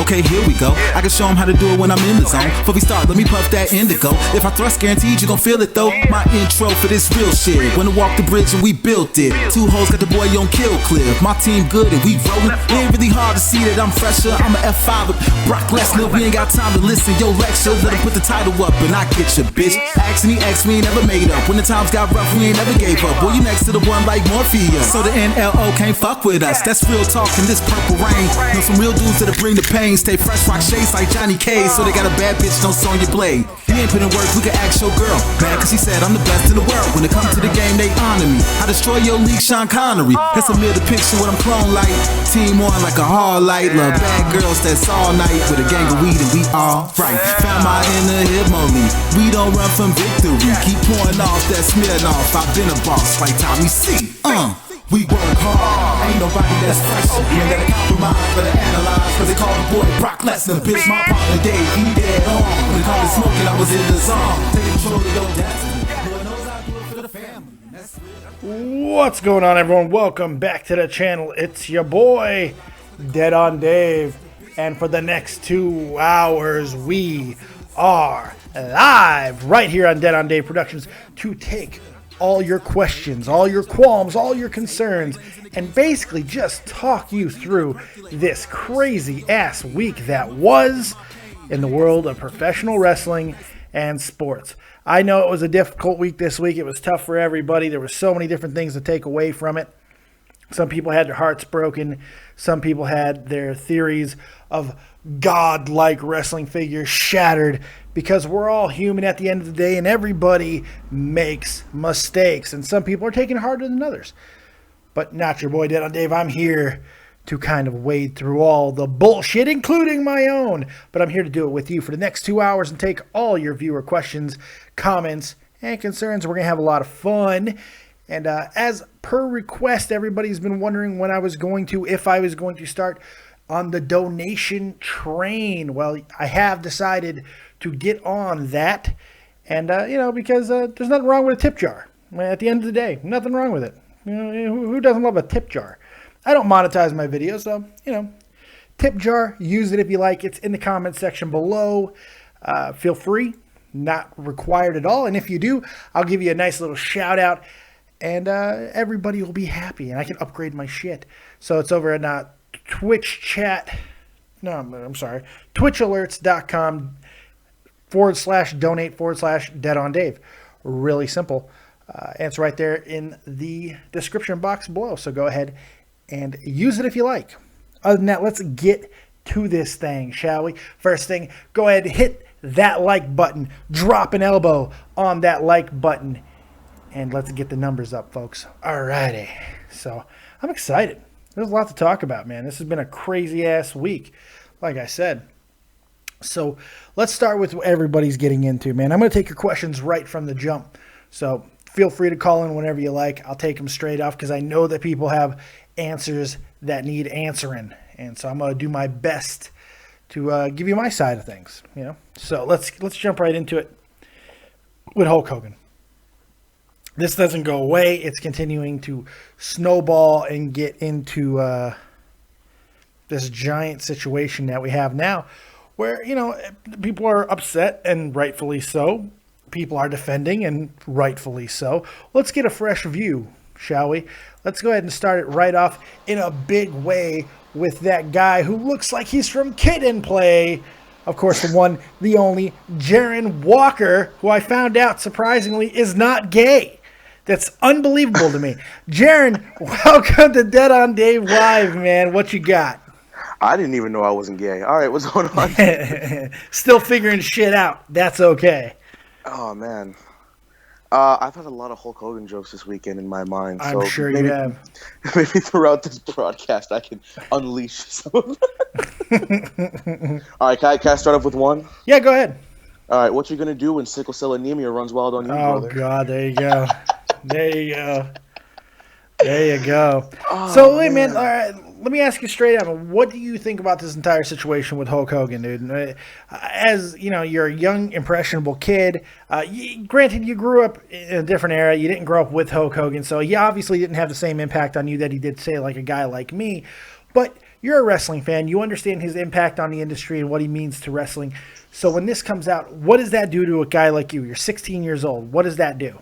Okay, here we go. I can show them how to do it when I'm in the zone. Before we start, let me puff that indigo. If I thrust, guaranteed you gon' feel it though. My intro for this real shit. When I walked the bridge and we built it. Two hoes got the boy on kill cliff. My team good and we rollin'. It ain't really hard to see that I'm fresher. I'm a F5 with Brock Lesnar. We ain't got time to listen. Yo, lecture, let him put the title up and I get your bitch. Ask me, ain't never made up. When the times got rough, we ain't never gave up. Boy, you next to the one like Morpheus. So the NLO can't fuck with us. That's real talk in this purple rain. Know some real dudes that'll bring the pain. Stay fresh, rock shades like Johnny K. So they got a bad bitch, don't song your blade. You ain't put in work, we can ask your girl. Mad cause she said I'm the best in the world. When it comes to the game, they honor me. I destroy your league, Sean Connery. That's a mirror depiction what I'm clone like. Team on like a hard light. Love bad girls, that's all night. With a gang of weed and we all right. Found my inner Himoli. We don't run from victory. Keep pouring off that Smirnoff. I've been a boss like Tommy C. We work hard, ain't nobody that's fresh. You ain't gotta compromise, better analyze. Cause they call the boy Brock Lesnar. Bitch, my partner Dave, he dead on. When they called it smoking, I was in the zone. Take control of your destiny. Lord knows I do it for the family. That's real. What's going on, everyone? Welcome back to the channel. It's your boy, Dead on Dave. And for the next 2 hours, we are live right here on Dead on Dave Productions to take all your questions, all your qualms, all your concerns, and basically just talk you through this crazy ass week that was in the world of professional wrestling and sports. I know it was a difficult week this week. It was tough for everybody. There were so many different things to take away from it. Some people had their hearts broken. Some people had their theories of God-like wrestling figures shattered, because we're all human at the end of the day and everybody makes mistakes. And some people are taking it harder than others. But not your boy Dead on Dave. I'm here to kind of wade through all the bullshit, including my own. But I'm here to do it with you for the next 2 hours and take all your viewer questions, comments, and concerns. We're going to have a lot of fun. And as per request, everybody's been wondering when I was going to, if I was going to start on the donation train. Well, I have decided to get on that. And, because there's nothing wrong with a tip jar. At the end of the day, nothing wrong with it. Who doesn't love a tip jar? I don't monetize my videos, so, tip jar, use it if you like. It's in the comment section below. Feel free, not required at all. And if you do, I'll give you a nice little shout out. And everybody will be happy, and I can upgrade my shit. So it's over at twitchalerts.com/donate/Dead on Dave. Really simple. It's right there in the description box below. So go ahead and use it if you like. Other than that, let's get to this thing, shall we? First thing, go ahead and hit that like button. Drop an elbow on that like button. And let's get the numbers up, folks. Alrighty. So I'm excited. There's a lot to talk about, man. This has been a crazy-ass week, like I said. So let's start with what everybody's getting into, man. I'm going to take your questions right from the jump. So feel free to call in whenever you like. I'll take them straight off because I know that people have answers that need answering. And so I'm going to do my best to give you my side of things, So let's jump right into it with Hulk Hogan. This doesn't go away. It's continuing to snowball and get into this giant situation that we have now where, people are upset and rightfully so. People are defending and rightfully so. Let's get a fresh view, shall we? Let's go ahead and start it right off in a big way with that guy who looks like he's from Kid and Play. Of course, the one, the only, Jaron Walker, who I found out, surprisingly, is not gay. That's unbelievable to me. Jaron, welcome to Dead on Dave Live, man. What you got? I didn't even know I wasn't gay. All right, what's going on? Still figuring shit out. That's okay. Oh, man. I've had a lot of Hulk Hogan jokes this weekend in my mind. I'm sure you have. Maybe throughout this broadcast, I can unleash some of them. All right, can I start off with one? Yeah, go ahead. All right, what you going to do when sickle cell anemia runs wild on you, brother? Oh, God, there you go. There you go. There you go. Oh, so, wait, man, all right, let me ask you straight up. What do you think about this entire situation with Hulk Hogan, dude? As, you're a young, impressionable kid. Granted, you grew up in a different era. You didn't grow up with Hulk Hogan, so he obviously didn't have the same impact on you that he did, say, like a guy like me. But You're a wrestling fan. You understand his impact on the industry and what he means to wrestling. So when this comes out, what does that do to a guy like you? You're 16 years old. What does that do?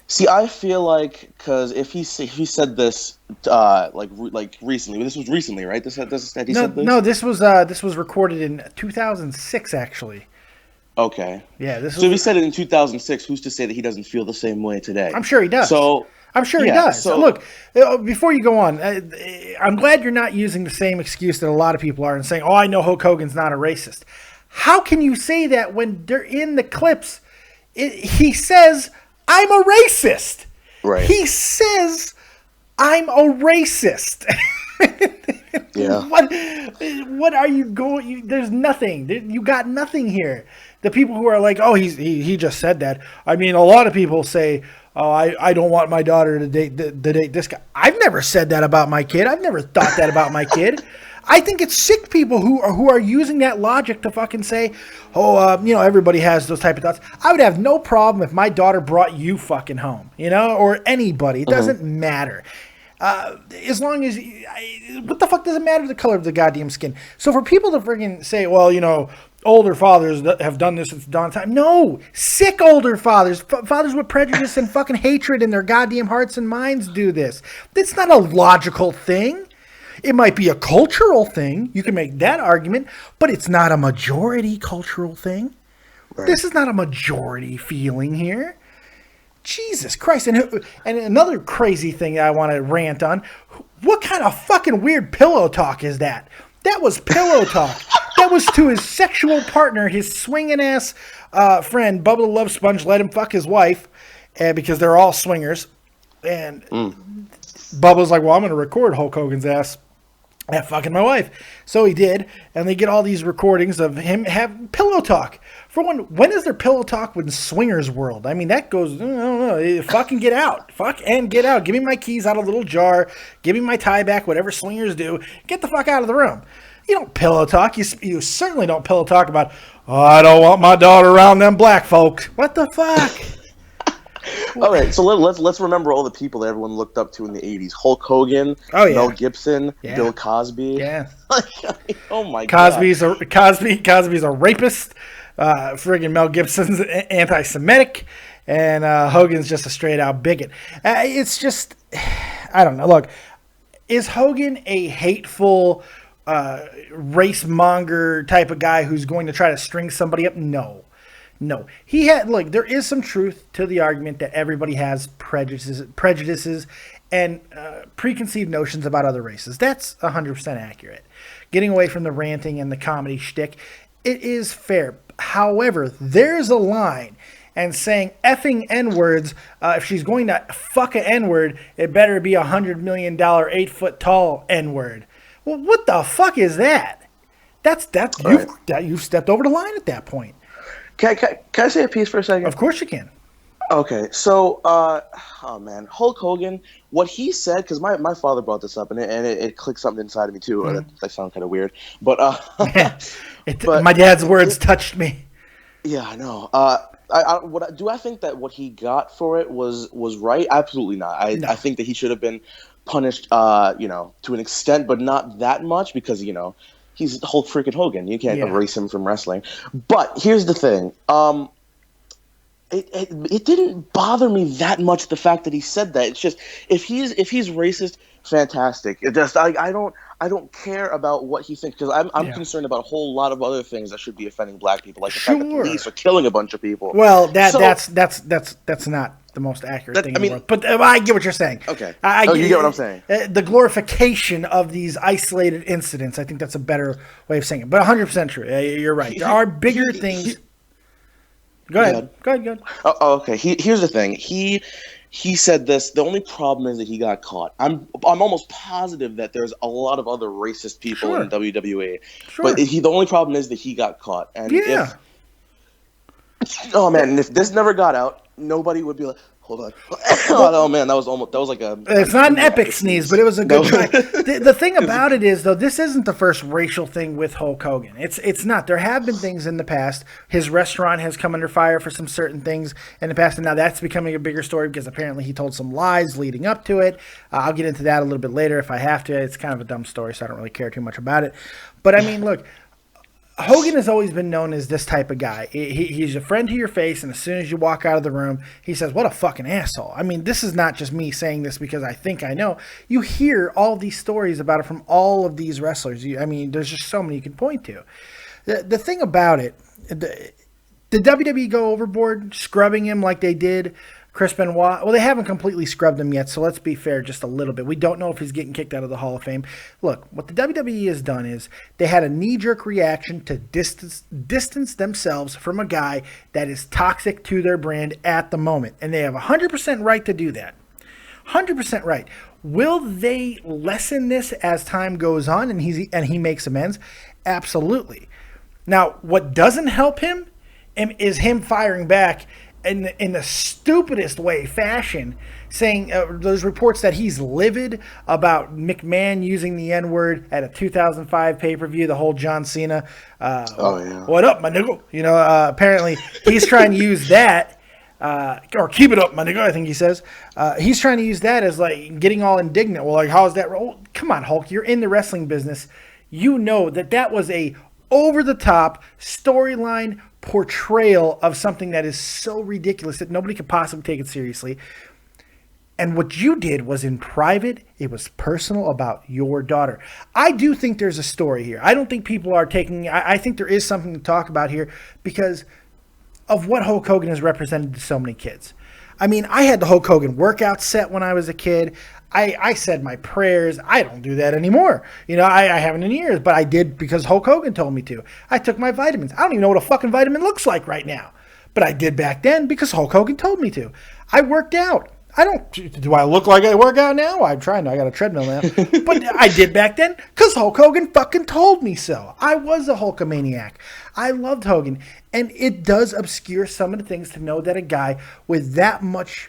See, I feel like because if he said this like recently, this was recently, right? He said this. No, this was recorded in 2006, actually. Okay. Yeah, so if he said it in 2006, who's to say that he doesn't feel the same way today? I'm sure he does. I'm sure he does. So look, before you go on, I'm glad you're not using the same excuse that a lot of people are and saying, "Oh, I know Hulk Hogan's not a racist." How can you say that when they're in the clips? He says, "I'm a racist." Right. He says, "I'm a racist." Yeah. What are you going? There's nothing. You got nothing here. The people who are like, "Oh, he just said that." I mean, a lot of people say, "Oh, I don't want my daughter to date this guy." I've never said that about my kid. I've never thought that about my kid. I think it's sick people who are using that logic to fucking say, "Oh, everybody has those type of thoughts." I would have no problem if my daughter brought you fucking home, or anybody. It doesn't matter. As long as what the fuck does it matter the color of the goddamn skin? So for people to freaking say, "Well, older fathers that have done this since the dawn of time," no, sick older fathers, fathers with prejudice and fucking hatred in their goddamn hearts and minds do this. It's not a logical thing. It might be a cultural thing. You can make that argument, but it's not a majority cultural thing. Right. This is not a majority feeling here. Jesus Christ. And another crazy thing that I want to rant on. What kind of fucking weird pillow talk is that? That was pillow talk. That was to his sexual partner, his swinging ass friend, Bubba the Love Sponge, let him fuck his wife because they're all swingers. And Bubba's like, "Well, I'm going to record Hulk Hogan's ass at fucking my wife." So he did, and they get all these recordings of him having pillow talk. For when is there pillow talk with swingers world? I mean, that goes, I don't know, fucking get out. Fuck and get out. Give me my keys out of a little jar. Give me my tie back, whatever swingers do. Get the fuck out of the room. You don't pillow talk. You certainly don't pillow talk about, "Oh, I don't want my daughter around them black folks." What the fuck? All right, so let's remember all the people that everyone looked up to in the 80s. Hulk Hogan, Mel Gibson, Bill Cosby. Yeah. Oh my God. Cosby's a rapist. Friggin' Mel Gibson's anti-Semitic, and Hogan's just a straight out bigot. It's just, I don't know. Look, is Hogan a hateful race monger type of guy who's going to try to string somebody up? No. He had, look, there is some truth to the argument that everybody has prejudices and preconceived notions about other races. That's 100% accurate. Getting away from the ranting and the comedy shtick, it is fair. However, there's a line, and saying effing N-words, if she's going to fuck an N-word, it better be $100 million, 8 foot tall N-word. Well, what the fuck is that? You've stepped over the line at that point. Can I say a piece for a second? Of course you can. Okay, so, oh man, Hulk Hogan, what he said, because my father brought this up, and it clicked something inside of me too. Mm-hmm. That sounds kind of weird, but my dad's words touched me. Yeah, I know. Do I think that what he got for it was right? Absolutely not. I think that he should have been punished, to an extent, but not that much, because he's Hulk freaking Hogan. You can't erase him from wrestling. But here's the thing. It didn't bother me that much, the fact that he said that. It's just, if he's racist, fantastic. It just I don't care about what he thinks, because I'm concerned about a whole lot of other things that should be offending black people, like the fact that police are killing a bunch of people. Well, that's not the most accurate thing in the world. But I get what you're saying. Okay. You get what I'm saying. The glorification of these isolated incidents, I think that's a better way of saying it. But 100% true. You're right. There are bigger things. Go ahead. Oh, okay. Here's the thing. He said this. The only problem is that he got caught. I'm almost positive that there's a lot of other racist people in WWE. Sure. But the only problem is that he got caught. And if this never got out, nobody would be like, Hold on. Oh man, that was like a. It's not an epic sneeze, but it was a good try. The thing about it is, though, this isn't the first racial thing with Hulk Hogan. It's not. There have been things in the past. His restaurant has come under fire for some certain things in the past, and now that's becoming a bigger story because apparently he told some lies leading up to it. I'll get into that a little bit later if I have to. It's kind of a dumb story, so I don't really care too much about it. But I mean, look. Hogan has always been known as this type of guy. He's a friend to your face, and as soon as you walk out of the room, he says, what a fucking asshole. I mean, this is not just me saying this because I think I know. You hear all these stories about it from all of these wrestlers. I mean, there's just so many you can point to. The thing about it, did WWE go overboard scrubbing him like they did Chris Benoit? Well, they haven't completely scrubbed him yet, so let's be fair just a little bit. We don't know if he's getting kicked out of the Hall of Fame. Look, what the WWE has done is they had a knee-jerk reaction to distance themselves from a guy that is toxic to their brand at the moment, and they have 100% right to do that. 100% right. Will they lessen this as time goes on and he makes amends? Absolutely. Now, what doesn't help him is him firing back in the stupidest fashion, saying those reports that he's livid about McMahon using the N-word at a 2005 pay-per-view, the whole John Cena, what up, my nigga? You know, apparently he's trying to use that, or keep it up, my nigga, I think he says. He's trying to use that as, like, getting all indignant. Well, like, how is that? Oh, come on, Hulk, you're in the wrestling business. You know that was a over-the-top storyline portrayal of something that is so ridiculous that nobody could possibly take it seriously. And what you did was in private. It was personal about your daughter. I do think there's a story here. I don't think people are taking... I think there is something to talk about here because of what Hulk Hogan has represented to so many kids. I mean, I had the Hulk Hogan workout set when I was a kid. I said my prayers. I don't do that anymore. You know, I haven't in years, but I did because Hulk Hogan told me to. I took my vitamins. I don't even know what a fucking vitamin looks like right now. But I did back then because Hulk Hogan told me to. I worked out. Do I look like I work out now? I'm trying to. I got a treadmill now. But I did back then because Hulk Hogan fucking told me so. I was a Hulkamaniac. I loved Hogan. And it does obscure some of the things to know that a guy with that much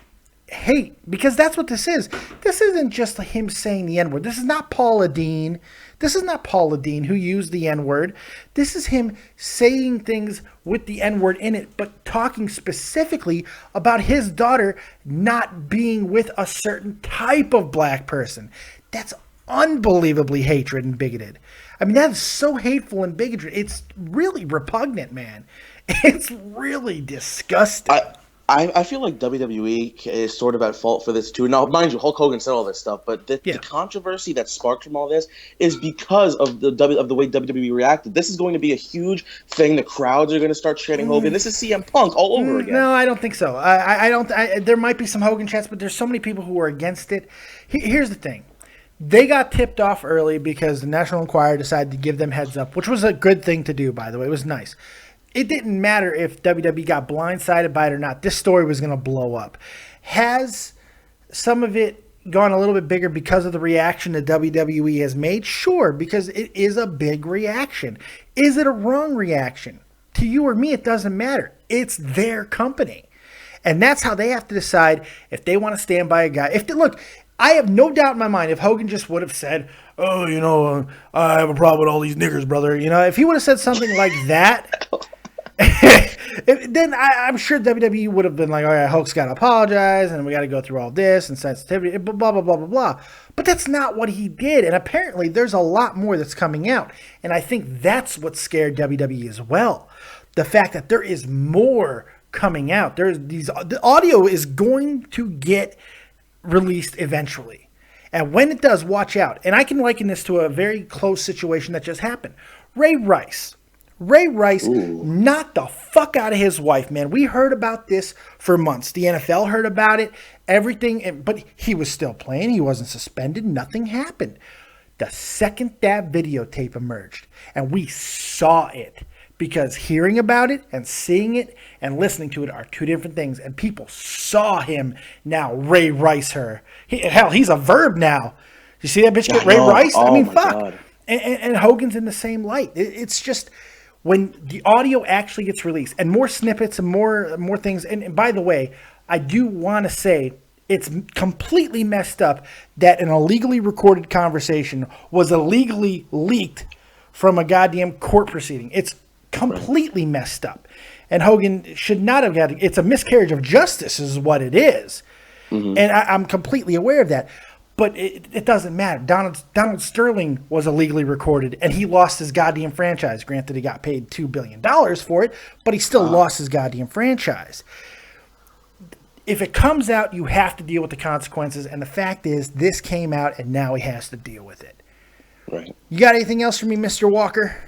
hate, because that's what this is. This isn't just him saying the N-word. This is not Paula Deen. This is not Paula Deen who used the N-word. This is him saying things with the N-word in it, but talking specifically about his daughter not being with a certain type of black person. That's unbelievably hatred and bigoted. I mean, that is so hateful and bigoted. It's really repugnant, man. It's really disgusting. I feel like WWE is sort of at fault for this too. Now, mind you, Hulk Hogan said all this stuff, but the controversy that sparked from all this is because of the way WWE reacted. This is going to be a huge thing. The crowds are going to start chanting Hogan. This is CM Punk all over again. No, I don't think so. I don't. There might be some Hogan chants, but there's so many people who are against it. Here's the thing. They got tipped off early because the National Enquirer decided to give them heads up, which was a good thing to do, by the way. It was nice. It didn't matter if WWE got blindsided by it or not. This story was going to blow up. Has some of it gone a little bit bigger because of the reaction that WWE has made? Sure, because it is a big reaction. Is it a wrong reaction? To you or me, it doesn't matter. It's their company. And that's how they have to decide if they want to stand by a guy. Look, I have no doubt in my mind if Hogan just would have said, oh, you know, I have a problem with all these niggers, brother. You know, if he would have said something like that... then I'm sure WWE would have been like, all right, Hulk's got to apologize, and we got to go through all this and sensitivity, blah, blah, blah, blah, blah. But that's not what he did, and apparently there's a lot more that's coming out, and I think that's what scared WWE as well. The fact that there is more coming out. The audio is going to get released eventually, and when it does, watch out. And I can liken this to a very close situation that just happened. Ray Rice knocked the fuck out of his wife, man. We heard about this for months. The NFL heard about it, everything, but he was still playing. He wasn't suspended. Nothing happened. The second that videotape emerged, and we saw it, because hearing about it and seeing it and listening to it are two different things, and people saw him now Ray Rice her. Hell, he's a verb now. You see that bitch get Ray Rice? Oh, I mean, my fuck. God. And Hogan's in the same light. It's just... when the audio actually gets released and more snippets and more things. And by the way, I do want to say it's completely messed up that an illegally recorded conversation was illegally leaked from a goddamn court proceeding. It's completely messed up. And Hogan should not have got it. It's a miscarriage of justice is what it is. And I'm completely aware of that. But it doesn't matter. Donald Sterling was illegally recorded, and he lost his goddamn franchise. Granted, he got paid $2 billion for it, but he still lost his goddamn franchise. If it comes out, you have to deal with the consequences. And the fact is, this came out, and now he has to deal with it. Right. You got anything else for me, Mr. Walker?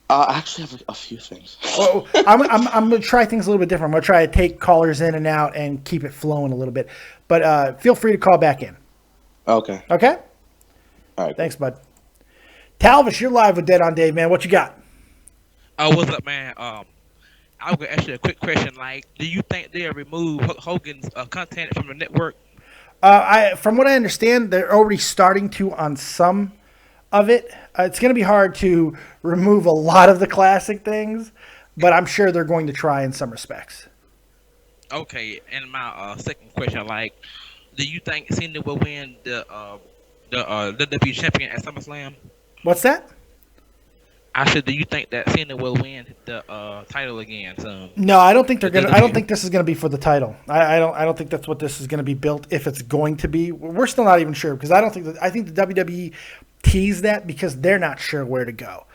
I actually have a few things. Well, I'm going to try things a little bit different. I'm going to try to take callers in and out and keep it flowing a little bit. But feel free to call back in. Okay. Okay? All right. Thanks, bud. Talvis, you're live with Dead on Dave, man. What you got? Oh, what's up, man? I was gonna ask you a quick question. Like, do you think they'll remove Hogan's content from the network? From what I understand, they're already starting to on some of it. It's going to be hard to remove a lot of the classic things, but I'm sure they're going to try in some respects. Okay, and my second question, like, do you think Cena will win the WWE champion at SummerSlam? What's that? I said, do you think that Cena will win the title again? No, I don't think they're gonna. I don't think this is gonna be for the title. I don't think that's what this is gonna be built. If it's going to be, we're still not even sure because I don't think that. I think the WWE teased that because they're not sure where to go.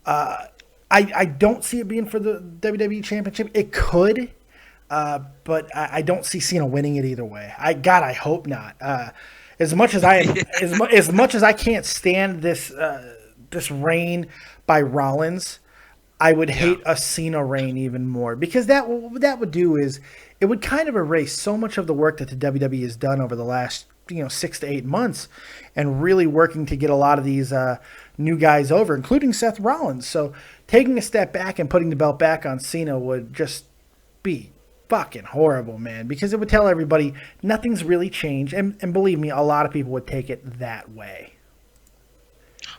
I don't see it being for the WWE Championship. It could, but I don't see Cena winning it either way. I hope not. As much as as much as I can't stand this this reign by Rollins, I would hate a Cena reign even more because what that would do is it would kind of erase so much of the work that the WWE has done over the last 6 to 8 months and really working to get a lot of these new guys over, including Seth Rollins. So taking a step back and putting the belt back on Cena would just be fucking horrible, man, because it would tell everybody nothing's really changed. And believe me, a lot of people would take it that way.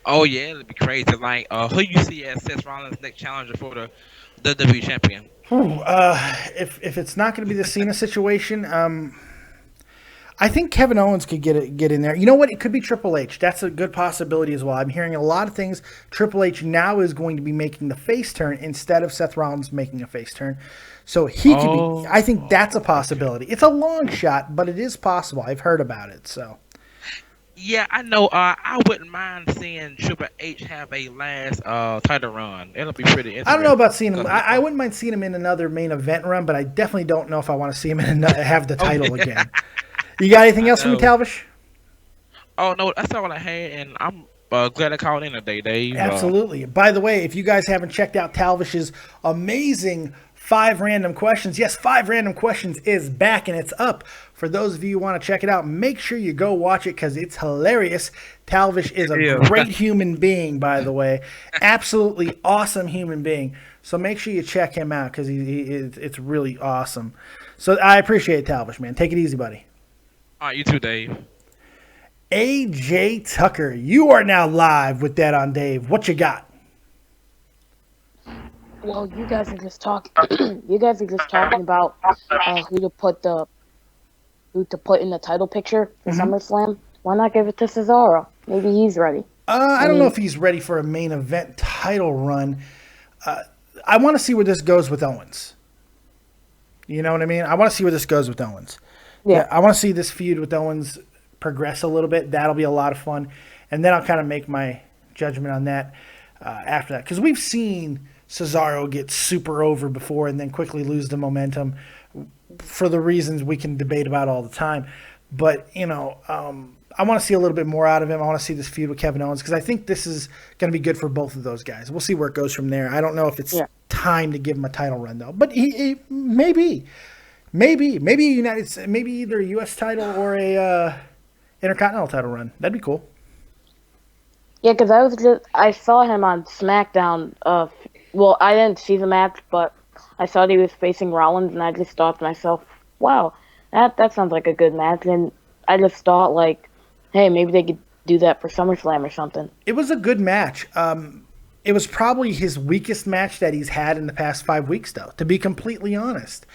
Oh yeah, it'd be crazy. Like, who you see as Seth Rollins' next challenger for the WWE champion? If it's not going to be the Cena situation, I think Kevin Owens could get in there. You know what? It could be Triple H. That's a good possibility as well. I'm hearing a lot of things. Triple H now is going to be making the face turn instead of Seth Rollins making a face turn. So he could be. I think that's a possibility. It's a long shot, but it is possible. I've heard about it. So. Yeah, I know. I wouldn't mind seeing Triple H have a last title run. It'll be pretty interesting. I don't know about seeing him. I wouldn't mind seeing him in another main event run, but I definitely don't know if I want to see him have the title again. You got anything else for me, Talvish? Oh, no, that's all I had, and I'm glad I called in today, Dave. Absolutely. By the way, if you guys haven't checked out Talvish's amazing 5 Random Questions, yes, 5 Random Questions is back, and it's up. For those of you who want to check it out, make sure you go watch it because it's hilarious. Talvish is a great human being, by the way. Absolutely awesome human being. So make sure you check him out because it's really awesome. So I appreciate it, Talvish, man. Take it easy, buddy. All right, you too, Dave. AJ Tucker, you are now live with Dead on Dave. What you got? Well, you guys are just talking. You guys are just talking about who to put in the title picture for SummerSlam. Why not give it to Cesaro? Maybe he's ready. I don't know if he's ready for a main event title run. I want to see where this goes with Owens. You know what I mean? I want to see where this goes with Owens. Yeah, I want to see this feud with Owens progress a little bit. That'll be a lot of fun. And then I'll kind of make my judgment on that after that. Because we've seen Cesaro get super over before and then quickly lose the momentum for the reasons we can debate about all the time. But, I want to see a little bit more out of him. I want to see this feud with Kevin Owens because I think this is going to be good for both of those guys. We'll see where it goes from there. I don't know if it's time to give him a title run, though. But he maybe. Maybe either a U.S. title or a Intercontinental title run. That'd be cool. Yeah, because I saw him on SmackDown. Well, I didn't see the match, but I saw that he was facing Rollins, and I just thought to myself, "Wow, that sounds like a good match." And I just thought, like, hey, maybe they could do that for SummerSlam or something. It was a good match. It was probably his weakest match that he's had in the past 5 weeks, though, to be completely honest.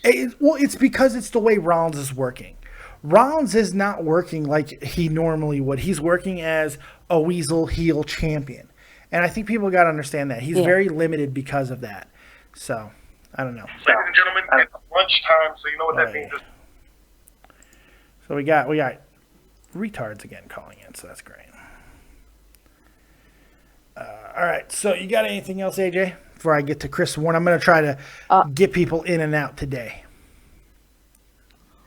It's because it's the way Rollins is working. Rollins is not working like he normally would. He's working as a weasel heel champion. And I think people got to understand that. He's very limited because of that. So, I don't know. Ladies and gentlemen, it's lunchtime, so you know what that means. So we got retards again calling in, so that's great. All right, so you got anything else, AJ? Before I get to Chris Warren, I'm going to try to get people in and out today.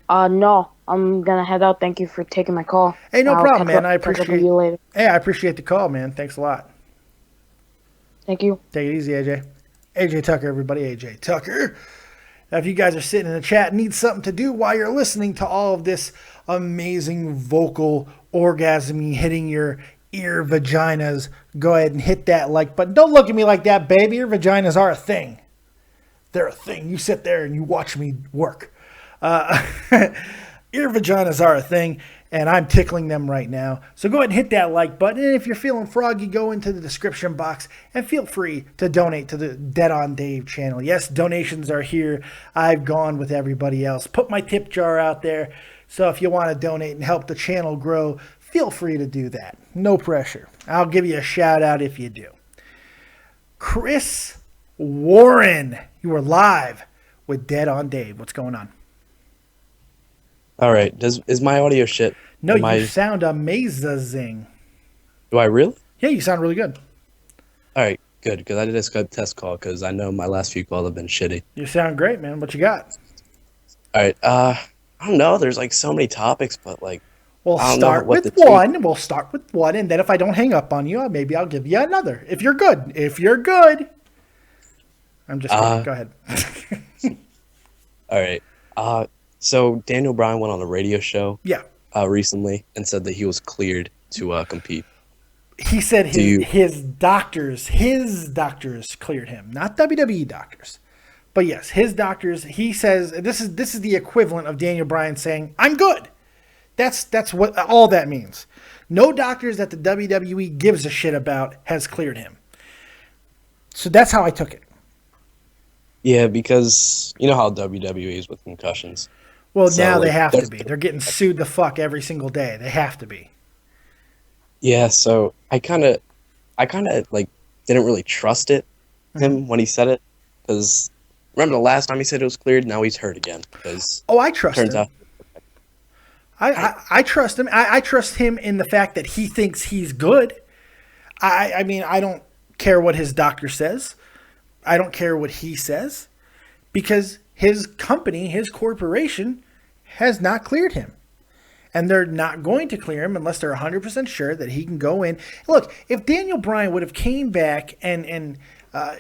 No, I'm going to head out. Thank you for taking my call. Hey, no problem, man. I catch up with appreciate you later. Hey, I appreciate the call, man. Thanks a lot. Thank you. Take it easy, AJ. AJ Tucker, everybody. AJ Tucker. Now, if you guys are sitting in the chat and need something to do while you're listening to all of this amazing vocal orgasm hitting your ear vaginas, go ahead and hit that like button. Don't look at me like that, baby. Your vaginas are a thing. They're a thing. You sit there and you watch me work. Ear vaginas are a thing, and I'm tickling them right now. So go ahead and hit that like button. And if you're feeling froggy, go into the description box and feel free to donate to the Dead on Dave channel. Yes, donations are here. I've gone with everybody else. Put my tip jar out there. So if you want to donate and help the channel grow, feel free to do that. No pressure. I'll give you a shout out if you do. Chris Warren, you are live with Dead on Dave. What's going on? All right. Is my audio shit? No, you sound amazing. Do I really? Yeah, you sound really good. All right, good. Because I did a Skype test call because I know my last few calls have been shitty. You sound great, man. What you got? All right. I don't know. There's like so many topics, but like. We'll start with one. We'll start with one, and then if I don't hang up on you, maybe I'll give you another. If you're good. I'm just kidding. Go ahead. All right. So Daniel Bryan went on a radio show recently and said that he was cleared to compete. He said his doctors cleared him, not WWE doctors. But yes, his doctors, he says this is the equivalent of Daniel Bryan saying, "I'm good." That's what all that means. No doctors that the WWE gives a shit about has cleared him. So that's how I took it. Yeah, because you know how WWE is with concussions. Well, so, now they have to be. They're getting sued the fuck every single day. They have to be. Yeah, so I kind of like didn't really trust him when he said it, because remember the last time he said it was cleared, now he's hurt again. I trust him. I trust him. I trust him in the fact that he thinks he's good. I mean, I don't care what his doctor says. I don't care what he says, because his company, his corporation, has not cleared him. And they're not going to clear him unless they're 100% sure that he can go in. Look, if Daniel Bryan would have came back and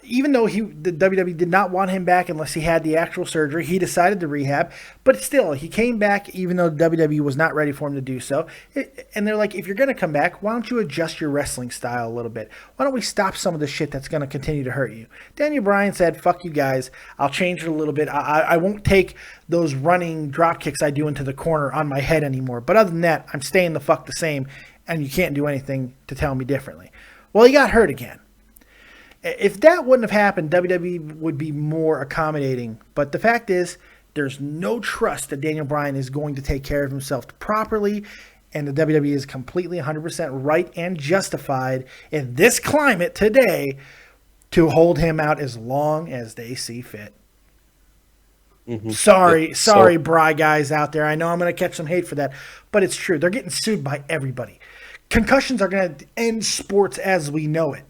even though the WWE did not want him back unless he had the actual surgery, he decided to rehab. But still, he came back even though WWE was not ready for him to do so. And they're like, if you're going to come back, why don't you adjust your wrestling style a little bit? Why don't we stop some of the shit that's going to continue to hurt you? Daniel Bryan said, fuck you guys. I'll change it a little bit. I won't take those running drop kicks I do into the corner on my head anymore. But other than that, I'm staying the fuck the same, and you can't do anything to tell me differently. Well, he got hurt again. If that wouldn't have happened, WWE would be more accommodating. But the fact is, there's no trust that Daniel Bryan is going to take care of himself properly. And the WWE is completely 100% right and justified in this climate today to hold him out as long as they see fit. Mm-hmm. Sorry, Bry guys out there. I know I'm going to catch some hate for that. But it's true. They're getting sued by everybody. Concussions are going to end sports as we know it.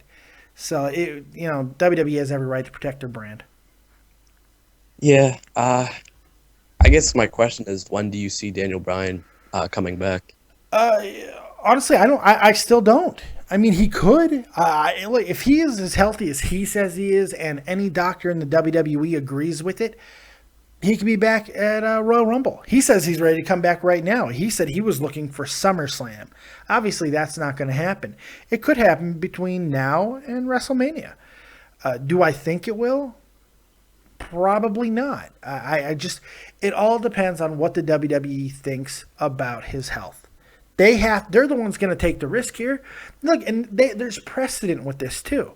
So, WWE has every right to protect their brand. Yeah. I guess my question is, when do you see Daniel Bryan coming back? Honestly, I still don't. I mean, he could. If he is as healthy as he says he is, and any doctor in the WWE agrees with it, he could be back at Royal Rumble. He says he's ready to come back right now. He said he was looking for SummerSlam. Obviously, that's not going to happen. It could happen between now and WrestleMania. Do I think it will? Probably not. It all depends on what the WWE thinks about his health. They're the ones going to take the risk here. Look, and there's precedent with this too.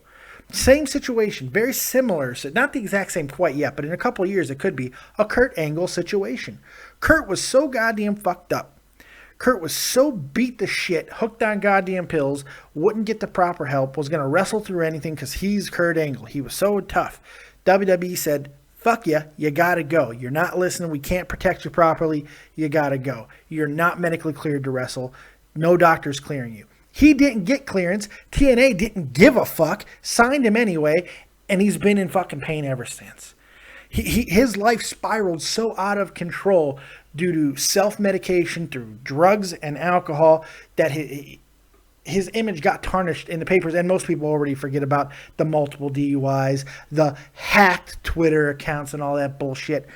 Same situation, very similar. So not the exact same quite yet, but in a couple of years it could be a Kurt Angle situation. Kurt was so goddamn fucked up. Kurt was so beat the shit, hooked on goddamn pills, wouldn't get the proper help, was going to wrestle through anything because he's Kurt Angle. He was so tough. WWE said, fuck you gotta go. You're not listening. We can't protect you properly. You gotta go. You're not medically cleared to wrestle. No doctor's clearing you. He didn't get clearance. TNA didn't give a fuck. Signed him anyway, and he's been in fucking pain ever since. His life spiraled so out of control due to self-medication through drugs and alcohol that his image got tarnished in the papers, and most people already forget about the multiple DUIs, the hacked Twitter accounts, and all that bullshit.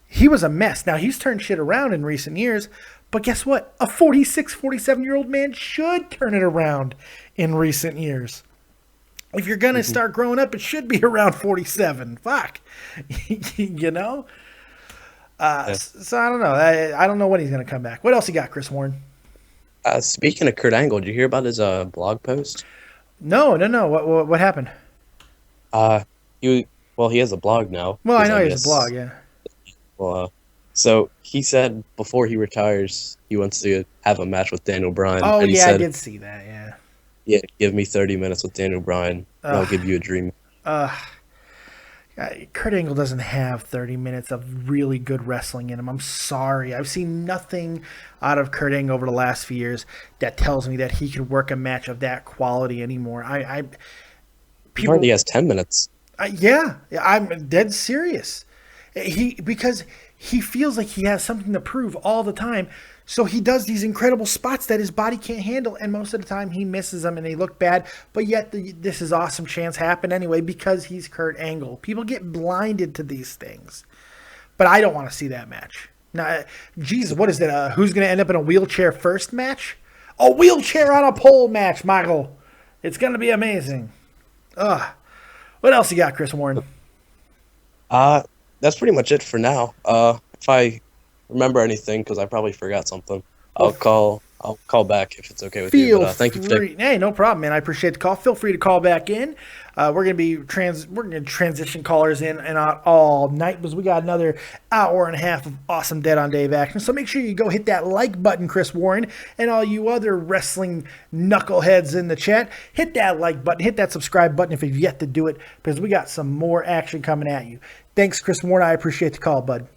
He was a mess. Now, he's turned shit around in recent years, but guess what? A 46, 47-year-old man should turn it around in recent years. If you're going to start growing up, it should be around 47. Fuck. You know? So I don't know. I don't know when he's going to come back. What else you got, Chris Warren? Speaking of Kurt Angle, did you hear about his blog post? No. What happened? He has a blog now. Well, I know he has a blog, yeah. Well, so he said before he retires, he wants to have a match with Daniel Bryan. Oh, and he yeah, said, I did see that, yeah. Yeah, give me 30 minutes with Daniel Bryan, and I'll give you a dream. Kurt Angle doesn't have 30 minutes of really good wrestling in him. I'm sorry. I've seen nothing out of Kurt Angle over the last few years that tells me that he could work a match of that quality anymore. He hardly has 10 minutes. Yeah, I'm dead serious. Because he feels like he has something to prove all the time. So he does these incredible spots that his body can't handle, and most of the time he misses them and they look bad. But yet this is awesome chance happen anyway because he's Kurt Angle. People get blinded to these things. But I don't want to see that match. Now, Jesus, what is it? Who's going to end up in a wheelchair first match? A wheelchair on a pole match, Michael. It's going to be amazing. What else you got, Chris Warren? That's pretty much it for now. If I remember anything, because I probably forgot something, I'll call back if it's okay with you. But, thank you for Hey, no problem, man. I appreciate the call. Feel free to call back in. We're gonna transition callers in and out all night because we got another hour and a half of awesome Dead on Dave action. So make sure you go hit that like button, Chris Warren, and all you other wrestling knuckleheads in the chat. Hit that like button, hit that subscribe button if you've yet to do it, because we got some more action coming at you. Thanks, Chris Warren. I appreciate the call, bud.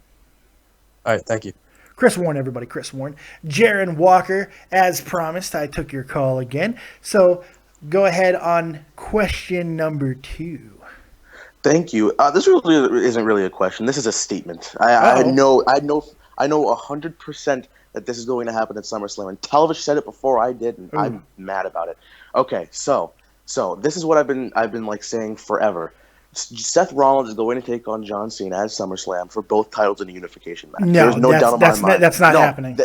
All right, thank you. Chris Warren, everybody, Chris Warren. Jaron Walker, as promised, I took your call again. So go ahead on question number 2. Thank you. This really isn't really a question. This is a statement. I know 100% that this is going to happen at SummerSlam. And Television said it before I did, and I'm mad about it. Okay, so this is what I've been like saying forever. Seth Rollins is going to take on John Cena at SummerSlam for both titles in a unification match. No, there's no doubt in my mind. That's not happening.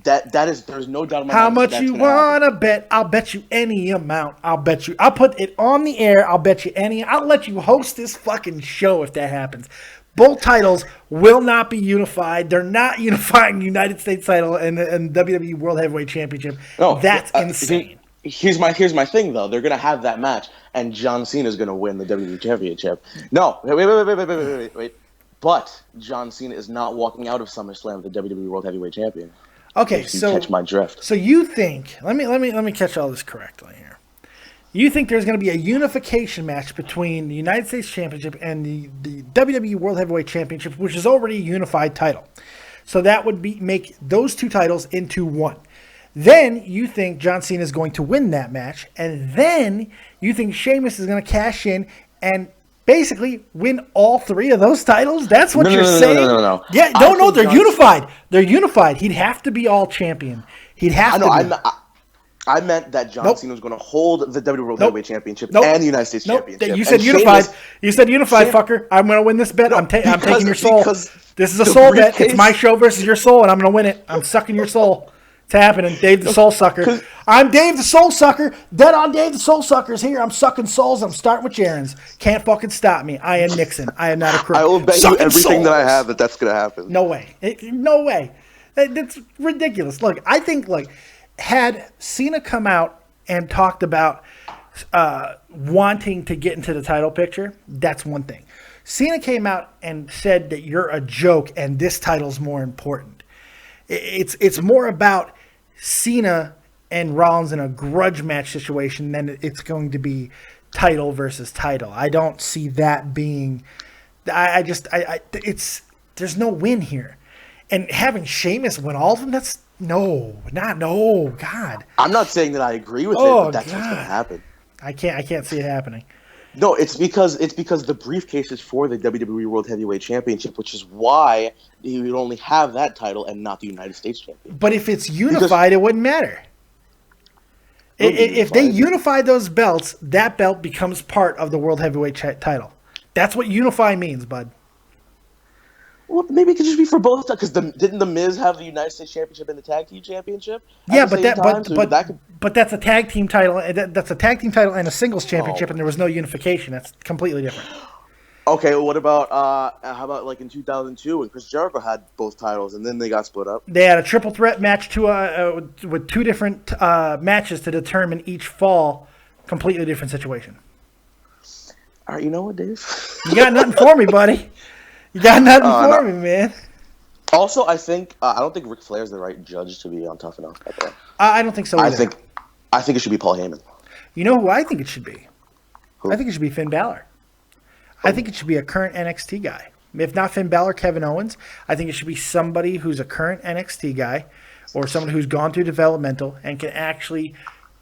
There's no doubt in my mind. How much you want to bet? I'll bet you any amount. I'll put it on the air. I'll bet you any. I'll let you host this fucking show if that happens. Both titles will not be unified. They're not unifying United States title and WWE World Heavyweight Championship. No, that's insane. Here's my thing though. They're gonna have that match, and John Cena is gonna win the WWE Championship. No, wait. But John Cena is not walking out of SummerSlam the WWE World Heavyweight Champion. Okay, if you catch my drift. So you think? Let me catch all this correctly here. You think there's going to be a unification match between the United States Championship and the WWE World Heavyweight Championship, which is already a unified title. So that would make those two titles into one. Then you think John Cena is going to win that match, and then you think Sheamus is going to cash in and basically win all 3 of those titles? That's what you're saying? No. Yeah, no, they're unified. They're unified. He'd have to be all champion. He'd have to be. I meant that John Cena was going to hold the WWE World Heavyweight Championship and the United States Championship. You said unified. You said unified, fucker. I'm going to win this bet. I'm taking your soul. This is a soul bet. It's my show versus your soul, and I'm going to win it. I'm sucking your soul. It's happening. Dave the Soul Sucker. I'm Dave the Soul Sucker. Dead on Dave the Soul Sucker's here. I'm sucking souls. I'm starting with Jaren's. Can't fucking stop me. I am Nixon. I am not a crook. I will bet you everything that I have that's going to happen. No way. No way. That's ridiculous. Look, I think, had Cena come out and talked about wanting to get into the title picture, that's one thing. Cena came out and said that you're a joke and this title's more important. It's more about Cena and Rollins in a grudge match situation than it's going to be title versus title. I don't see that being. There's no win here, and having Sheamus win all of them. That's God. I'm not saying that I agree with it, but that's what's going to happen. I can't see it happening. No, it's because the briefcase is for the WWE World Heavyweight Championship, which is why you would only have that title and not the United States Champion. But if it's unified, it wouldn't matter. If they unify those belts, that belt becomes part of the World Heavyweight title. That's what unify means, bud. Well, maybe it could just be for both. Because didn't the Miz have the United States Championship and the Tag Team Championship? Yeah, but that's a tag team title. That's a tag team title and a singles championship, and there was no unification. That's completely different. Okay, well, what about how about like in 2002 when Chris Jericho had both titles and then they got split up? They had a triple threat match with two different matches to determine each fall. Completely different situation. All right, you know what, Dave? You got nothing for me, buddy. You got nothing for me, man. Also, I don't think Ric Flair's the right judge to be on Tough Enough. I don't think so either. I think it should be Paul Heyman. You know who I think it should be? Who? I think it should be Finn Balor. I think it should be a current NXT guy. If not Finn Balor, Kevin Owens. I think it should be somebody who's a current NXT guy or someone who's gone through developmental and can actually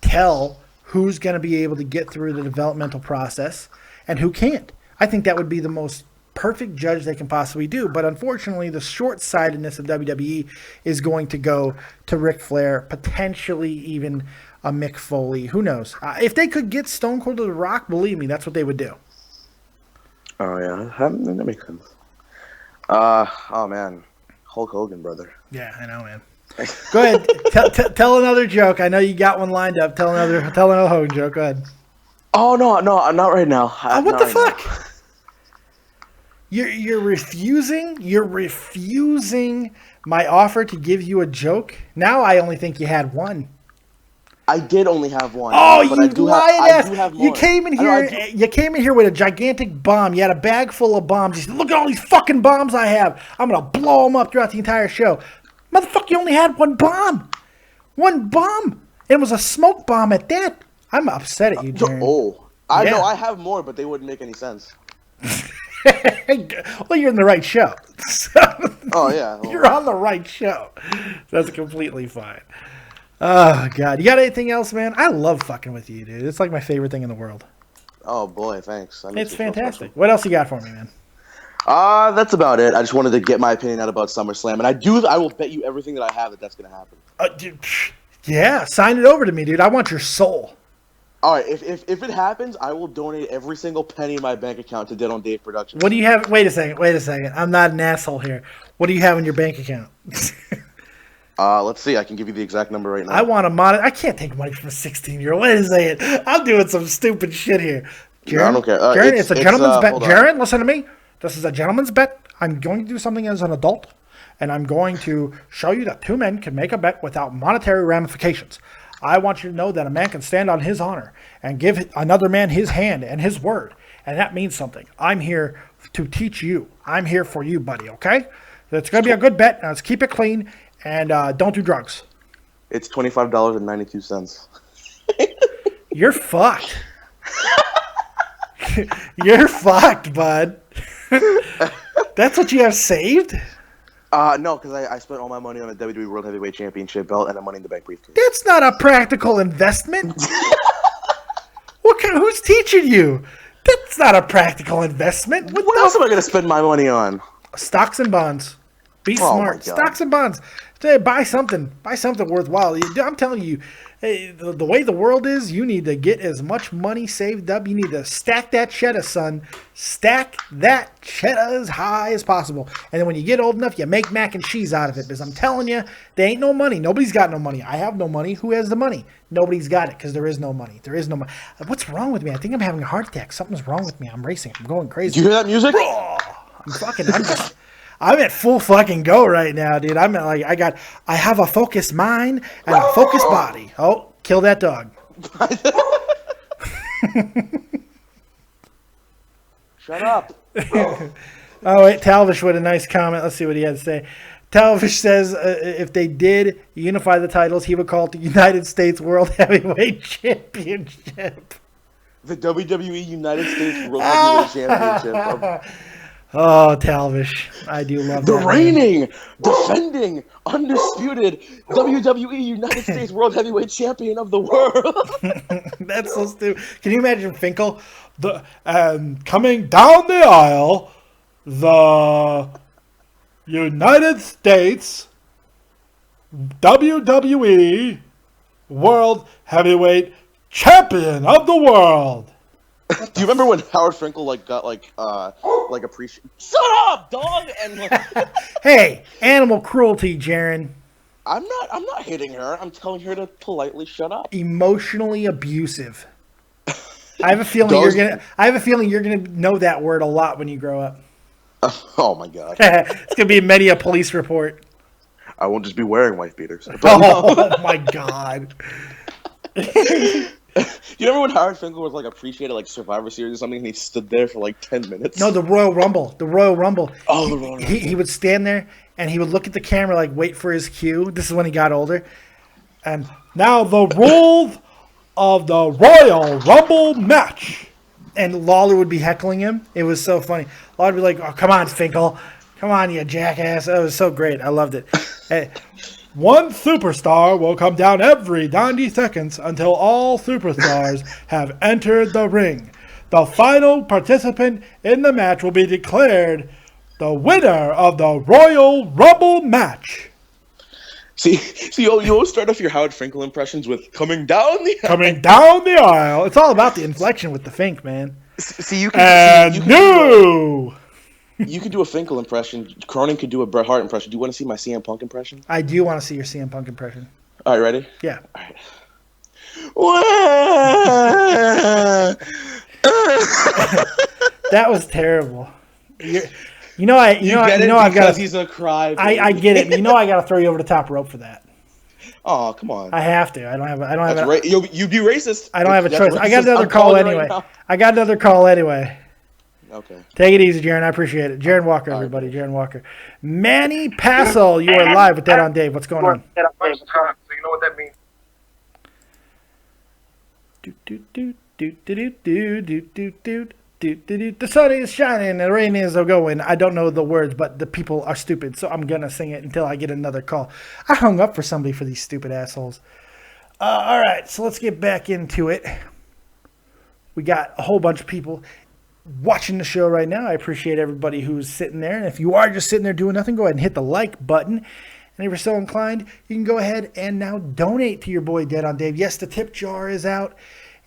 tell who's going to be able to get through the developmental process and who can't. I think that would be the most perfect judge they can possibly do. But unfortunately, the short-sightedness of WWE is going to go to Ric Flair, potentially even a Mick Foley. Who knows? If they could get Stone Cold to The Rock, believe me, that's what they would do. Oh, yeah. That makes sense. Oh, man. Hulk Hogan, brother. Yeah, I know, man. Go ahead. Tell another joke. I know you got one lined up. Tell another Hogan joke. Go ahead. Oh, no, not right now. What the fuck? You're refusing my offer to give you a joke? Now I only think you had one. I did only have one. Oh, you lying ass! You came in here with a gigantic bomb. You had a bag full of bombs. You said, "Look at all these fucking bombs I have. I'm gonna blow them up throughout the entire show." Motherfucker, you only had one bomb. One bomb. It was a smoke bomb at that. I'm upset at you, Jaron. I know I have more, but they wouldn't make any sense. Well, you're in the right show. Oh, yeah. Well, you're on the right show. That's completely fine. Oh, God. You got anything else, man? I love fucking with you, dude. It's like my favorite thing in the world. Oh, boy, thanks. It's fantastic. What else you got for me, man? That's about it. I just wanted to get my opinion out about SummerSlam, and I will bet you everything that I have that's going to happen. Dude, yeah, sign it over to me, dude. I want your soul. All right, if it happens, I will donate every single penny in my bank account to Dead on Dave Productions. What do you have? Wait a second. I'm not an asshole here. What do you have in your bank account? Let's see. I can give you the exact number right now. I want I can't take money from a 16-year-old. Wait a second. I'm doing some stupid shit here. Jaron, I don't care. Jaron, it's a gentleman's bet. Jaron, listen to me. This is a gentleman's bet. I'm going to do something as an adult, and I'm going to show you that two men can make a bet without monetary ramifications. I want you to know that a man can stand on his honor and give another man his hand and his word, and that means something. I'm here to teach you. I'm here for you, buddy, okay? It's going to be a good bet. Now, let's keep it clean, and don't do drugs. It's $25.92. You're fucked. You're fucked, bud. That's what you have saved? No, because I spent all my money on a WWE World Heavyweight Championship belt and a Money in the Bank briefcase. That's not a practical investment. Who's teaching you? That's not a practical investment. What else am I going to spend my money on? Stocks and bonds. Be smart. Stocks and bonds. Buy something worthwhile. I'm telling you, the way the world is, you need to get as much money saved up. You need to stack that cheddar, son. Stack that cheddar as high as possible. And then when you get old enough, you make mac and cheese out of it. Because I'm telling you, there ain't no money. Nobody's got no money. I have no money. Who has the money? Nobody's got it because there is no money. There is no money. What's wrong with me? I think I'm having a heart attack. Something's wrong with me. I'm racing. I'm going crazy. Do you hear that music? I'm at full fucking go right now, dude. I have a focused mind and a focused body. Oh, kill that dog. Shut up. Oh, wait, Talvish with a nice comment. Let's see what he had to say. Talvish says if they did unify the titles, he would call it the United States World Heavyweight Championship. The WWE United States World Heavyweight Championship. Oh, Talvish. I do love The that. reigning, defending, undisputed WWE United States World Heavyweight Champion of the world. That's so stupid. Can you imagine Finkel coming down the aisle, the United States WWE World Heavyweight Champion of the world? Do you remember when Howard Finkel got appreciated? Shut up, dog! And Hey, animal cruelty, Jaron. I'm not hitting her. I'm telling her to politely shut up. Emotionally abusive. I have a feeling you're gonna know that word a lot when you grow up. Oh my god! It's gonna be many a police report. I won't just be wearing wife beaters. Oh my god! You remember when Howard Finkel was appreciated Survivor Series or something, and he stood there for 10 minutes? No, the Royal Rumble. The Royal Rumble. Oh, the Royal Rumble. He would stand there and he would look at the camera, wait for his cue. This is when he got older. And now the rules of the Royal Rumble match. And Lawler would be heckling him. It was so funny. Lawler would be like, "Oh, come on, Finkel. Come on, you jackass." It was so great. I loved it. Hey, one superstar will come down every 90 seconds until all superstars have entered the ring. The final participant in the match will be declared the winner of the Royal Rumble match. See, you always start off your Howard Finkel impressions with coming down the aisle. Coming down the aisle. It's all about the inflection with the Fink, man. See, you can do a Finkel impression. Cronin could do a Bret Hart impression. Do you want to see my CM Punk impression? I do want to see your CM Punk impression. All right, ready? Yeah. All right. That was terrible. I've got. He's a cry. I get it. I got to throw you over the top rope for that. Oh, come on. I have to. I don't have. You'd be racist. I don't have a choice. I got another call anyway. Okay. Take it easy, Jaron. I appreciate it. Jaron Walker, everybody. Jaron Walker. Manny Passel, you are live with Dead on Dave. What's going on? Much time, so you know what that means. The sun is shining, the rain is going. I don't know the words, but the people are stupid, so I'm gonna sing it until I get another call. I hung up for somebody for these stupid assholes. All right, so let's get back into it. We got a whole bunch of people watching the show right now. I appreciate everybody who's sitting there. And if you are just sitting there doing nothing, go ahead and hit the like button. And if you're so inclined, you can go ahead and now donate to your boy Dead on Dave. Yes, the tip jar is out.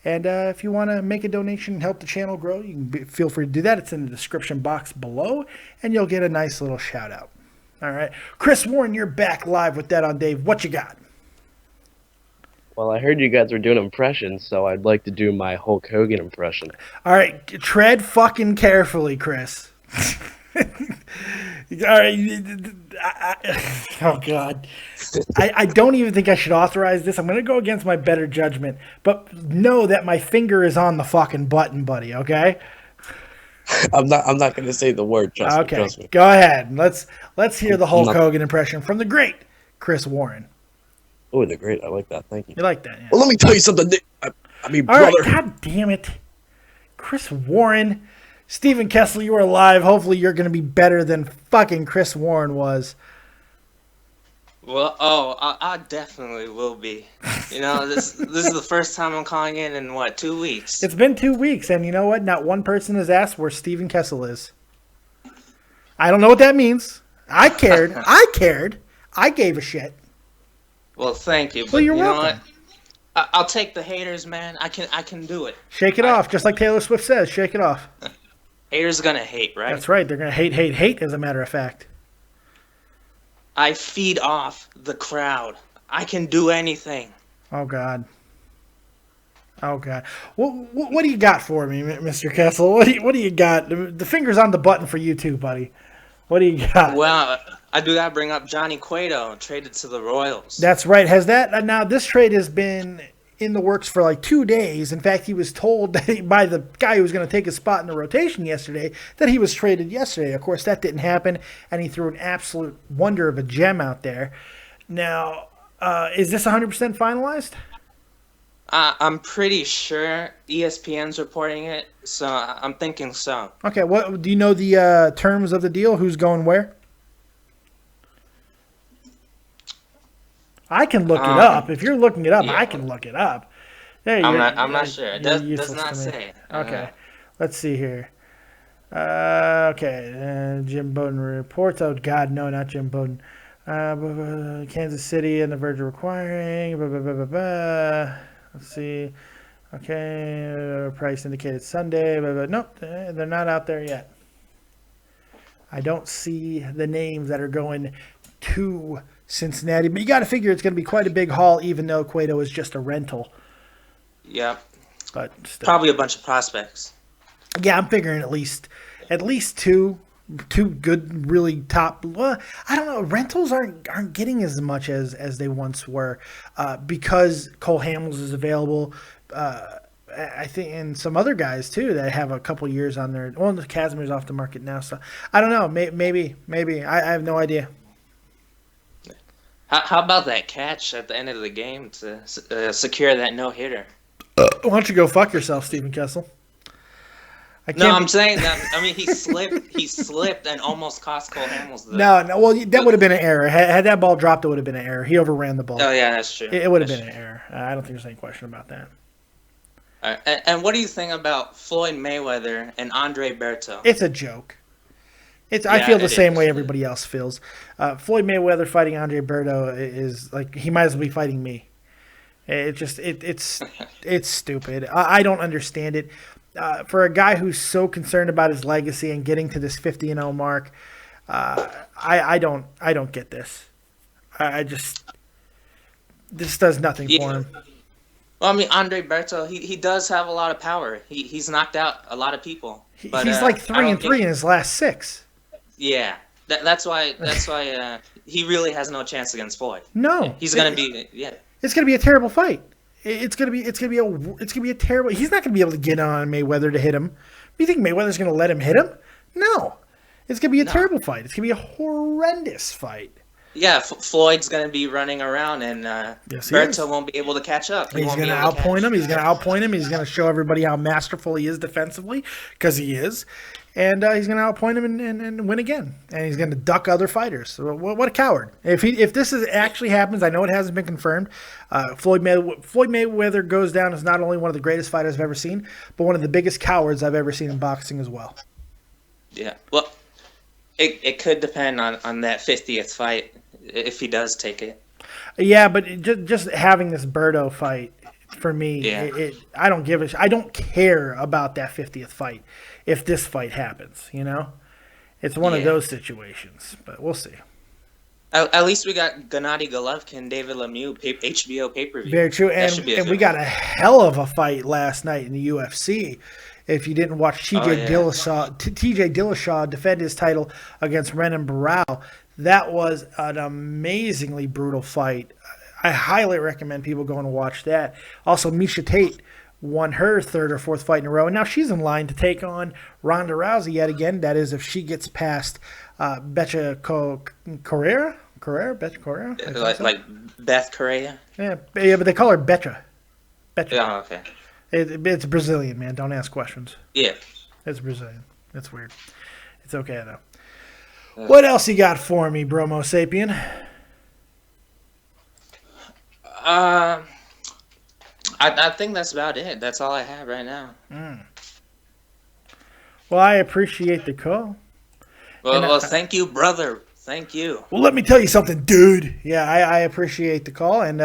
And if you want to make a donation and help the channel grow, you can feel free to do that. It's in the description box below, and you'll get a nice little shout out. All right. Chris Warren, you're back live with Dead on Dave. What you got? Well, I heard you guys were doing impressions, so I'd like to do my Hulk Hogan impression. All right. Tread fucking carefully, Chris. All right. Oh, God. I don't even think I should authorize this. I'm going to go against my better judgment. But know that my finger is on the fucking button, buddy, okay? I'm not going to say the word, trust me. Go ahead. Let's hear the Hulk Hogan impression from the great Chris Warren. Oh, the great. I like that. Thank you. You like that, yeah. Well, let me tell you something. All brother. Right, God damn it. Chris Warren. Stephen Kessler, you are live. Hopefully you're going to be better than fucking Chris Warren was. Well, I definitely will be. This is the first time I'm calling in 2 weeks? It's been 2 weeks, and you know what? Not one person has asked where Stephen Kessel is. I don't know what that means. I cared. I gave a shit. Well, thank you. Well, you're welcome. Know what? I'll take the haters, man. I can do it. Shake it off, just like Taylor Swift says. Shake it off. Haters are gonna hate, right? That's right. They're gonna hate, as a matter of fact. I feed off the crowd. I can do anything. Oh, God. What do you got for me, Mr. Kessel? What do you got? The finger's on the button for you too, buddy. What do you got? Well, I do gotta bring up Johnny Cueto, traded to the Royals. That's right. Has that now? This trade has been in the works for like 2 days. In fact, he was told that by the guy who was going to take his spot in the rotation yesterday that he was traded yesterday. Of course, that didn't happen, and he threw an absolute wonder of a gem out there. Now, is this 100% finalized? I'm pretty sure ESPN's reporting it, so I'm thinking so. Okay, what do you know the terms of the deal? Who's going where? I can look it up. If you're looking it up, I can look it up. Hey, I'm not sure. It does not say. Okay, let's see here. Okay, Jim Bowden reports. Oh God, no, not Jim Bowden. Kansas City and the verge of requiring. Let's see. Okay, price indicated Sunday. Nope, they're not out there yet. I don't see the names that are going to Cincinnati, but you got to figure it's going to be quite a big haul, even though Cueto is just a rental. Yep. But still. Probably a bunch of prospects. Yeah, I'm figuring at least two good, really top. Well, I don't know. Rentals aren't getting as much as they once were because Cole Hamels is available. I think, and some other guys too that have a couple years on their. Well, Casimir's off the market now, so I don't know. Maybe. I have no idea. How about that catch at the end of the game to secure that no-hitter? Why don't you go fuck yourself, Stephen Kessel? I'm saying that. I mean, he slipped and almost cost Cole Hamels. No. Well, that would have been an error. Had that ball dropped, it would have been an error. He overran the ball. Oh yeah, that's true. It would have been an error. I don't think there's any question about that. All right. And what do you think about Floyd Mayweather and Andre Berto? It's a joke. I feel the same way everybody else feels. Floyd Mayweather fighting Andre Berto is like he might as well be fighting me. It's stupid. I don't understand it. For a guy who's so concerned about his legacy and getting to this 50-0 mark, I don't get this. This does nothing for him. Well, I mean, Andre Berto, he does have a lot of power. He's knocked out a lot of people. But, he's like 3-3 in his last 6. Yeah, that's why he really has no chance against Floyd. No, he's gonna be It's gonna be a terrible fight. It's gonna be a terrible. He's not gonna be able to get on Mayweather to hit him. You think Mayweather's gonna let him hit him? No, it's gonna be a terrible fight. It's gonna be a horrendous fight. Yeah, Floyd's going to be running around, and Berto won't be able to catch up. He's going to outpoint him. He's going to outpoint him. He's going to show everybody how masterful he is defensively, because he is. And he's going to outpoint him and win again. And he's going to duck other fighters. So what a coward. If this actually happens, I know it hasn't been confirmed, Floyd Mayweather goes down as not only one of the greatest fighters I've ever seen, but one of the biggest cowards I've ever seen in boxing as well. Yeah, well, it could depend on that 50th fight. If he does take it. Yeah, but just having this Berto fight, for me, I don't care about that 50th fight if this fight happens, you know? It's one of those situations, but we'll see. At least we got Gennady Golovkin, David Lemieux, HBO pay-per-view. Very true, and we got a hell of a fight last night in the UFC. If you didn't watch TJ Dillashaw defend his title against Renan Barao, that was an amazingly brutal fight. I highly recommend people go and watch that. Also, Miesha Tate won her 3rd or 4th fight in a row, and now she's in line to take on Ronda Rousey yet again. That is, if she gets past Betcha Correa? Betcha Correa? Like Beth Correa? Yeah, but they call her Betcha. Yeah, okay. It's Brazilian, man. Don't ask questions. Yeah. It's Brazilian. It's weird. It's okay, though. What else you got for me, Bromo Sapien? I think that's about it. That's all I have right now. Well, I appreciate the call. Well, thank you, brother. Thank you. Well, let me tell you something, dude. Yeah, I appreciate the call, and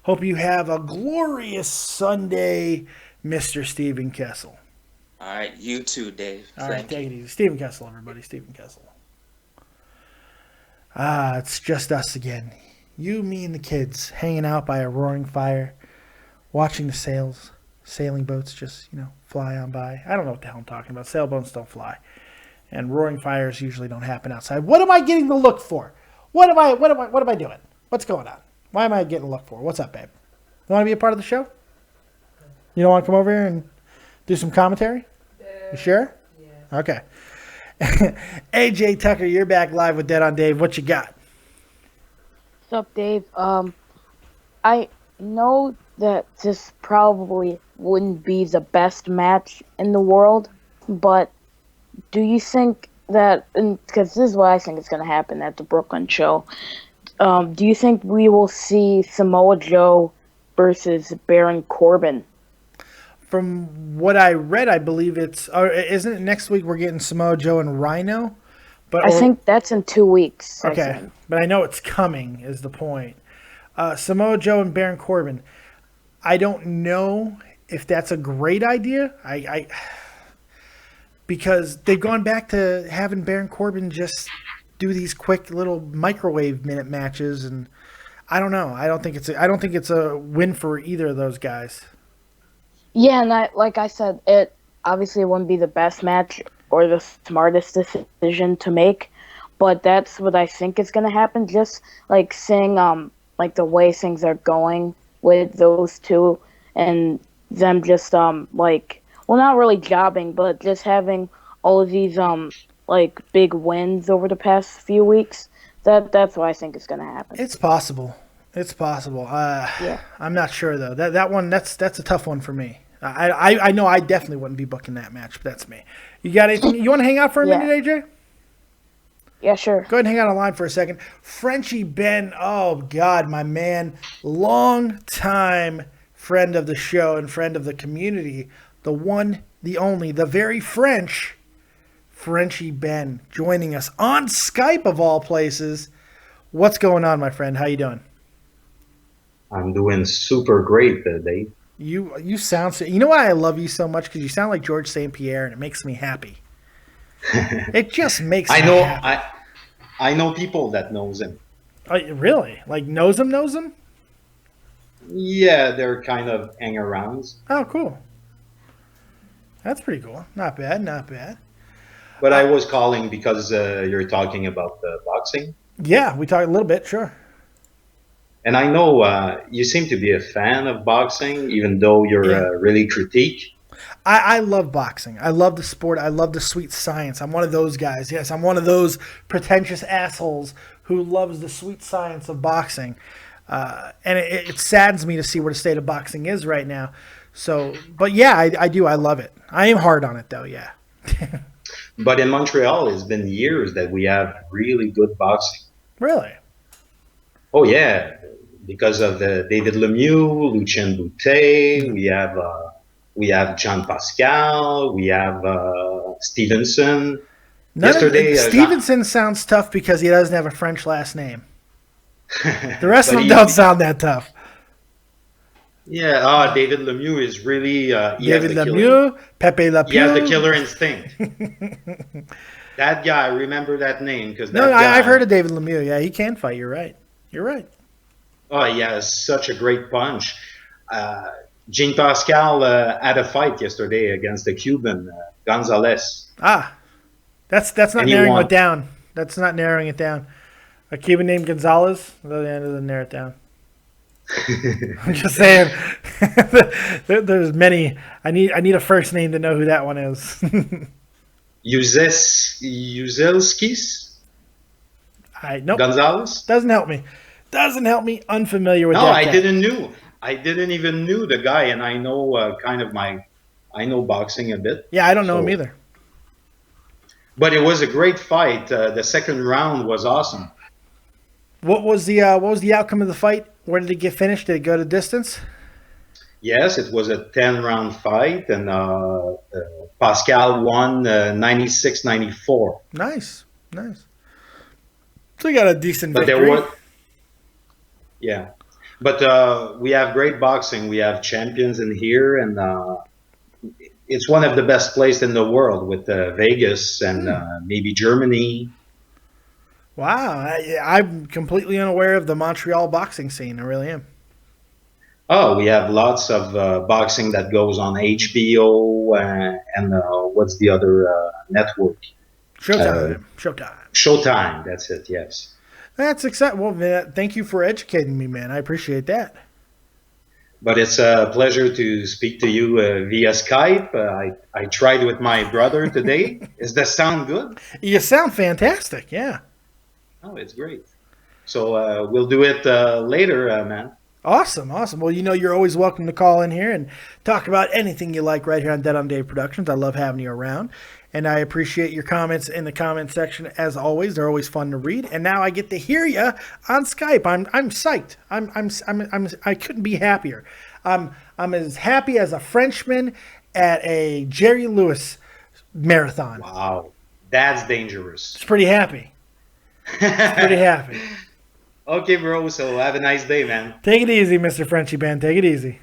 hope you have a glorious Sunday, Mr. Stephen Kessel. All right, you too, Dave. All right, take it easy. Stephen Kessel, everybody. Stephen Kessel. It's just us again. You, me, and the kids hanging out by a roaring fire, watching the sailing boats just, fly on by. I don't know what the hell I'm talking about. Sailboats don't fly. And roaring fires usually don't happen outside. What am I getting the look for? What am I doing? What's going on? Why am I getting a look for? What's up, babe? You want to be a part of the show? You don't want to come over here and do some commentary? You sure? Yeah. Okay. AJ Tucker, you're back live with Dead on Dave. What you got? What's up, Dave? I know that this probably wouldn't be the best match in the world, but do you think that, because this is what I think is going to happen at the Brooklyn show, do you think we will see Samoa Joe versus Baron Corbin? From what I read, I believe isn't it next week we're getting Samoa Joe and Rhino? I think that's in 2 weeks. Okay, but I know it's coming is the point. Samoa Joe and Baron Corbin. I don't know if that's a great idea. Because they've gone back to having Baron Corbin just do these quick little microwave minute matches, and I don't know. I don't think it's a win for either of those guys. Yeah, and like I said, it obviously wouldn't be the best match or the smartest decision to make, but that's what I think is going to happen. Just like seeing like the way things are going with those two, and them just like, well, not really jobbing, but just having all of these like big wins over the past few weeks. That's what I think is going to happen. It's possible. It's possible. Yeah. I'm not sure though. That one that's a tough one for me. I know I definitely wouldn't be booking that match, but that's me. You got anything? You want to hang out for a minute, AJ? Yeah, sure. Go ahead and hang out on line for a second. Frenchie Ben, oh God, my man, long time friend of the show and friend of the community, the one, the only, the very French Frenchie Ben, joining us on Skype of all places. What's going on, my friend? How you doing? I'm doing super great, Dave. You sound so, you know why I love you so much? Because you sound like George St. Pierre, and it makes me happy. It just makes me happy. I know people that knows him. Really? Like knows him? Yeah, they're kind of hang-arounds. Oh, cool. That's pretty cool. Not bad. But I was calling because you're talking about boxing. Yeah, we talked a little bit, sure. And I know you seem to be a fan of boxing, even though you're really critique. I love boxing. I love the sport. I love the sweet science. I'm one of those guys. Yes, I'm one of those pretentious assholes who loves the sweet science of boxing. And it saddens me to see where the state of boxing is right now. So, but yeah, I do. I love it. I am hard on it, though, yeah. But in Montreal, it's been years that we have really good boxing. Really? Oh, yeah. Because of David Lemieux, Lucien Boutet, we have John Pascal, we have Stevenson. Stevenson sounds tough because he doesn't have a French last name. The rest of them don't sound that tough. Yeah, David Lemieux is really... David Lemieux, Pepe Le Pew. He has the killer instinct. That guy, remember that name. I've heard of David Lemieux. Yeah, he can fight. You're right. Oh, he has such a great punch. Jean Pascal had a fight yesterday against the Cuban, Gonzalez. That's not narrowing it down. That's not narrowing it down. A Cuban named Gonzalez? That doesn't narrow it down. I'm just saying. There's many. I need a first name to know who that one is. Uzelskis? Nope. Gonzalez? Doesn't help me. Unfamiliar with that. No, I didn't even knew the guy, and I know I know boxing a bit. Yeah, I don't know him either. But it was a great fight. The second round was awesome. What was the outcome of the fight? Where did it get finished? Did it go to distance? Yes, it was a 10-round fight, and Pascal won 96-94. Nice. So you got a decent victory. Yeah. But we have great boxing. We have champions in here, and it's one of the best places in the world with Vegas and maybe Germany. Wow. I'm completely unaware of the Montreal boxing scene. I really am. Oh, we have lots of boxing that goes on HBO and what's the other network? Showtime, that's it, yes. That's exciting. Well, man, thank you for educating me, man. I appreciate that. But it's a pleasure to speak to you via Skype. I tried with my brother today. Is the sound good? You sound fantastic. Yeah. Oh, it's great. So we'll do it later, man. Awesome. Well, you're always welcome to call in here and talk about anything you like right here on Dead on Dave Productions. I love having you around, and I appreciate your comments in the comment section as always. They're always fun to read, and now I get to hear you on Skype. I'm psyched. I couldn't be happier. I'm as happy as a Frenchman at a Jerry Lewis marathon. Wow, that's dangerous. It's pretty happy. Pretty happy. Okay, bro. So have a nice day, man. Take it easy, Mr. Frenchie Ben. Take it easy.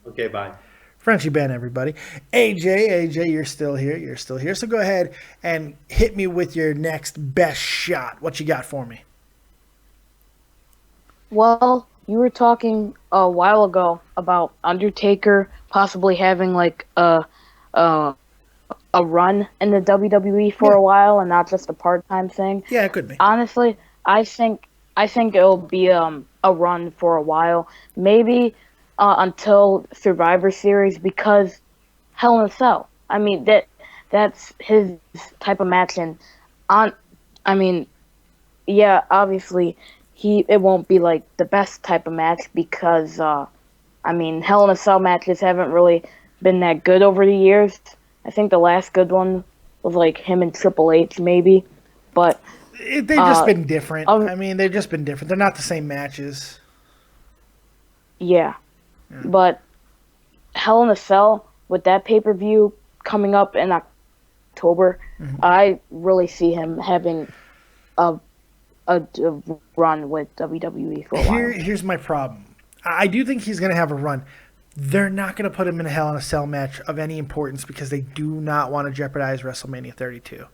Okay, bye. Frenchie Ben, everybody. AJ, you're still here. So go ahead and hit me with your next best shot. What you got for me? Well, you were talking a while ago about Undertaker possibly having like a run in the WWE for a while and not just a part-time thing. Yeah, it could be. Honestly, I think it'll be a run for a while, maybe until Survivor Series, because Hell in a Cell. I mean that's his type of match, and obviously it won't be like the best type of match because Hell in a Cell matches haven't really been that good over the years. I think the last good one was like him and Triple H maybe, but. They've just been different. They've just been different. They're not the same matches. Yeah. But Hell in a Cell, with that pay-per-view coming up in October, I really see him having a run with WWE for a while. Here's my problem. I do think he's going to have a run. They're not going to put him in a Hell in a Cell match of any importance because they do not want to jeopardize WrestleMania 32.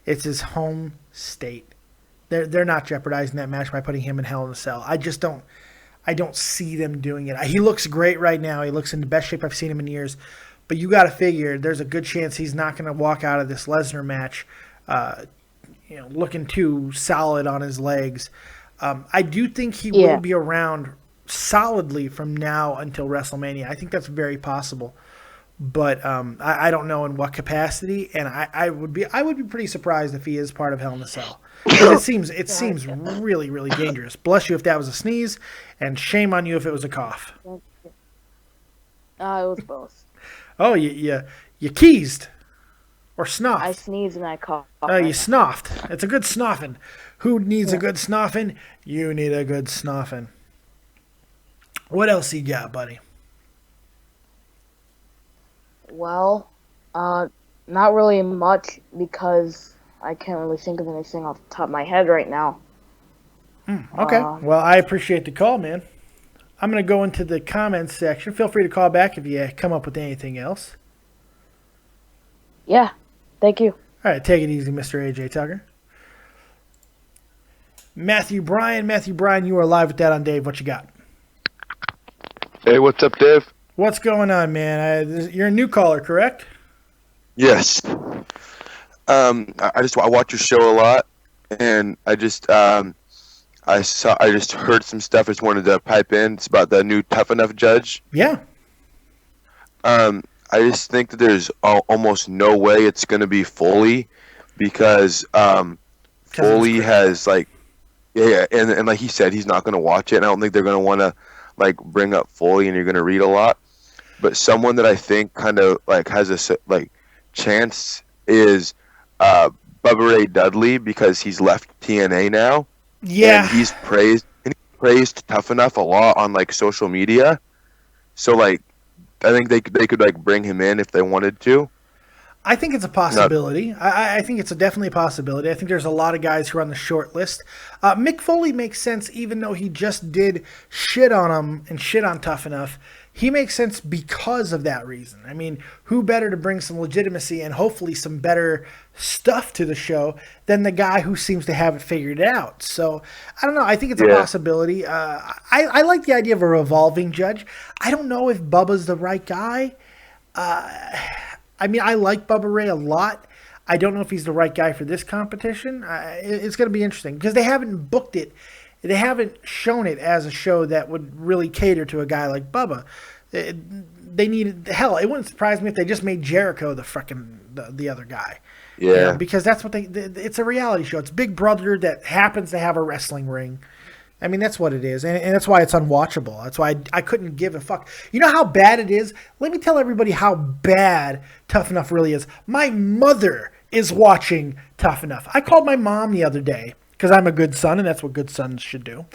It's his home state. They're not jeopardizing that match by putting him in Hell in a Cell. I don't see them doing it. He looks great right now. He looks in the best shape I've seen him in years. But you got to figure there's a good chance he's not going to walk out of this Lesnar match looking too solid on his legs. I do think he will be around solidly from now until WrestleMania. I think that's very possible. But I don't know in what capacity, and I would be pretty surprised if he is part of Hell in a Cell. It seems really, really dangerous. Bless you if that was a sneeze, and shame on you if it was a cough. It was both. Oh, you keezed or snoffed? I sneezed and I coughed. Oh, you snoffed. It's a good snoffing. Who needs a good snoffing? You need a good snoffing. What else you got, buddy? Well, not really much because I can't really think of anything off the top of my head right now. Okay. Well, I appreciate the call, man. I'm going to go into the comments section. Feel free to call back if you come up with anything else. Yeah. Thank you. All right. Take it easy, Mr. AJ Tucker. Matthew Bryan, you are live with that on Dave. What you got? Hey, what's up, Dave? What's going on, man? You're a new caller, correct? Yes. I watch your show a lot, and I just heard some stuff. I just wanted to pipe in. It's about the new Tough Enough judge. Yeah. I just think that there's almost no way it's going to be Foley because Foley has and like he said, he's not going to watch it. And I don't think they're going to want to bring up Foley, and you're going to read a lot. But someone that I think kind of has a chance is Bubba Ray Dudley because he's left TNA now. Yeah, and he's praised Tough Enough a lot on social media. So I think they could bring him in if they wanted to. I think it's a possibility. I think it's definitely a possibility. I think there's a lot of guys who are on the short list. Mick Foley makes sense, even though he just did shit on him and shit on Tough Enough. He makes sense because of that reason. I mean, who better to bring some legitimacy and hopefully some better stuff to the show than the guy who seems to have it figured out? So, I don't know. I think it's a possibility. I like the idea of a revolving judge. I don't know if Bubba's the right guy. I like Bubba Ray a lot. I don't know if he's the right guy for this competition. It's going to be interesting because they haven't booked it They haven't shown it as a show that would really cater to a guy like Bubba. They needed, hell, it wouldn't surprise me if they just made Jericho the other guy. Yeah. You know, because that's what it's a reality show. It's Big Brother that happens to have a wrestling ring. I mean, that's what it is. And that's why it's unwatchable. That's why I couldn't give a fuck. You know how bad it is? Let me tell everybody how bad Tough Enough really is. My mother is watching Tough Enough. I called my mom the other day because I'm a good son, and that's what good sons should do.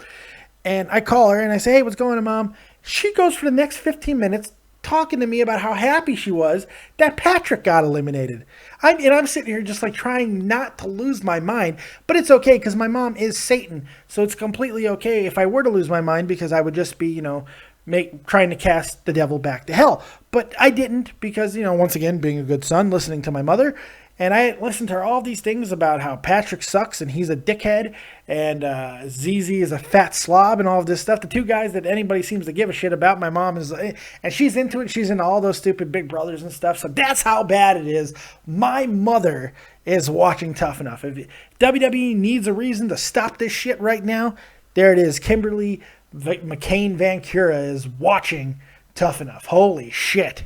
And I call her, and I say, hey, what's going on, Mom? She goes for the next 15 minutes talking to me about how happy she was that Patrick got eliminated. I'm sitting here just like trying not to lose my mind, but it's okay because my mom is Satan, so it's completely okay if I were to lose my mind because I would just be, trying to cast the devil back to hell. But I didn't because, once again, being a good son, listening to my mother, and I listened to her all these things about how Patrick sucks and he's a dickhead and ZZ is a fat slob and all of this stuff. The two guys that anybody seems to give a shit about, my mom is, and she's into it. She's into all those stupid Big Brothers and stuff. So that's how bad it is. My mother is watching Tough Enough. If WWE needs a reason to stop this shit right now, there it is. Kimberly McCain-Vancura is watching Tough Enough. Holy shit.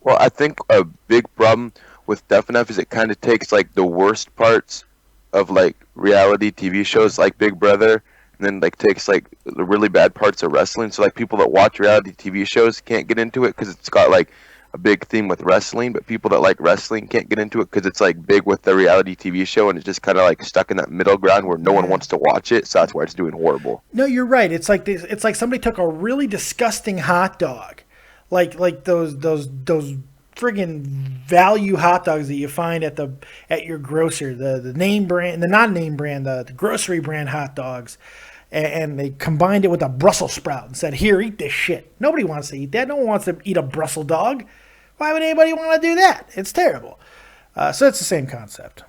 Well, I think a big problem with Tough Enough is it kind of takes like the worst parts of like reality TV shows like Big Brother, and then like takes like the really bad parts of wrestling. So like people that watch reality TV shows can't get into it because it's got like a big theme with wrestling, but people that like wrestling can't get into it because it's like big with the reality TV show, and it's just kind of like stuck in that middle ground where no one wants to watch it. So that's why it's doing horrible. No, you're right. It's like this. It's like somebody took a really disgusting hot dog, like those friggin' value hot dogs that you find at your grocer, the name brand, the non-name brand, the grocery brand hot dogs, and they combined it with a Brussels sprout and said, here, eat this shit. Nobody wants to eat that. No one wants to eat a Brussels dog. Why would anybody want to do that? It's terrible. So it's the same concept.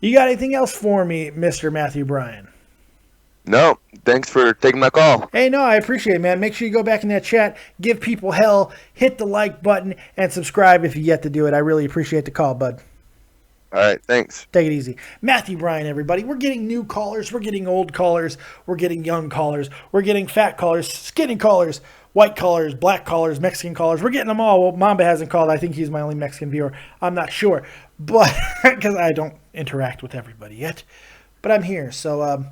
You got anything else for me, Mr. Matthew Bryan? No, thanks for taking my call. Hey, no, I appreciate it, man. Make sure you go back in that chat, give people hell, hit the like button, and subscribe if you yet to do it. I really appreciate the call, bud. All right, thanks. Take it easy. Matthew Bryan, everybody. We're getting new callers. We're getting old callers. We're getting young callers. We're getting fat callers, skinny callers, white callers, black callers, Mexican callers. We're getting them all. Well, Mamba hasn't called. I think he's my only Mexican viewer. I'm not sure, but because I don't interact with everybody yet. But I'm here, so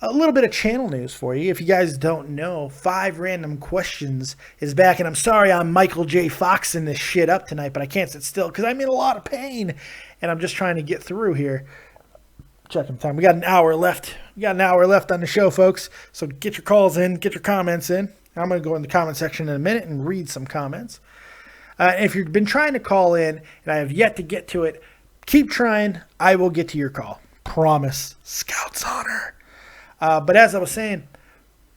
a little bit of channel news for you. If you guys don't know, 5 Random Questions is back, and I'm sorry I'm Michael J. Foxing this shit up tonight, but I can't sit still because I'm in a lot of pain, and I'm just trying to get through here. Checking time. We got an hour left. We got an hour left on the show, folks, so get your calls in, get your comments in. I'm going to go in the comment section in a minute and read some comments. If you've been trying to call in, and I have yet to get to it, keep trying. I will get to your call. Promise. Scout's honor. But as I was saying,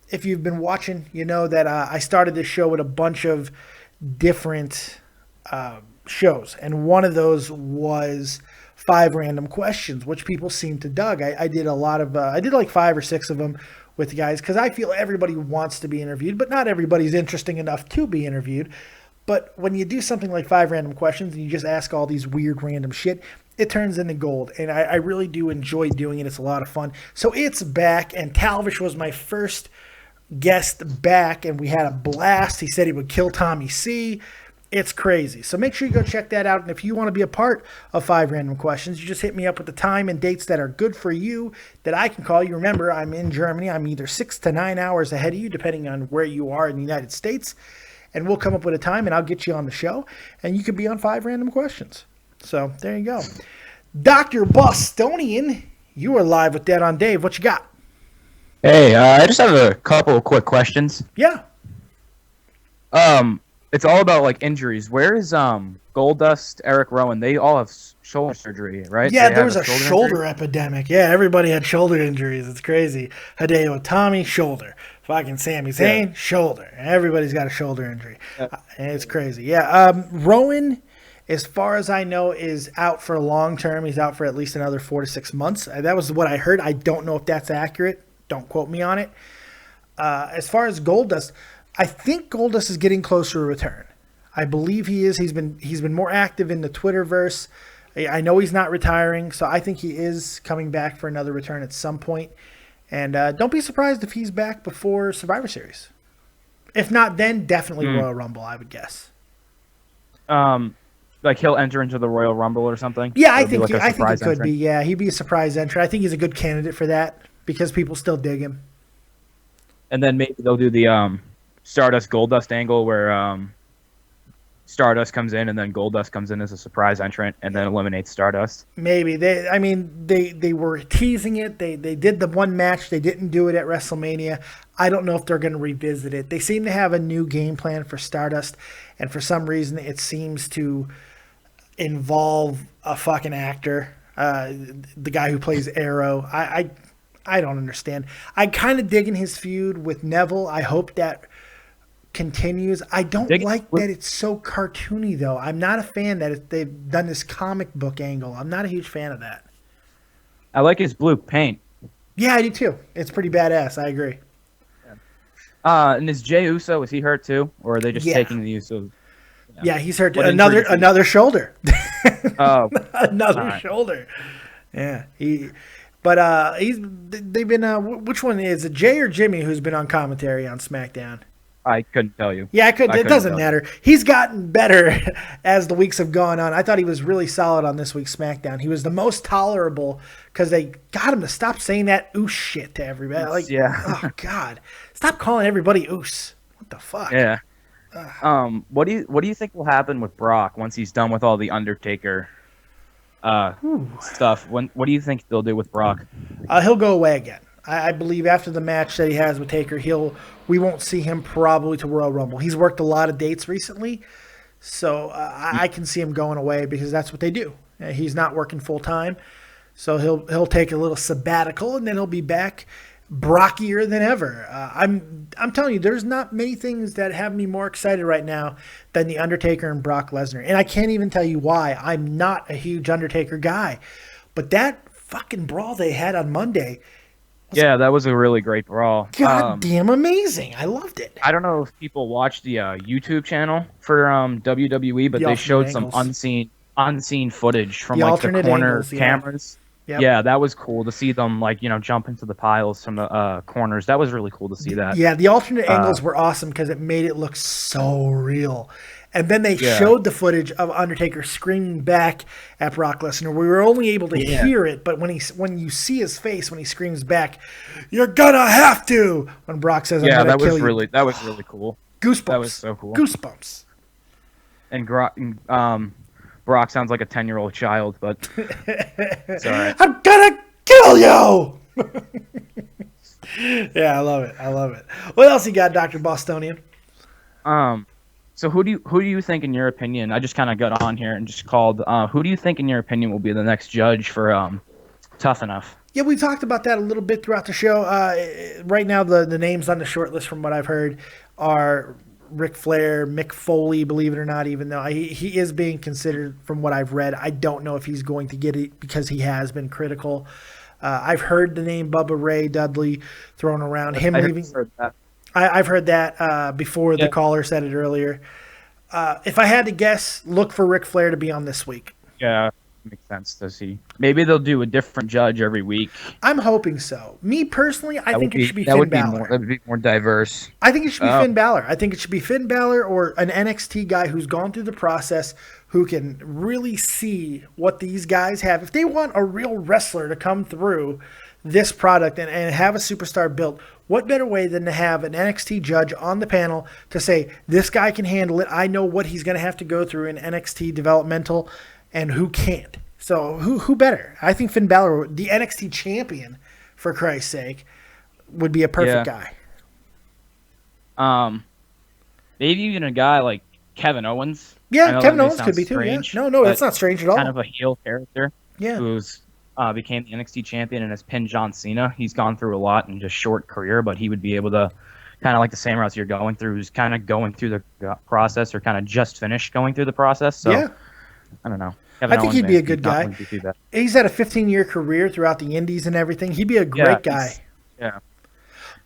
if you've been watching, you know that I started this show with a bunch of different shows. And one of those was 5 Random Questions, which people seem to dug. I did a lot of, I did like 5 or 6 of them with the guys because I feel everybody wants to be interviewed, but not everybody's interesting enough to be interviewed. But when you do something like 5 Random Questions and you just ask all these weird random shit, it turns into gold, and I really do enjoy doing it. It's a lot of fun. So it's back, and Talvish was my first guest back, and we had a blast. He said he would kill Tommy C. It's crazy. So make sure you go check that out, and if you want to be a part of 5 Random Questions, you just hit me up with the time and dates that are good for you that I can call you. Remember, I'm in Germany. I'm either 6 to 9 hours ahead of you, depending on where you are in the United States, and we'll come up with a time, and I'll get you on the show, and you could be on 5 Random Questions. So there you go. Dr. Bostonian, you are live with Dead on Dave. What you got? Hey, I just have a couple of quick questions. Yeah. It's all about like injuries. Where is Goldust, Eric Rowan? They all have shoulder surgery, right? Yeah, there was a shoulder epidemic. Yeah, everybody had shoulder injuries. It's crazy. Hideo Itami, shoulder. Fucking Sami Zayn, shoulder. Everybody's got a shoulder injury. It's crazy. Yeah. Rowan, as far as I know, is out for a long term. He's out for at least another 4 to 6 months. That was what I heard. I don't know if that's accurate. Don't quote me on it. As far as Goldust, I think Goldust is getting closer to return. I believe he is. He's been more active in the Twitterverse. I know he's not retiring, so I think he is coming back for another return at some point. And don't be surprised if he's back before Survivor Series. If not, then definitely Royal Rumble, I would guess. Like he'll enter into the Royal Rumble or something? Yeah, I think it could be. Yeah, he'd be a surprise entrant. I think he's a good candidate for that because people still dig him. And then maybe they'll do the Stardust Goldust angle where Stardust comes in and then Goldust comes in as a surprise entrant and then eliminates Stardust. Maybe. They were teasing it. They did the one match. They didn't do it at WrestleMania. I don't know if they're going to revisit it. They seem to have a new game plan for Stardust, and for some reason it seems to involve a fucking actor, the guy who plays Arrow. I don't understand. I kind of dig in his feud with Neville. I hope that continues. I don't like that it's so cartoony, though. I'm not a fan that they've done this comic book angle. I'm not a huge fan of that. I like his blue paint. Yeah, I do too. It's pretty badass. I agree. And is Jey Uso, is he hurt too? Or are they just taking the Usos? Yeah, he's hurt. Another shoulder. Oh. Another shoulder. Yeah. They've been, which one is it, Jay or Jimmy who's been on commentary on SmackDown? I couldn't tell you. Yeah, it doesn't matter. He's gotten better as the weeks have gone on. I thought he was really solid on this week's SmackDown. He was the most tolerable because they got him to stop saying that oos shit to everybody. Like, oh God, stop calling everybody oos. What the fuck? Yeah. What do you think will happen with Brock once he's done with all the Undertaker stuff? What do you think they'll do with Brock? He'll go away again. I believe after the match that he has with Taker, we won't see him probably to Royal Rumble. He's worked a lot of dates recently, so I can see him going away because that's what they do. He's not working full time, so he'll take a little sabbatical and then he'll be back brockier than ever. I'm telling you, there's not many things that have me more excited right now than the Undertaker and Brock Lesnar, and I can't even tell you why. I'm not a huge Undertaker guy, but that fucking brawl they had on Monday. Yeah, that was a really great brawl. God damn amazing. I loved it. I don't know if people watched the YouTube channel for WWE, but they showed some unseen footage from like the corner cameras. Yep. Yeah, that was cool to see them jump into the piles from the corners. That was really cool to see that. Yeah, the alternate angles were awesome because it made it look so real. And then they showed the footage of Undertaker screaming back at Brock Lesnar. We were only able to hear it, but when you see his face when he screams back, "You're gonna have to!" When Brock says, "I'm gonna kill you." That was really cool. Goosebumps. That was so cool. Goosebumps. And Brock sounds like a 10-year-old child, but it's all right. I'm gonna kill you. Yeah, I love it. What else you got, Dr. Bostonian? So who do you think, in your opinion? I just kind of got on here and just called. Who do you think, in your opinion, will be the next judge for Tough Enough? Yeah, we talked about that a little bit throughout the show. Right now, the names on the short list, from what I've heard, are Ric Flair, Mick Foley. Believe it or not, even though he is being considered, from what I've read, I don't know if he's going to get it because he has been critical. I've heard the name Bubba Ray Dudley thrown around. Him leaving. I've heard that before the caller said it earlier. If I had to guess, look for Ric Flair to be on this week. Yeah, makes sense. Does he? Maybe they'll do a different judge every week. I'm hoping so. Me personally, I think it should be Finn Balor. That would be more diverse. I think it should be Finn Balor. I think it should be Finn Balor or an NXT guy who's gone through the process, who can really see what these guys have. If they want a real wrestler to come through this product and have a superstar built, what better way than to have an NXT judge on the panel to say, this guy can handle it. I know what he's going to have to go through in NXT developmental and who can't. So who better? I think Finn Balor, the NXT champion, for Christ's sake, would be a perfect guy. Maybe even a guy like Kevin Owens. Yeah, Kevin Owens could be strange, too. Yeah. No, that's not strange at all. Kind of a heel character. Yeah. Who's became the NXT champion and has pinned John Cena. He's gone through a lot in just short career, but he would be able to, kind of like the same routes you're going through, who's kind of going through the process or kind of just finished going through the process. So, I don't know. I think he'd be a good guy. He's had a 15-year career throughout the indies and everything. He'd be a great guy. Yeah.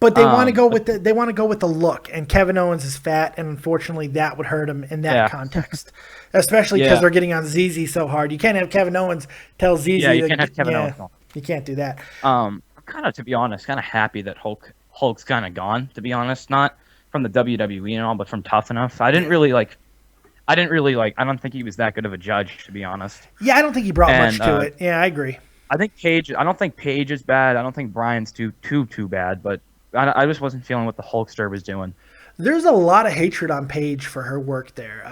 But they want to go with the look, and Kevin Owens is fat, and unfortunately that would hurt him in that context, especially because they're getting on ZZ so hard. You can't have Kevin Owens tell ZZ. Yeah, you can't have Kevin Owens. You can't do that. I'm kind of, to be honest, kind of happy that Hulk's kind of gone. To be honest, not from the WWE and all, but from Tough Enough. I don't think he was that good of a judge, to be honest. Yeah, I don't think he brought much to it. Yeah, I agree. I don't think Paige is bad. I don't think Bryan's too bad, but I just wasn't feeling what the Hulkster was doing. There's a lot of hatred on Paige for her work there.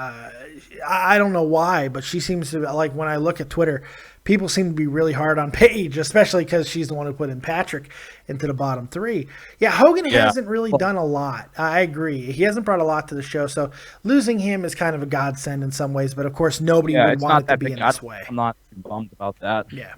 I don't know why, but she seems to, like, when I look at Twitter, people seem to be really hard on Paige, especially because she's the one who put in Patrick into the bottom 3. Yeah, Hogan hasn't really done a lot. I agree. He hasn't brought a lot to the show, so losing him is kind of a godsend in some ways, but of course nobody would want it to be in this way. I'm not bummed about that. Yeah.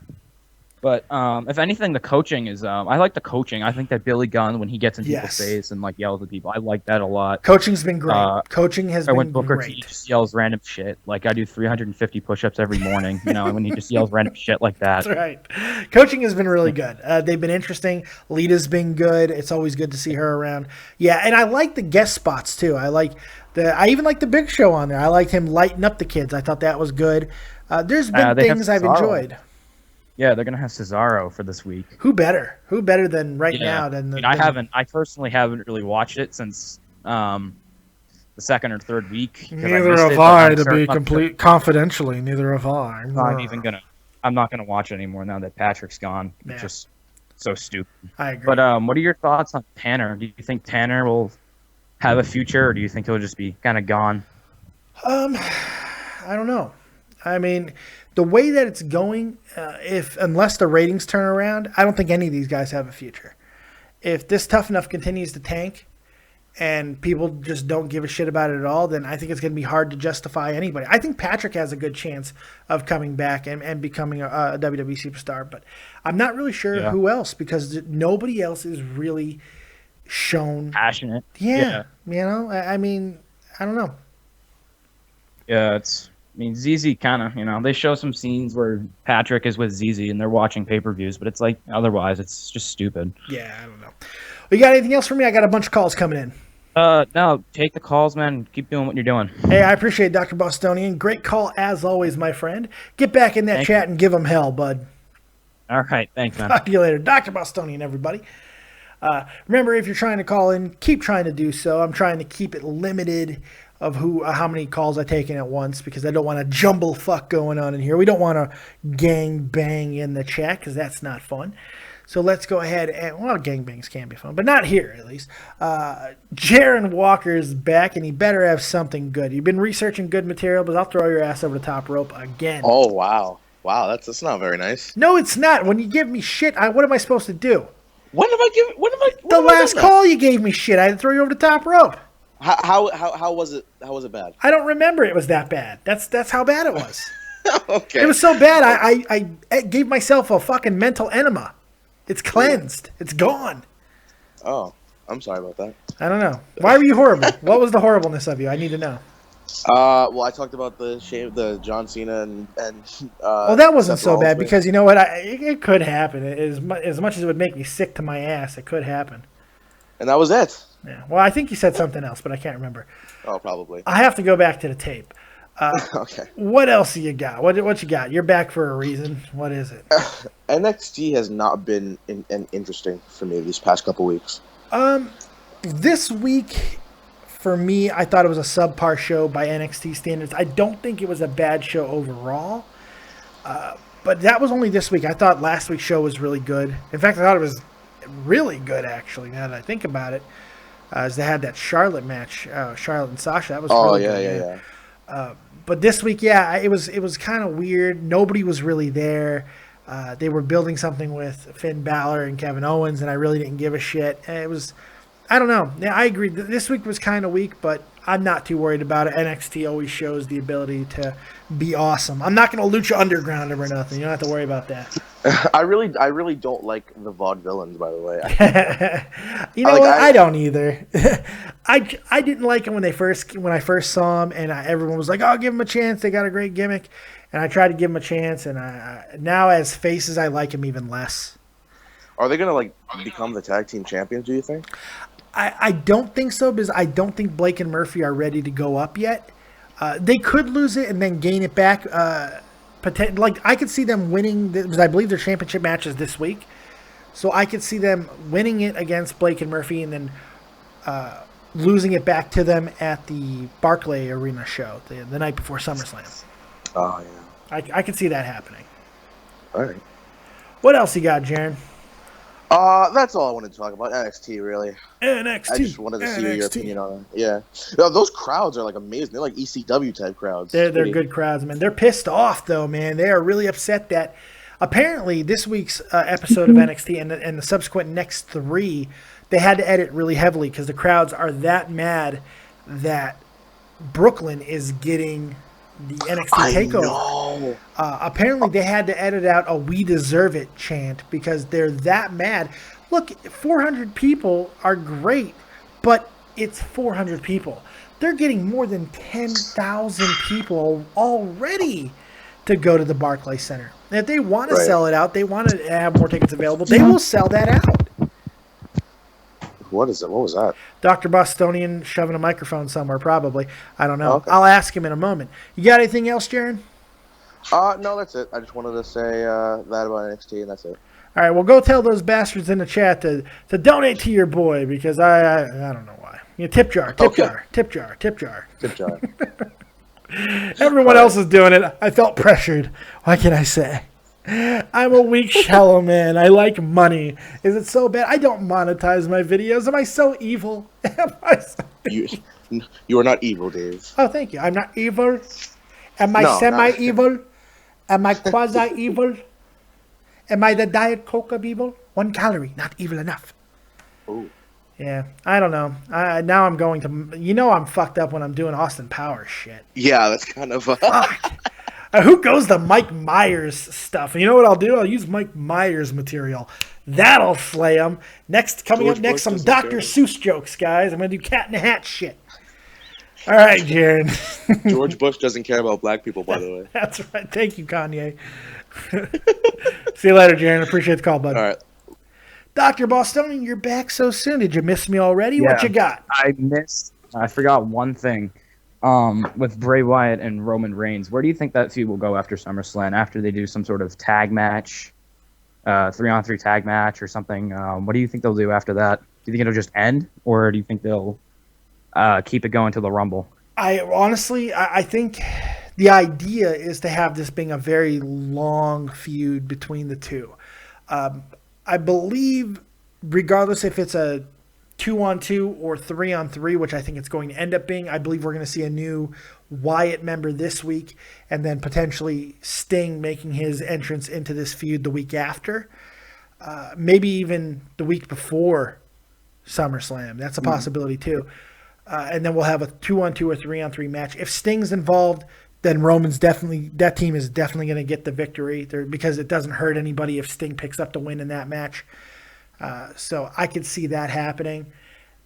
But if anything, the coaching is. I like the coaching. I think that Billy Gunn, when he gets in people's face and like yells at people, I like that a lot. Coaching's been great. Coaching has been when Booker great. T just yells random shit, like I do 350 push-ups every morning. When he just yells random shit like that. That's right. Coaching has been really good. They've been interesting. Lita's been good. It's always good to see her around. Yeah, and I like the guest spots too. I even like the Big Show on there. I liked him lighting up the kids. I thought that was good. There's been things I've enjoyed. Yeah, they're gonna have Cesaro for this week. Who better? Who better than now? I personally haven't really watched it since the second or third week. Neither have I, to be complete confidentially. Neither have I. I'm not gonna watch it anymore now that Patrick's gone. Yeah. It's just so stupid. I agree. But what are your thoughts on Tanner? Do you think Tanner will have a future, or do you think he'll just be kind of gone? I don't know. I mean, the way that it's going, unless the ratings turn around, I don't think any of these guys have a future. If this Tough Enough continues to tank and people just don't give a shit about it at all, then I think it's going to be hard to justify anybody. I think Patrick has a good chance of coming back and becoming a WWE superstar, but I'm not really sure who else, because nobody else is really shown passionate. Yeah. I mean, I don't know. Yeah, ZZ kind of, they show some scenes where Patrick is with ZZ and they're watching pay-per-views, but it's like, otherwise, it's just stupid. Yeah, I don't know. You got anything else for me? I got a bunch of calls coming in. No, take the calls, man. Keep doing what you're doing. Hey, I appreciate it, Dr. Bostonian. Great call, as always, my friend. Get back in that chat and give them hell, bud. All right, thanks, man. Talk to you later. Dr. Bostonian, everybody. Remember, if you're trying to call in, keep trying to do so. I'm trying to keep it limited of how many calls I take in at once, because I don't want a jumble fuck going on in here. We don't want to gang bang in the chat, because that's not fun. So let's go ahead and, well, gang bangs can be fun, but not here at least. Jaron Walker's back, and he better have something good. You've been researching good material, but I'll throw your ass over the top rope again. Oh, wow. Wow, that's not very nice. No, it's not. When you give me shit, what am I supposed to do? When have I given? The last call you gave me shit. I had to throw you over the top rope. How was it? How was it bad? I don't remember it was that bad. That's how bad it was. Okay. It was so bad. I gave myself a fucking mental enema. It's cleansed. It's gone. Oh, I'm sorry about that. I don't know. Why were you horrible? What was the horribleness of you? I need to know. Well, I talked about the John Cena and well, that wasn't so bad, because you know what? It could happen. As much as it would make me sick to my ass, it could happen. And that was it. Yeah. Well, I think you said something else, but I can't remember. Oh, probably. I have to go back to the tape. Okay. What else you got? What you got? You're back for a reason. What is it? NXT has not been interesting for me these past couple weeks. This week, for me, I thought it was a subpar show by NXT standards. I don't think it was a bad show overall. But that was only this week. I thought last week's show was really good. In fact, I thought it was really good, actually, now that I think about it. As they had that Charlotte match, Charlotte and Sasha. That was really good. Yeah. But this week, it was kind of weird. Nobody was really there. They were building something with Finn Balor and Kevin Owens, and I really didn't give a shit. And it was, I don't know. Yeah, I agree. This week was kind of weak, but I'm not too worried about it. NXT always shows the ability to be awesome. I'm not going to Lucha Underground or nothing. You don't have to worry about that. I really don't like the vaudevillains, by the way. You know what? I don't either. I didn't like them when I first saw them, and everyone was like, "Oh, give them a chance. They got a great gimmick." And I tried to give them a chance, and now as faces, I like them even less. Are they gonna like become the tag team champions? Do you think? I don't think so, because I don't think Blake and Murphy are ready to go up yet. They could lose it and then gain it back. Like I could see them winning, because I believe their championship match is this week. So I could see them winning it against Blake and Murphy and then losing it back to them at the Barclay Arena show the night before SummerSlam. Oh, yeah. I could see that happening. All right. What else you got, Jaron? That's all I wanted to talk about. NXT, really. NXT. I just wanted to see your opinion on it. Yeah. Those crowds are like amazing. They're like ECW type crowds. They're good crowds, man. They're pissed off, though, man. They are really upset that apparently this week's episode of NXT and the subsequent next 3, they had to edit really heavily because the crowds are that mad that Brooklyn is getting the NXT takeover. Apparently, they had to edit out a "We Deserve It" chant because they're that mad. Look, 400 people are great, but it's 400 people. They're getting more than 10,000 people already to go to the Barclays Center. And if they want to sell it out, they want to have more tickets available, they will sell that out. What is it? What was that? Dr. Bostonian shoving a microphone somewhere, probably. I don't know. Oh, okay. I'll ask him in a moment. You got anything else, Jaron? No, that's it. I just wanted to say that about NXT, and that's it. All right, well, go tell those bastards in the chat to donate to your boy, because I don't know why. Tip jar. Everyone else is doing it. I felt pressured. What can I say? I'm a weak shallow man. I like money. Is it so bad? I don't monetize my videos. Am I so evil? You are not evil, Dave. Oh, thank you. I'm not evil. Am I semi-evil? Am I quasi-evil? Am I the Diet Coke of evil? 1 calorie, not evil enough. Ooh. Yeah, I don't know. Now I'm going to... I'm fucked up when I'm doing Austin Powers shit. Yeah, that's kind of... Fuck. Who goes to Mike Myers stuff? And you know what I'll do? I'll use Mike Myers material. That'll slay him. Coming up next, some Dr. Seuss jokes, guys. I'm going to do Cat in the Hat shit. All right, Jaron. George Bush doesn't care about black people, by the way. That's right. Thank you, Kanye. See you later, Jaron. Appreciate the call, bud. All right. Dr. Bostonian, you're back so soon. Did you miss me already? Yeah, what you got? I forgot one thing. With Bray Wyatt and Roman Reigns, where do you think that feud will go after SummerSlam? After they do some sort of tag match, 3-on-3 tag match or something? What do you think they'll do after that? Do you think it'll just end, or do you think they'll keep it going to the Rumble? I think the idea is to have this being a very long feud between the two. I believe, regardless if it's a 2-on-2 or 3-on-3, which I think it's going to end up being, I believe we're going to see a new Wyatt member this week, and then potentially Sting making his entrance into this feud the week after. Maybe even the week before SummerSlam. That's a possibility too. And then we'll have a 2-on-2 or 3-on-3 match. If Sting's involved, then that team is definitely going to get the victory there, because it doesn't hurt anybody if Sting picks up the win in that match. So I could see that happening,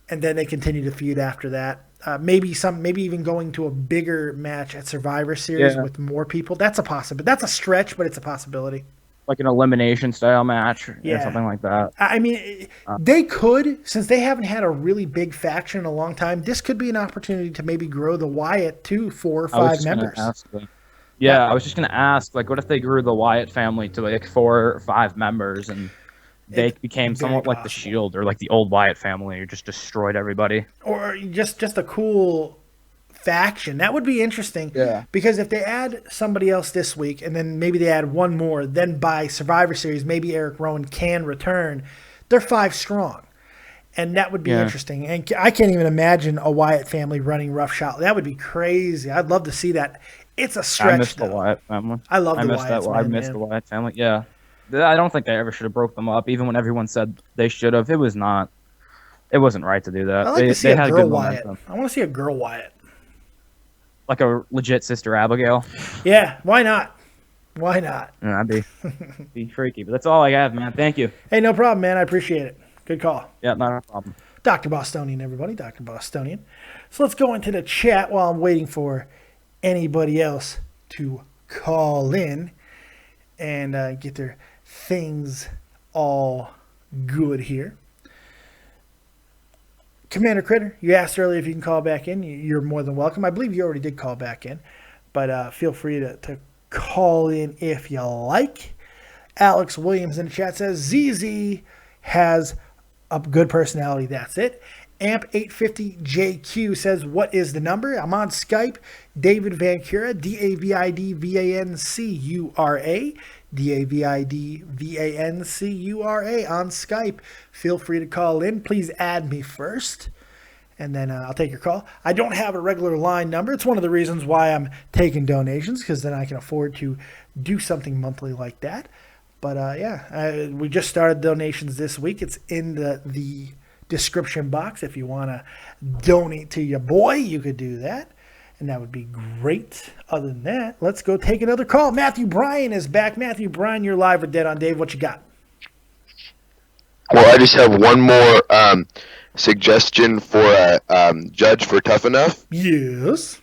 and then they continue to feud after that. Maybe even going to a bigger match at Survivor Series with more people. That's a possibility. That's a stretch, but it's a possibility. Like an elimination style match or something like that. I mean, they could, since they haven't had a really big faction in a long time, this could be an opportunity to maybe grow the Wyatt to 4 or 5 members. I was just going to ask, like, what if they grew the Wyatt family to like 4 or 5 members and they became somewhat like the Shield or like the old Wyatt family, who just destroyed everybody? Or just a cool faction. That would be interesting. Yeah. Because if they add somebody else this week and then maybe they add one more, then by Survivor Series, maybe Eric Rowan can return, they're 5 strong. And that would be interesting. And I can't even imagine a Wyatt family running roughshod. That would be crazy. I'd love to see that. It's a stretch, I missed the Wyatt family. I love the Wyatt family. I missed the Wyatt family. Yeah. I don't think they ever should have broke them up, even when everyone said they should have. It wasn't right to do that. I like to see a girl Wyatt. I want to see a girl Wyatt. Like a legit Sister Abigail? Yeah, why not? Why not? Yeah, that'd be freaky. But that's all I have, man. Thank you. Hey, no problem, man. I appreciate it. Good call. Yeah, not a problem. Dr. Bostonian, everybody. Dr. Bostonian. So let's go into the chat while I'm waiting for anybody else to call in and get their things all good here. Commander Critter, you asked earlier if you can call back in. You're more than welcome. I believe you already did call back in, but feel free to call in if you like. Alex Williams in the chat says ZZ has a good personality. That's it. Amp850JQ says, what is the number? I'm on Skype. David Vancura, DavidVancura, DavidVancura on Skype. Feel free to call in. Please add me first, and then I'll take your call. I don't have a regular line number. It's one of the reasons why I'm taking donations, because then I can afford to do something monthly like that. But we just started donations this week. It's in the description box. If you want to donate to your boy, you could do that, and that would be great. Other than that, let's go take another call. Matthew Bryan is back. Matthew Bryan, you're live with Dead on Dave. What you got? Well, I just have one more suggestion for a judge for Tough Enough. Yes.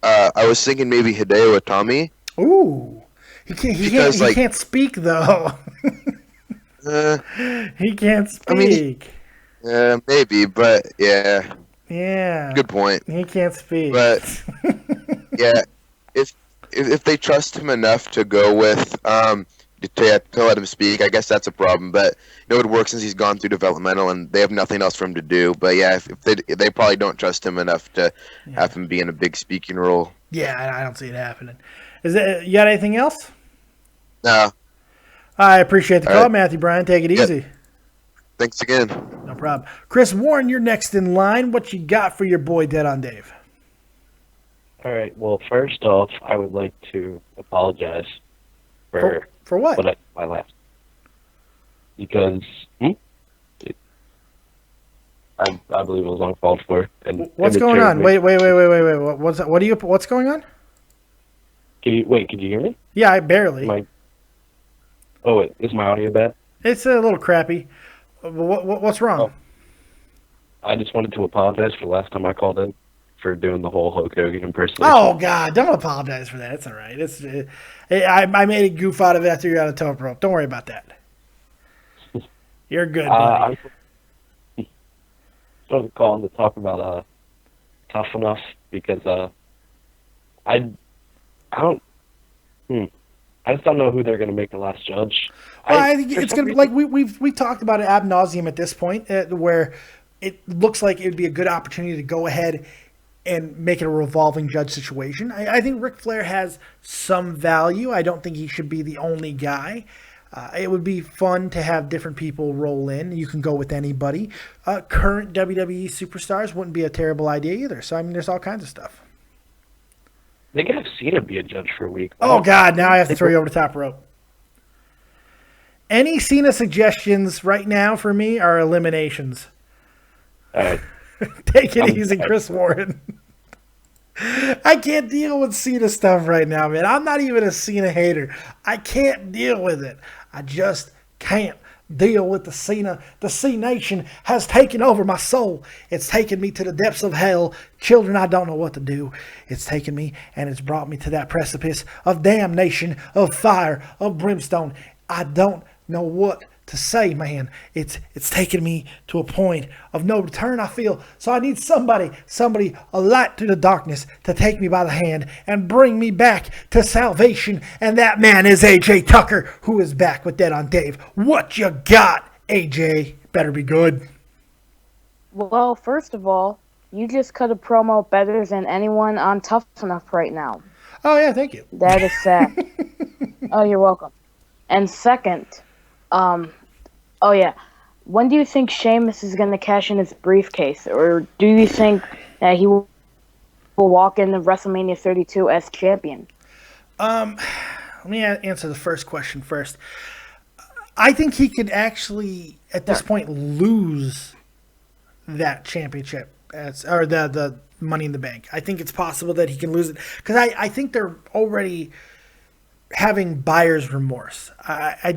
I was thinking maybe Hideo Itami. Ooh. He can't speak, though. He can't speak. I mean, maybe, but yeah. Yeah. Good point. He can't speak. But yeah, if they trust him enough to go with to let him speak, I guess that's a problem. But it would work since he's gone through developmental and they have nothing else for him to do. But yeah, if they probably don't trust him enough to have him be in a big speaking role. Yeah, I don't see it happening. You got anything else? No. I appreciate the call, right. Matthew Bryan. Take it easy. Thanks again. No problem. Chris Warren, you're next in line. What you got for your boy Dead on Dave? All right. Well, first off, I would like to apologize for what? My last. Because I believe it was uncalled for. And what's going on? Wait. What's going on? Could you hear me? Yeah, I barely. Is my audio bad? It's a little crappy. What's wrong? Oh. I just wanted to apologize for the last time I called in for doing the whole Hulk Hogan impersonation. Oh, God, don't apologize for that. It's all right. I made a goof out of it after you're out of top rope. Don't worry about that. You're good, buddy. I started calling to talk about Tough Enough because I just don't know who they're going to make the last judge. Well, I think it's going to be like we talked about it ad nauseum at this point, where it looks like it would be a good opportunity to go ahead and make it a revolving judge situation. I think Ric Flair has some value. I don't think he should be the only guy. It would be fun to have different people roll in. You can go with anybody. Current WWE superstars wouldn't be a terrible idea either. So, I mean, there's all kinds of stuff. They could have Cena be a judge for a week. Oh, God, now I have to throw you over the top rope. Any Cena suggestions right now for me are eliminations. All right. Take it easy, Chris Warren. I can't deal with Cena stuff right now, man. I'm not even a Cena hater. I can't deal with it. I just can't deal with the Cena. The C Nation has taken over my soul. It's taken me to the depths of hell. Children, I don't know what to do. It's taken me and it's brought me to that precipice of damnation, of fire, of brimstone. I don't know what to say, man. It's taken me to a point of no return, I feel. So I need somebody, a light through the darkness to take me by the hand and bring me back to salvation. And that man is AJ Tucker, who is back with Dead on Dave. What you got, AJ? Better be good. Well, first of all, you just cut a promo better than anyone on Tough Enough right now. Oh, yeah, thank you. That is sad. Oh, you're welcome. And second, when do you think Sheamus is going to cash in his briefcase? Or do you think that he will walk into WrestleMania 32 as champion? Let me answer the first question first. I think he could actually, at this point, lose that championship, or the Money in the Bank. I think it's possible that he can lose it. Because I think they're already having buyer's remorse. I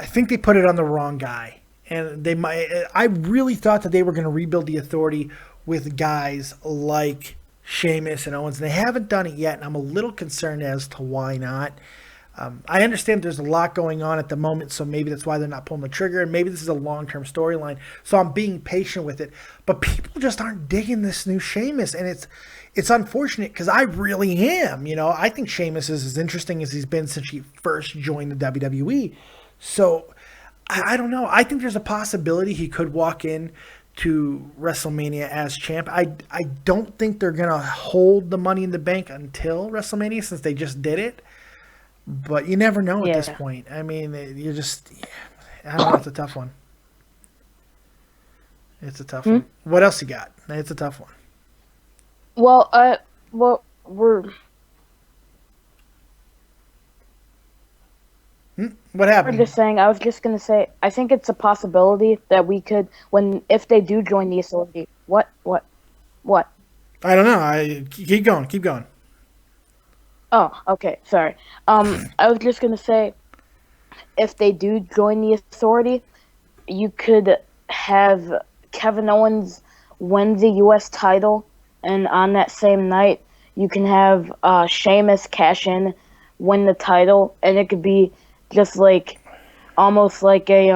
think they put it on the wrong guy, and they might. I really thought that they were going to rebuild the Authority with guys like Sheamus and Owens, and they haven't done it yet. And I'm a little concerned as to why not. I understand there's a lot going on at the moment, so maybe that's why they're not pulling the trigger, and maybe this is a long-term storyline, so I'm being patient with it. But people just aren't digging this new Sheamus, and it's unfortunate because I really am. I think Sheamus is as interesting as he's been since he first joined the WWE. So I don't know. I think there's a possibility he could walk in to WrestleMania as champ. I don't think they're going to hold the Money in the Bank until WrestleMania since they just did it. But you never know at this point. I mean, I don't know. It's a tough one. It's a tough one. What else you got? It's a tough one. Well, we're... What happened? I'm just saying, I was just going to say, I think it's a possibility that we could, if they do join the Authority. What? I don't know. Keep going. Oh, okay. Sorry. I was just going to say, if they do join the Authority, you could have Kevin Owens win the U.S. title, and on that same night, you can have Sheamus cash in, win the title, and it could be just like almost like it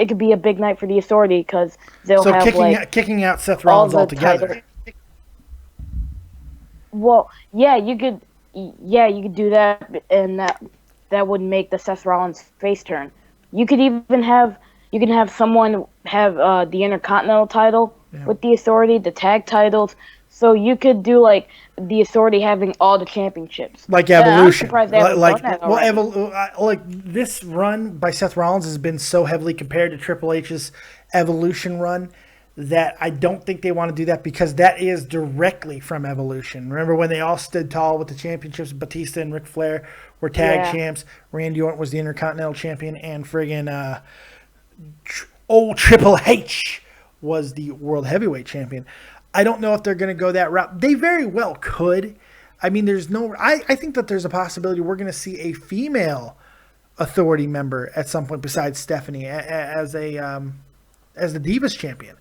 could be a big night for the Authority because they'll have kicking out Seth Rollins altogether. Well, you could do that, and that would make the Seth Rollins face turn. You could even have someone have the Intercontinental title with the Authority, the tag titles. So you could do like the Authority having all the championships, like Evolution. I'm surprised they haven't done that like this run by Seth Rollins has been so heavily compared to Triple H's Evolution run that I don't think they want to do that because that is directly from Evolution. Remember when they all stood tall with the championships? Batista and Ric Flair were tag champs. Randy Orton was the Intercontinental champion, and friggin' old Triple H was the World Heavyweight champion. I don't know if they're going to go that route. They very well could. I mean, I think that there's a possibility we're going to see a female Authority member at some point besides Stephanie as the Divas champion.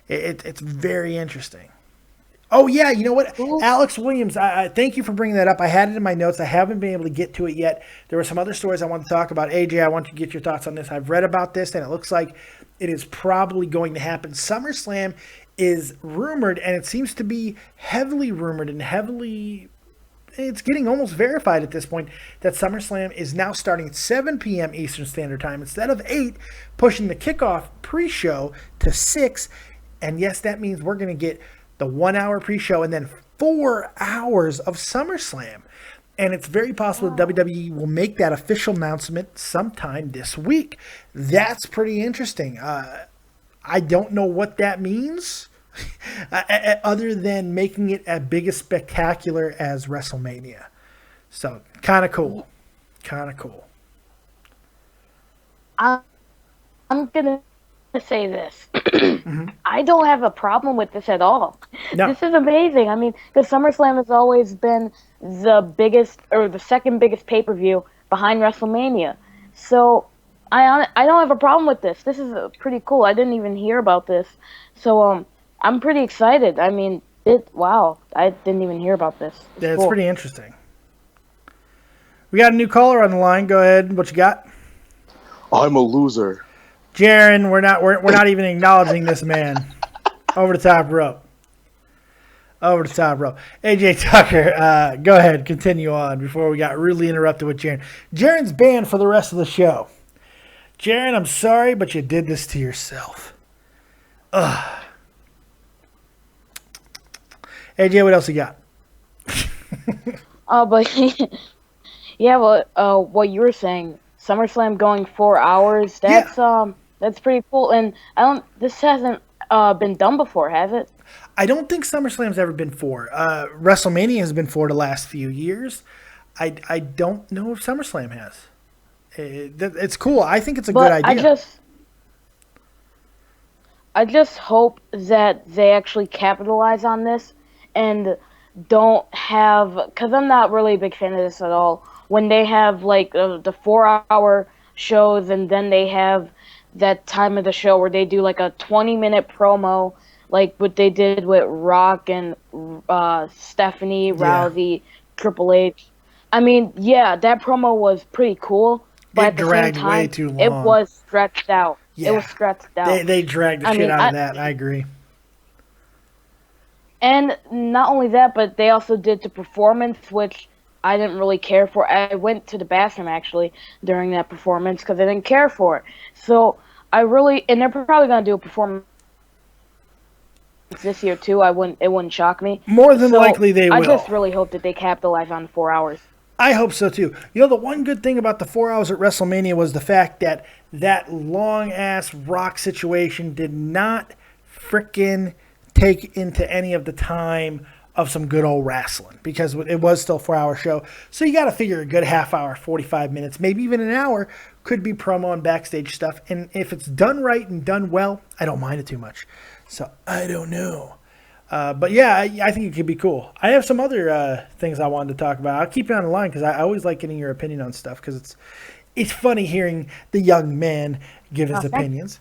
It's very interesting. Oh, yeah, you know what? Ooh. Alex Williams, I thank you for bringing that up. I had it in my notes. I haven't been able to get to it yet. There were some other stories I want to talk about. AJ, I want you to get your thoughts on this. I've read about this, and it looks like it is probably going to happen. SummerSlam is rumored, and it seems to be heavily rumored and it's getting almost verified at this point that SummerSlam is now starting at 7 p.m. Eastern Standard Time instead of 8, pushing the Kickoff Pre-show to 6. And yes, that means we're going to get the 1 hour pre-show and then 4 hours of SummerSlam. And it's very possible that WWE will make that official announcement sometime this week. That's pretty interesting. I don't know what that means other than making it as big a spectacular as WrestleMania. So kind of cool. I'm going to say this. I don't have a problem with this at all. No. This is amazing. I mean, because SummerSlam has always been the biggest or the second biggest pay-per-view behind WrestleMania. So I don't have a problem with this. This is pretty cool. I didn't even hear about this. So I'm pretty excited. I mean, wow. I didn't even hear about this. It's pretty interesting. We got a new caller on the line. Go ahead. What you got? I'm a loser. Jaron, we're not even acknowledging this man. Over the top rope. AJ Tucker, go ahead, continue on before we got rudely interrupted with Jaron. Jaron's banned for the rest of the show. Jaron, I'm sorry, but you did this to yourself. Ugh. AJ, what else you got? What you were saying, SummerSlam going 4 hours, that's pretty cool. And this hasn't been done before, has it? I don't think SummerSlam's ever been 4. WrestleMania has been 4 the last few years. I don't know if SummerSlam has. It's cool. I think it's a good idea. I just hope that they actually capitalize on this and don't have, because I'm not really a big fan of this at all, when they have like the 4 hour shows and then they have that time of the show where they do like a 20-minute promo, like what they did with Rock and Stephanie, Rousey, Triple H. I mean, yeah, that promo was pretty cool, but at the same time, way too long. It was stretched out. Yeah. It was stretched out. They dragged the shit out of that. I agree. And not only that, but they also did the performance, which I didn't really care for. I went to the bathroom, actually, during that performance because I didn't care for it. So and they're probably going to do a performance this year, too. It wouldn't shock me. More than likely they will. I just really hope that they capitalize on 4 hours. I hope so, too. You know, the one good thing about the 4 hours at WrestleMania was the fact that that long-ass Rock situation did not frickin' take into any of the time of some good old wrestling, because it was still a 4-hour show. So you got to figure a good half hour, 45 minutes, maybe even an hour could be promo and backstage stuff. And if it's done right and done well, I don't mind it too much. So I don't know. But yeah, I think it could be cool. I have some other things I wanted to talk about. I'll keep you on the line because I always like getting your opinion on stuff, because it's funny hearing the young man give his opinions.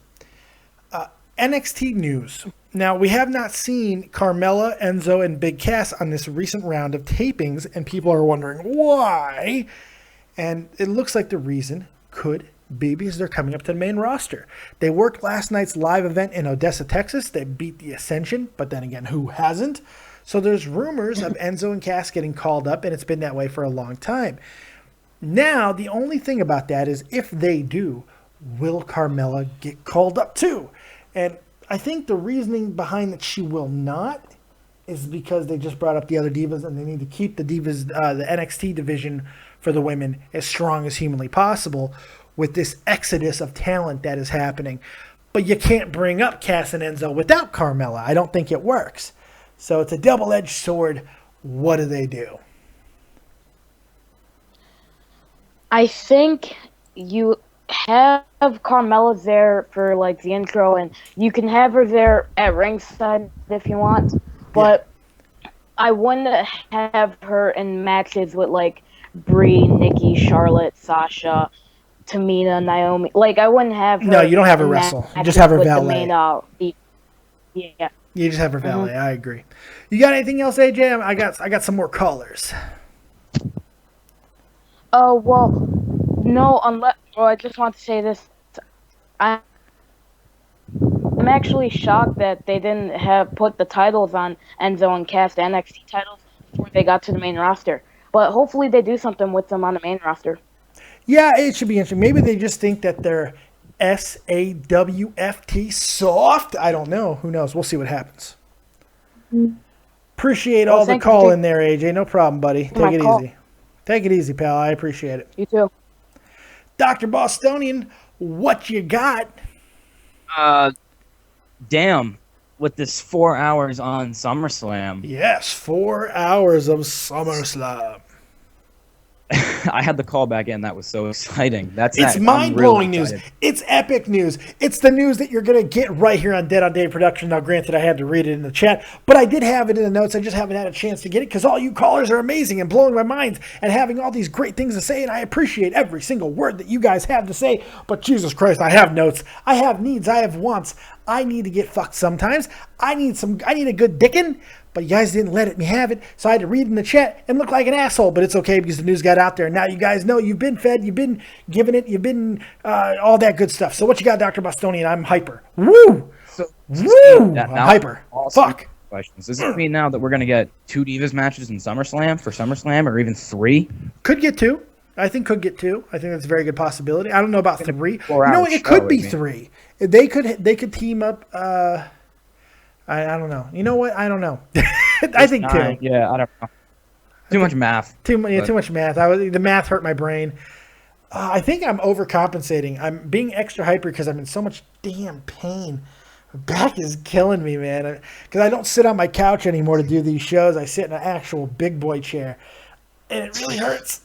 NXT news. Now, we have not seen Carmella, Enzo, and Big Cass on this recent round of tapings, and people are wondering why. And it looks like the reason could be because they're coming up to the main roster. They worked last night's live event in Odessa, Texas. They beat the Ascension, but then again, who hasn't? So there's rumors of Enzo and Cass getting called up, and it's been that way for a long time. Now, the only thing about that is if they do, will Carmella get called up too? And I think the reasoning behind that she will not is because they just brought up the other divas, and they need to keep the divas, the NXT division for the women, as strong as humanly possible with this exodus of talent that is happening. But you can't bring up Cass and Enzo without Carmella. I don't think it works. So it's a double-edged sword. What do they do? I think you have Carmella there for like the intro, and you can have her there at ringside if you want, but I wouldn't have her in matches with like Brie, Nikki, Charlotte, Sasha, Tamina, Naomi. Like, I wouldn't have her. No, you don't have her wrestle. You just have her valet. Yeah. You just have her valet. I agree. You got anything else, AJ? I got some more callers. Oh, well, no, I just want to say this. I'm actually shocked that they didn't have put the titles on Enzo and Cass, the NXT titles, before they got to the main roster. But hopefully they do something with them on the main roster. Yeah, it should be interesting. Maybe they just think that they're SAWFT soft. I don't know. Who knows? We'll see what happens. Appreciate all the call in there, AJ. No problem, buddy. Take it easy. Take it easy, pal. I appreciate it. You too. Dr. Bostonian, what you got? Damn. With this 4 hours on SummerSlam. Yes, 4 hours of SummerSlam. I had the call back in. That was so exciting. It's mind-blowing news. It's epic news. It's the news that you're going to get right here on Dead on Dave Production. Now, granted, I had to read it in the chat, but I did have it in the notes. I just haven't had a chance to get it because all you callers are amazing and blowing my mind and having all these great things to say, and I appreciate every single word that you guys have to say. But Jesus Christ, I have notes. I have needs. I have wants. I need to get fucked sometimes. I need a good dickin'. But you guys didn't let me have it, so I had to read in the chat and look like an asshole. But it's okay because the news got out there. And now you guys know you've been fed, you've been given it, you've been all that good stuff. So what you got, Dr. Bostonian? I'm hyper. Woo! I'm hyper. Fuck. Questions. Does it mean now that we're going to get 2 Divas matches in SummerSlam, or even 3? Could get 2. I think could get 2. I think that's a very good possibility. I don't know about 3. You know what? It could be 3. They could team up. I don't know. You know what? I don't know. I think 2. Yeah, I don't know. Too much math. Too much math. The math hurt my brain. I think I'm overcompensating. I'm being extra hyper because I'm in so much damn pain. My back is killing me, man. Because I don't sit on my couch anymore to do these shows. I sit in an actual big boy chair. And it really hurts.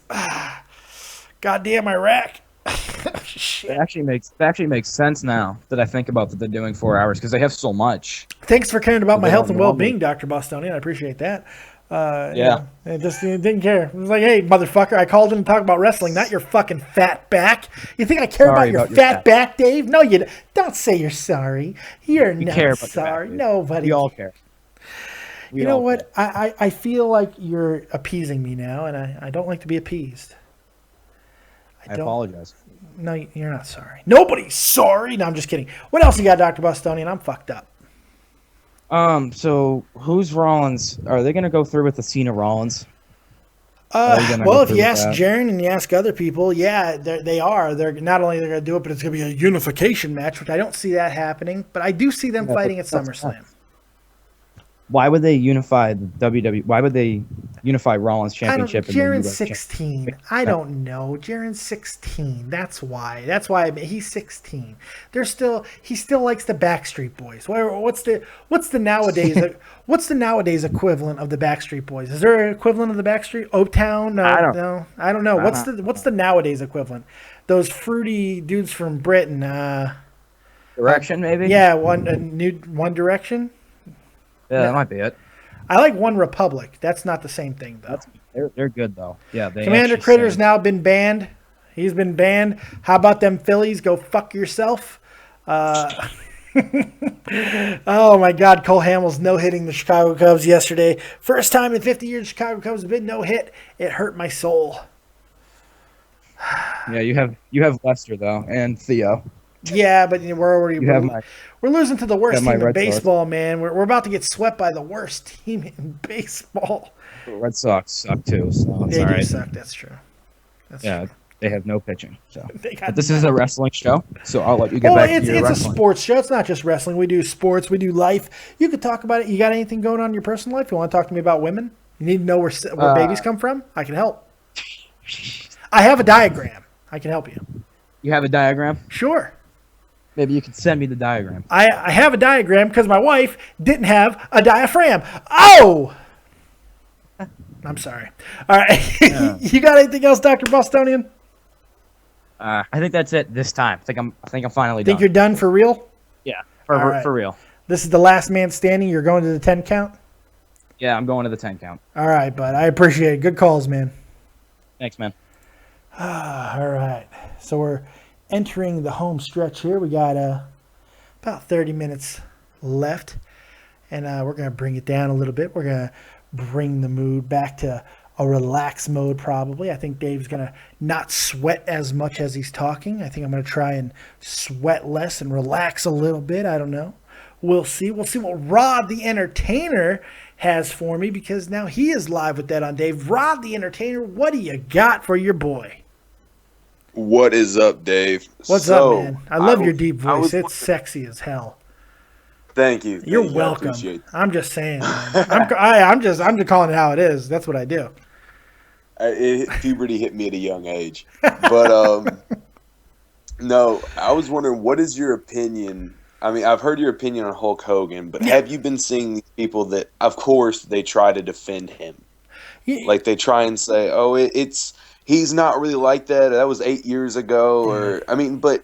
Goddamn Iraq. It actually makes sense now that I think about that they're doing 4 hours because they have so much. Thanks for caring about my health and well-being, Dr. Bostonian. I appreciate that. Yeah. It just didn't care. It was like, hey, motherfucker, I called in to talk about wrestling, not your fucking fat back. You think I care about your fat back, Dave? No, you don't say you're sorry. You're not sorry. Nobody. We all care. You know what? I feel like you're appeasing me now, and I don't like to be appeased. I apologize. No, you're not sorry. Nobody's sorry. No, I'm just kidding. What else you got, Dr. Bostonian? I'm fucked up. So who's Rollins? Are they going to go through with the Cena Rollins? Well, if you ask Jaren and you ask other people, yeah, they are. They're not only they're going to do it, but it's going to be a unification match, which I don't see that happening. But I do see them fighting at SummerSlam. Why would they unify the WWE? Why would they unify Rollins Championship? Jaren's 16. I don't know. Jaren's 16. That's why. He's 16. He still likes the Backstreet Boys. What's the nowadays equivalent of the Backstreet Boys? Is there an equivalent of the Backstreet? O-Town? No, I don't know. What's the nowadays equivalent? Those fruity dudes from Britain. Direction, maybe. Yeah, One Direction. Yeah, that might be it. I like One Republic. That's not the same thing, though. They're good, though. Yeah, Commander Critter's now been banned. He's been banned. How about them Phillies? Go fuck yourself. Oh, my God. Cole Hamels no-hitting the Chicago Cubs yesterday. First time in 50 years Chicago Cubs have been no-hit. It hurt my soul. Yeah, you have Lester, though, and Theo. Yeah, but we're losing to the worst team in baseball, man. We're about to get swept by the worst team in baseball. Red Sox suck too, so they do suck. That's true. True. They have no pitching. So, but this is a wrestling show, so I'll let you get back to your wrestling. It's a sports show. It's not just wrestling. We do sports. We do life. You could talk about it. You got anything going on in your personal life? You want to talk to me about women? You need to know where babies come from? I can help. I have a diagram. I can help you. You have a diagram? Sure. Maybe you could send me the diagram. I have a diagram because my wife didn't have a diaphragm. Oh! I'm sorry. All right. Yeah. You got anything else, Dr. Bostonian? I think that's it this time. I think I'm finally done. Think you're done for real? Yeah, for real. This is the last man standing. You're going to the 10 count? Yeah, I'm going to the 10 count. All right, bud. I appreciate it. Good calls, man. Thanks, man. All right. So we're entering the home stretch here. We got about 30 minutes left, and we're going to bring it down a little bit. We're going to bring the mood back to a relaxed mode probably. I think Dave's going to not sweat as much as he's talking. I think I'm going to try and sweat less and relax a little bit. I don't know. We'll see. We'll see what Rod the Entertainer has for me, because now he is live with That on Dave. Rod the Entertainer, what do you got for your boy? What is up, Dave? What's up, man? I love your deep voice. It's sexy as hell. Thank you. You're welcome. I'm just saying, man. I'm just calling it how it is. That's what I do. Puberty hit me at a young age, but no, I was wondering, what is your opinion? I mean, I've heard your opinion on Hulk Hogan, but have you been seeing these people that, of course, they try to defend him? Yeah. Like they try and say, "Oh, he's not really like that. That was 8 years ago." Or I mean, but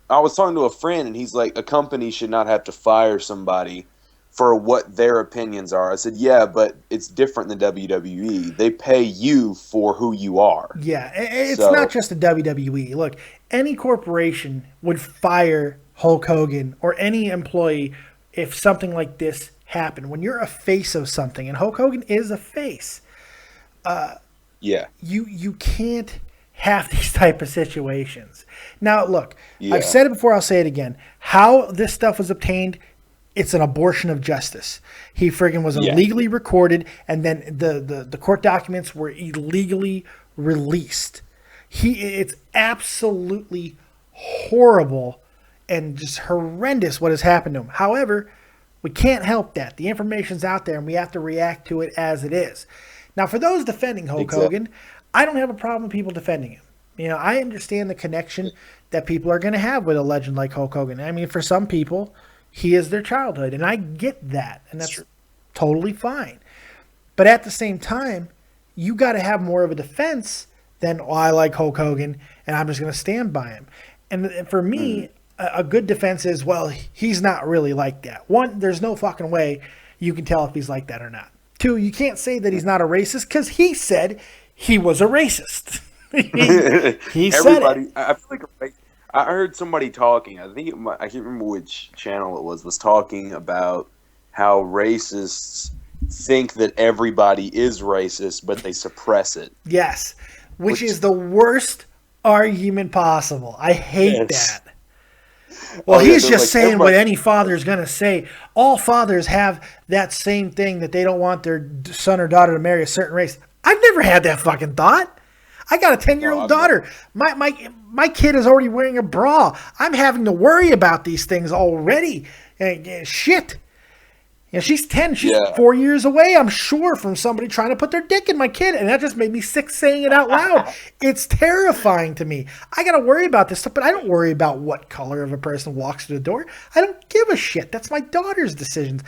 I was talking to a friend, and he's like, a company should not have to fire somebody for what their opinions are. I said, yeah, but it's different than WWE. They pay you for who you are. Yeah, it's not just the WWE. Look, any corporation would fire Hulk Hogan or any employee if something like this happened. When you're a face of something, and Hulk Hogan is a face, you can't have these type of situations. Now, look, I've said it before, I'll say it again. How this stuff was obtained, it's an abortion of justice. He friggin' was illegally recorded, and then the court documents were illegally released. It's absolutely horrible and just horrendous what has happened to him. However, we can't help that. The information's out there, and we have to react to it as it is. Now, for those defending Hulk Hogan, I don't have a problem with people defending him. You know, I understand the connection that people are going to have with a legend like Hulk Hogan. I mean, for some people, he is their childhood, and I get that, and that's totally fine. But at the same time, you got to have more of a defense than, oh, I like Hulk Hogan, and I'm just going to stand by him. And for me, a good defense is, well, he's not really like that. One, there's no fucking way you can tell if he's like that or not. Two, you can't say that he's not a racist because he said he was a racist. he said it. I feel like I heard somebody talking. I can't remember which channel it was talking about how racists think that everybody is racist, but they suppress it. Yes, which is the worst argument possible. I hate that. Well, he's just saying what any father is going to say. All fathers have that same thing that they don't want their son or daughter to marry a certain race. I've never had that fucking thought. I got a 10-year-old daughter. My kid is already wearing a bra. I'm having to worry about these things already. Shit. She's 10. She's 4 years away, I'm sure, from somebody trying to put their dick in my kid. And that just made me sick saying it out loud. It's terrifying to me. I got to worry about this stuff, but I don't worry about what color of a person walks through the door. I don't give a shit. That's my daughter's decisions.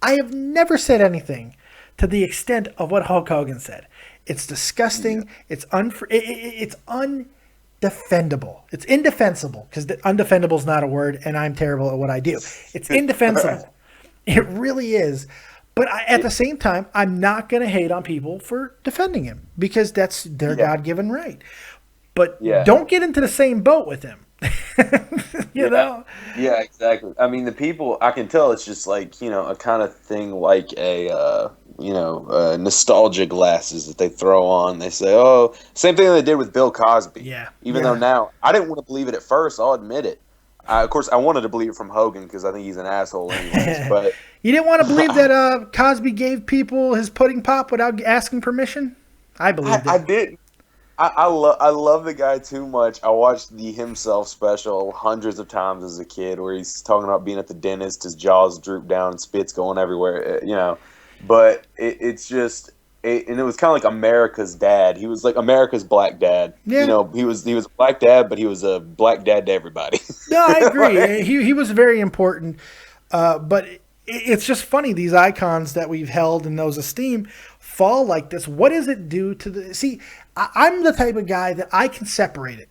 I have never said anything to the extent of what Hulk Hogan said. It's disgusting. It's undefendable. It's indefensible, because undefendable is not a word, and I'm terrible at what I do. It's indefensible. It really is. But at the same time, I'm not going to hate on people for defending him, because that's their God-given right. But don't get into the same boat with him. you know? Yeah, exactly. I mean, the people, I can tell it's just like, a kind of thing like nostalgia glasses that they throw on. They say, oh, same thing they did with Bill Cosby. Yeah. Even though now, I didn't want to believe it at first, I'll admit it. Of course, I wanted to believe it from Hogan because I think he's an asshole anyways. But you didn't want to believe that Cosby gave people his pudding pop without asking permission? I believed it. I didn't. I love the guy too much. I watched the Himself special hundreds of times as a kid, where he's talking about being at the dentist, his jaws droop down, and spit's going everywhere. But it's just. And it was kind of like America's dad. He was like America's black dad. Yeah. He was a black dad, but he was a black dad to everybody. No, I agree. He was very important. But it's just funny, these icons that we've held in those esteem fall like this. What does it do to the... See, I'm the type of guy that I can separate it.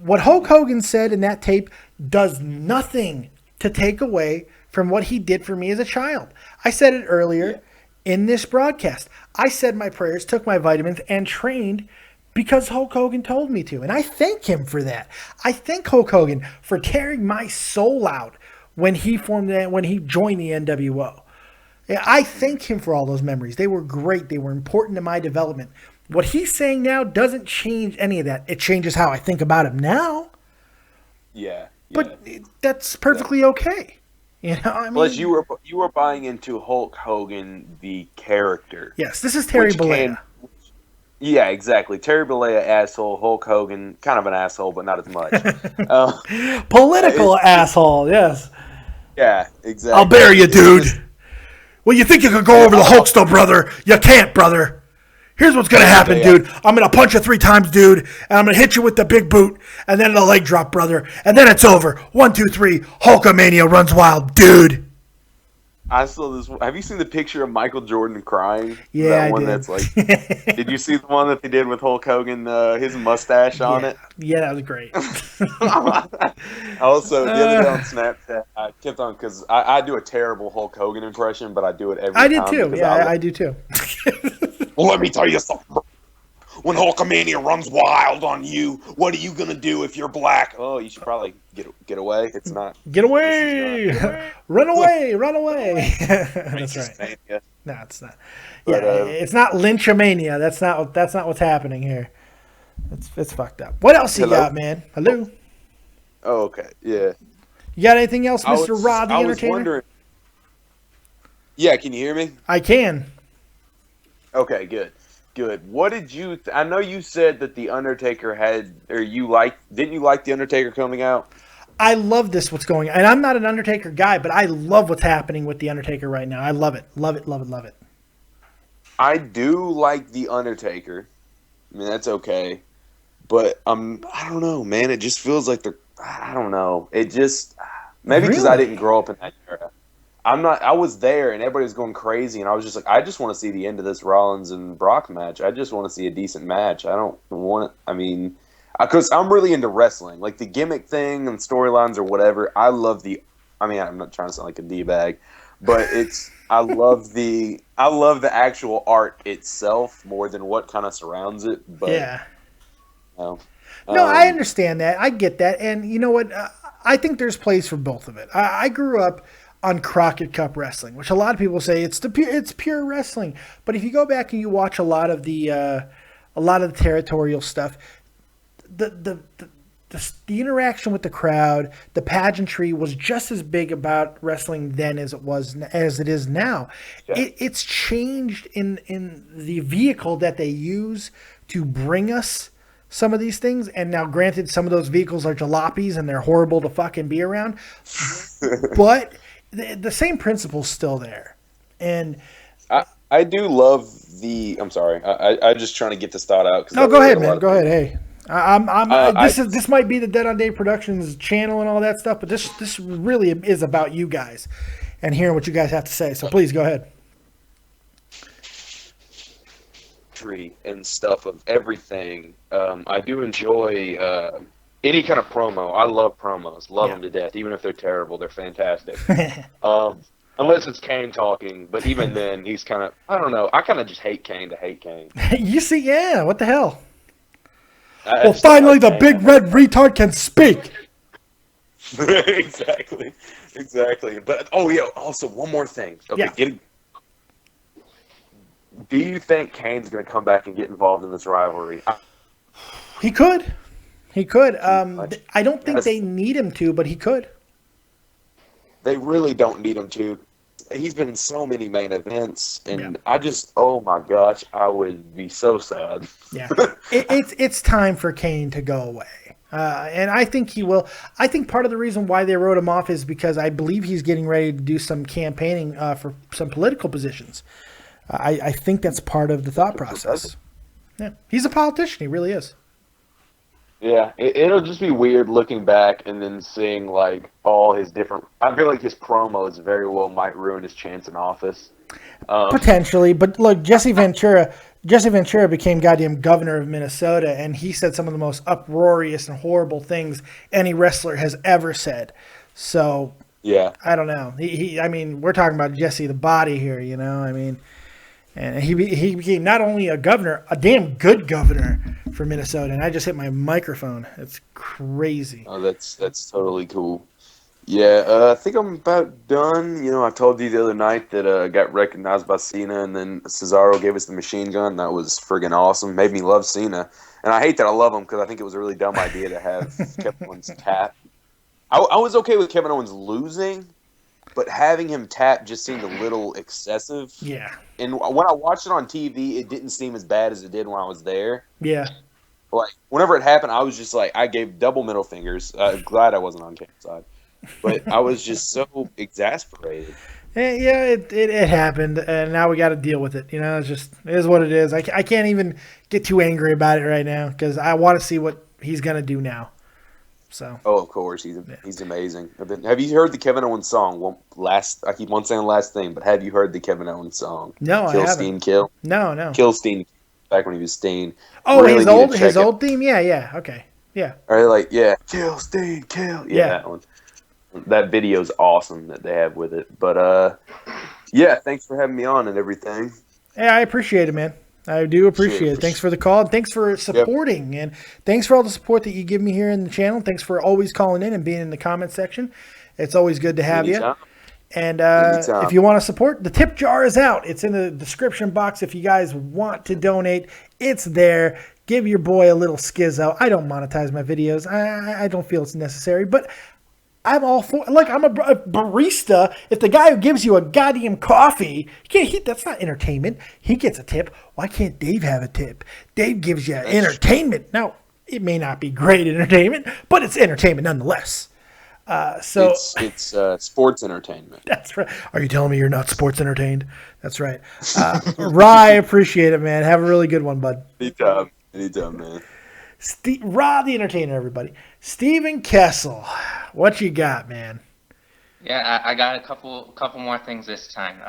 What Hulk Hogan said in that tape does nothing to take away from what he did for me as a child. I said it earlier in this broadcast. I said my prayers, took my vitamins, and trained because Hulk Hogan told me to. And I thank him for that. I thank Hulk Hogan for tearing my soul out when he joined the NWO. I thank him for all those memories. They were great. They were important to my development. What he's saying now doesn't change any of that. It changes how I think about him now. Yeah. But that's perfectly okay. Plus, you were buying into Hulk Hogan, the character. Yes, this is Terry Bollea. Yeah, exactly. Terry Bollea, asshole. Hulk Hogan, kind of an asshole, but not as much. Political asshole, yes. Yeah, exactly. I'll bury you, dude. Well, you think you could go over the Hulkster, brother? You can't, brother. Here's what's going to happen, dude. I'm going to punch you 3 times, dude, and I'm going to hit you with the big boot, and then the leg drop, brother, and then it's over. 1, 2, 3, Hulkamania runs wild, dude. I saw this. Have you seen the picture of Michael Jordan crying? Yeah, that one I did. That's like. Did you see the one that they did with Hulk Hogan? His mustache on it. Yeah, that was great. Also, the other day on Snapchat, I kept on because I do a terrible Hulk Hogan impression, but I do it every time. I did too. Yeah, I do too. Well, let me tell you something. When Hulkamania runs wild on you, what are you gonna do if you're black? Oh, you should probably get away. It's not. Get away! Run away! Run away! That's right. No, it's not. Yeah, it's not Lynchamania. That's not what's happening here. It's fucked up. What else you got, man? Hello. Oh, okay. Yeah. You got anything else, Mr. Rod the Entertainer? I was wondering. Yeah, can you hear me? I can. Okay, good. What did you... I know you said that The Undertaker didn't you like The Undertaker coming out? I love what's going on. And I'm not an Undertaker guy, but I love what's happening with The Undertaker right now. I love it. Love it, love it, love it. I do like The Undertaker. I mean, that's okay. But I don't know, man. It just feels like I don't know. It just... Maybe because I didn't grow up in that era. I was there and everybody was going crazy and I was just like, I just want to see the end of this Rollins and Brock match. I just want to see a decent match. I don't want it. I mean, because I'm really into wrestling, like the gimmick thing and storylines or whatever. I'm not trying to sound like a D-bag, but I love the actual art itself more than what kind of surrounds it. But, yeah. No, I understand that. I get that. And you know what? I think there's place for both of it. I grew up on Crockett Cup Wrestling, which a lot of people say it's pure wrestling. But if you go back and you watch a lot of the territorial stuff, the interaction with the crowd, the pageantry was just as big about wrestling then as it is now. Yeah. It's changed in the vehicle that they use to bring us some of these things. And now, granted, some of those vehicles are jalopies and they're horrible to fucking be around, but the same principle's still there. And I do love I'm sorry. I'm just trying to get this thought out. No, go ahead, man. Go ahead. Hey. This might be the Dead on Dave Productions channel and all that stuff, but this really is about you guys and hearing what you guys have to say. So please go ahead. And stuff of everything. I do enjoy any kind of promo. I love promos. Love them to death. Even if they're terrible, they're fantastic. Unless it's Kane talking, but even then, he's kind of, I don't know. I kind of just hate Kane to hate Kane. You see, yeah, what the hell? Well, finally, the big red retard can speak. Exactly. But also one more thing. Okay, do you think Kane's going to come back and get involved in this rivalry? He could. I don't think they need him to, but he could. They really don't need him to. He's been in so many main events, and I just, oh my gosh, I would be so sad. Yeah, it's time for Kane to go away, and I think he will. I think part of the reason why they wrote him off is because I believe he's getting ready to do some campaigning for some political positions. I think that's part of the thought process. Yeah, he's a politician. He really is. Yeah, it'll just be weird looking back and then seeing like all his different. I feel like his promos very well might ruin his chance in office. Potentially, but look, Jesse Ventura became goddamn governor of Minnesota, and he said some of the most uproarious and horrible things any wrestler has ever said. So yeah, I don't know. I mean, we're talking about Jesse the Body here, you know. I mean. And he became not only a governor, a damn good governor for Minnesota. And I just hit my microphone. It's crazy. Oh, that's totally cool. Yeah, I think I'm about done. You know, I told you the other night that I got recognized by Cena, and then Cesaro gave us the machine gun. That was friggin' awesome. Made me love Cena. And I hate that I love him because I think it was a really dumb idea to have Kevin Owens tap. I was okay with Kevin Owens losing, but having him tap just seemed a little excessive. Yeah. And when I watched it on TV, it didn't seem as bad as it did when I was there. Yeah. Like, whenever it happened, I was just like, I gave double middle fingers. Glad I wasn't on Kane's side. But I was just so exasperated. Yeah, it happened, and now we got to deal with it. You know, it is what it is. I can't even get too angry about it right now because I want to see what he's going to do now. So. Oh, of course, he's amazing. Have you heard the Kevin Owens song? I keep on saying the last thing, but have you heard the Kevin Owens song? No, Kill I haven't. Steen, Kill. No. Kill Steen. Back when he was Steen. Oh, really his old theme. Yeah. Okay. Yeah. Or Kill Steen, Kill. Yeah. That one. That video's awesome that they have with it. But yeah, thanks for having me on and everything. Hey, I appreciate it, man. I do appreciate it. Thanks for the call. And thanks for supporting. And thanks for all the support that you give me here in the channel. Thanks for always calling in and being in the comment section. It's always good to have you. And if you want to support, the tip jar is out. It's in the description box. If you guys want to donate, it's there. Give your boy a little skizzo. I don't monetize my videos. I don't feel it's necessary. But I'm all for. Look, I'm a barista. If the guy who gives you a goddamn coffee, that's not entertainment. He gets a tip. Why can't Dave have a tip? Dave gives you entertainment. Now, it may not be great entertainment, but it's entertainment nonetheless. So it's sports entertainment. That's right. Are you telling me you're not sports entertained? That's right. Rye, I appreciate it, man. Have a really good one, bud. Anytime, man. Ra the Entertainer, everybody. Steven Kessel, what you got, man? Yeah, I got a couple more things this time.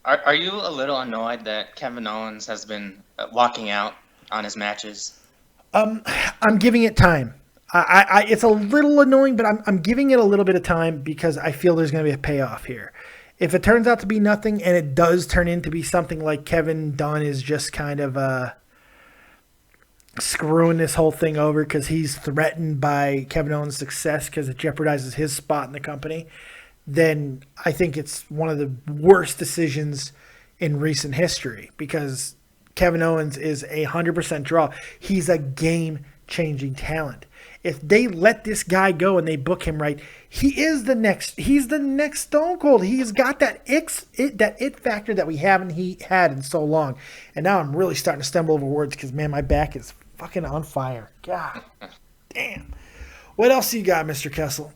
Are you a little annoyed that Kevin Owens has been walking out on his matches? I'm giving it time. It's a little annoying, but I'm giving it a little bit of time because I feel there's going to be a payoff here. If it turns out to be nothing and it does turn into be something like Kevin Dunn is just kind of screwing this whole thing over because he's threatened by Kevin Owens' success because it jeopardizes his spot in the company, then I think it's one of the worst decisions in recent history because Kevin Owens is 100% draw. He's a game-changing talent. If they let this guy go and they book him right, he's the next Stone Cold. He's got that it factor that we haven't had in so long. And now I'm really starting to stumble over words because, man, my back is fucking on fire. God damn. What else you got, Mr. Kessel?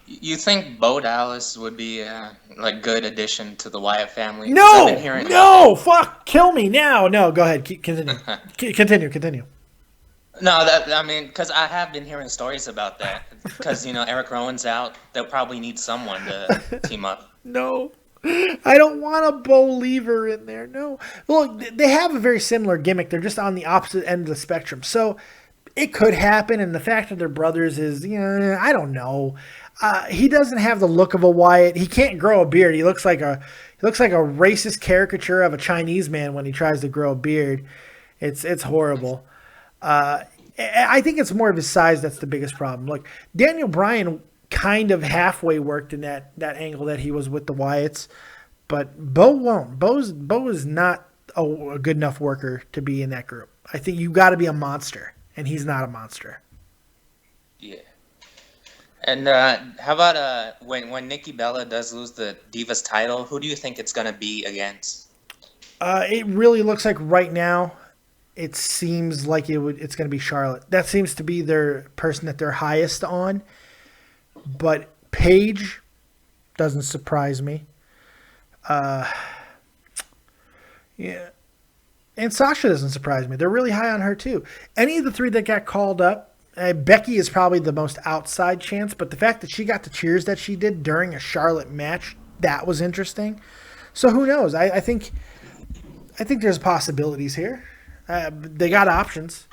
You think Bo Dallas would be a good addition to the Wyatt family? No, fuck, kill me now. No, go ahead, continue. Continue. No, because I have been hearing stories about that. Because Eric Rowan's out, they'll probably need someone to team up. No, I don't want a Bo Lever in there. No, look, they have a very similar gimmick. They're just on the opposite end of the spectrum, so it could happen. And the fact that they're brothers is, I don't know. He doesn't have the look of a Wyatt. He can't grow a beard. He looks like a racist caricature of a Chinese man when he tries to grow a beard. It's horrible. I think it's more of his size that's the biggest problem. Look, Daniel Bryan kind of halfway worked in that angle that he was with the Wyatts, but Bo won't. Bo is not a good enough worker to be in that group. I think you got to be a monster, and he's not a monster. Yeah. And how about when Nikki Bella does lose the Divas title, who do you think it's going to be against? It really looks like right now it seems like it's going to be Charlotte. That seems to be their person that they're highest on. But Paige doesn't surprise me. Yeah. And Sasha doesn't surprise me. They're really high on her too. Any of the three that got called up, Becky is probably the most outside chance, but the fact that she got the cheers that she did during a Charlotte match, that was interesting. So who knows? I think there's possibilities here. They got options.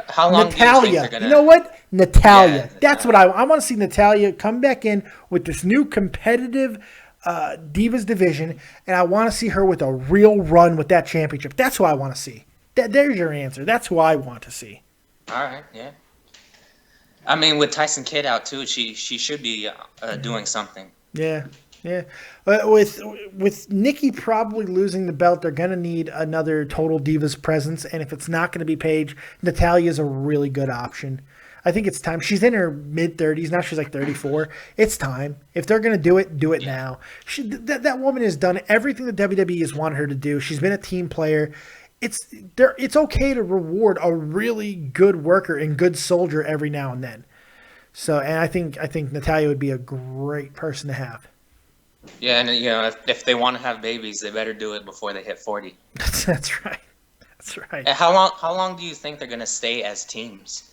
How long Natalya. do you think they're gonna... You know what? Natalya. Yeah. That's what I want to see. Natalya come back in with this new competitive Divas division, and I want to see her with a real run with that championship. That's who I want to see. There's your answer. That's who I want to see. All right, yeah. I mean, with Tyson Kidd out too, she should be doing something. Yeah. With Nikki probably losing the belt, they're going to need another Total Divas presence, and if it's not going to be Paige, Natalya is a really good option. I think it's time. She's in her mid-30s. Now she's like 34. It's time. If they're going to do it now. That woman has done everything the WWE has wanted her to do. She's been a team player. It's okay to reward a really good worker and good soldier every now and then. So, and I think Natalya would be a great person to have. Yeah, and if they want to have babies, they better do it before they hit 40. That's right. And how long do you think they're going to stay as teams?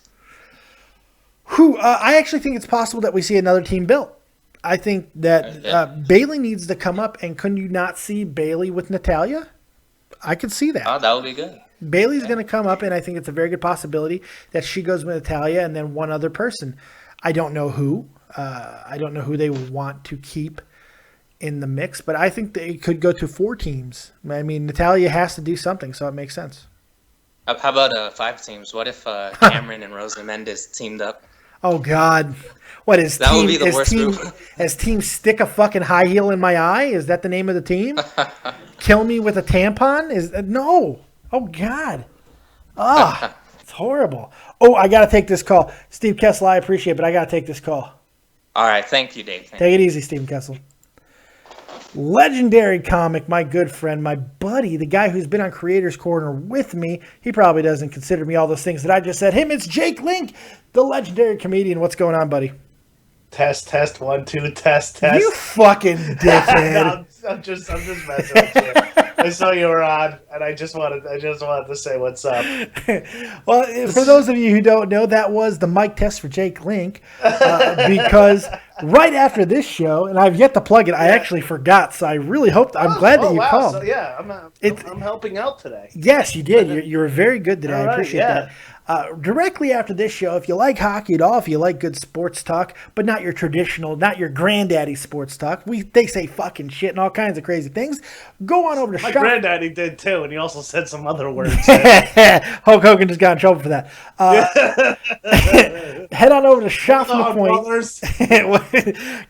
I actually think it's possible that we see another team built. I think that Bayley needs to come up, and couldn't you not see Bayley with Natalya? I could see that. Oh, that would be good. Bayley's going to come up, and I think it's a very good possibility that she goes with Natalya and then one other person. I don't know who. I don't know who they want to keep in the mix, but I think they could go to 4 teams. I mean, Natalya has to do something, so it makes sense. How about 5 teams? What if Cameron and Rosa Mendes teamed up? Oh, God. What is that? Team, would be the worst group. As Team Stick a fucking high heel in my eye? Is that the name of the team? Kill me with a tampon? No. Oh, God. It's horrible. Oh, I got to take this call. Steve Kessel, I appreciate it, but I got to take this call. All right. Thank you, Dave. Take it easy, Steve Kessel. Legendary comic, my good friend, my buddy, the guy who's been on Creator's Corner with me. He probably doesn't consider me all those things that I just said. Him, it's Jake Link, the legendary comedian. What's going on, buddy? Test 1 2 test. You fucking dickhead. No, I'm just messing with you. I saw you were on, and I just wanted to say what's up. Well, for those of you who don't know, that was the mic test for Jake Link, because right after this show, and I've yet to plug it, I actually forgot, so I really hope. I'm glad that you called. So, yeah, I'm helping out today. Yes, you did. You were very good today. Right, I appreciate that. Directly after this show, if you like hockey at all, if you like good sports talk, but not your traditional, not your granddaddy sports talk, they say fucking shit and all kinds of crazy things, go on over to My granddaddy did too, and he also said some other words. Hulk Hogan just got in trouble for that. Head on over to Shot from the Point.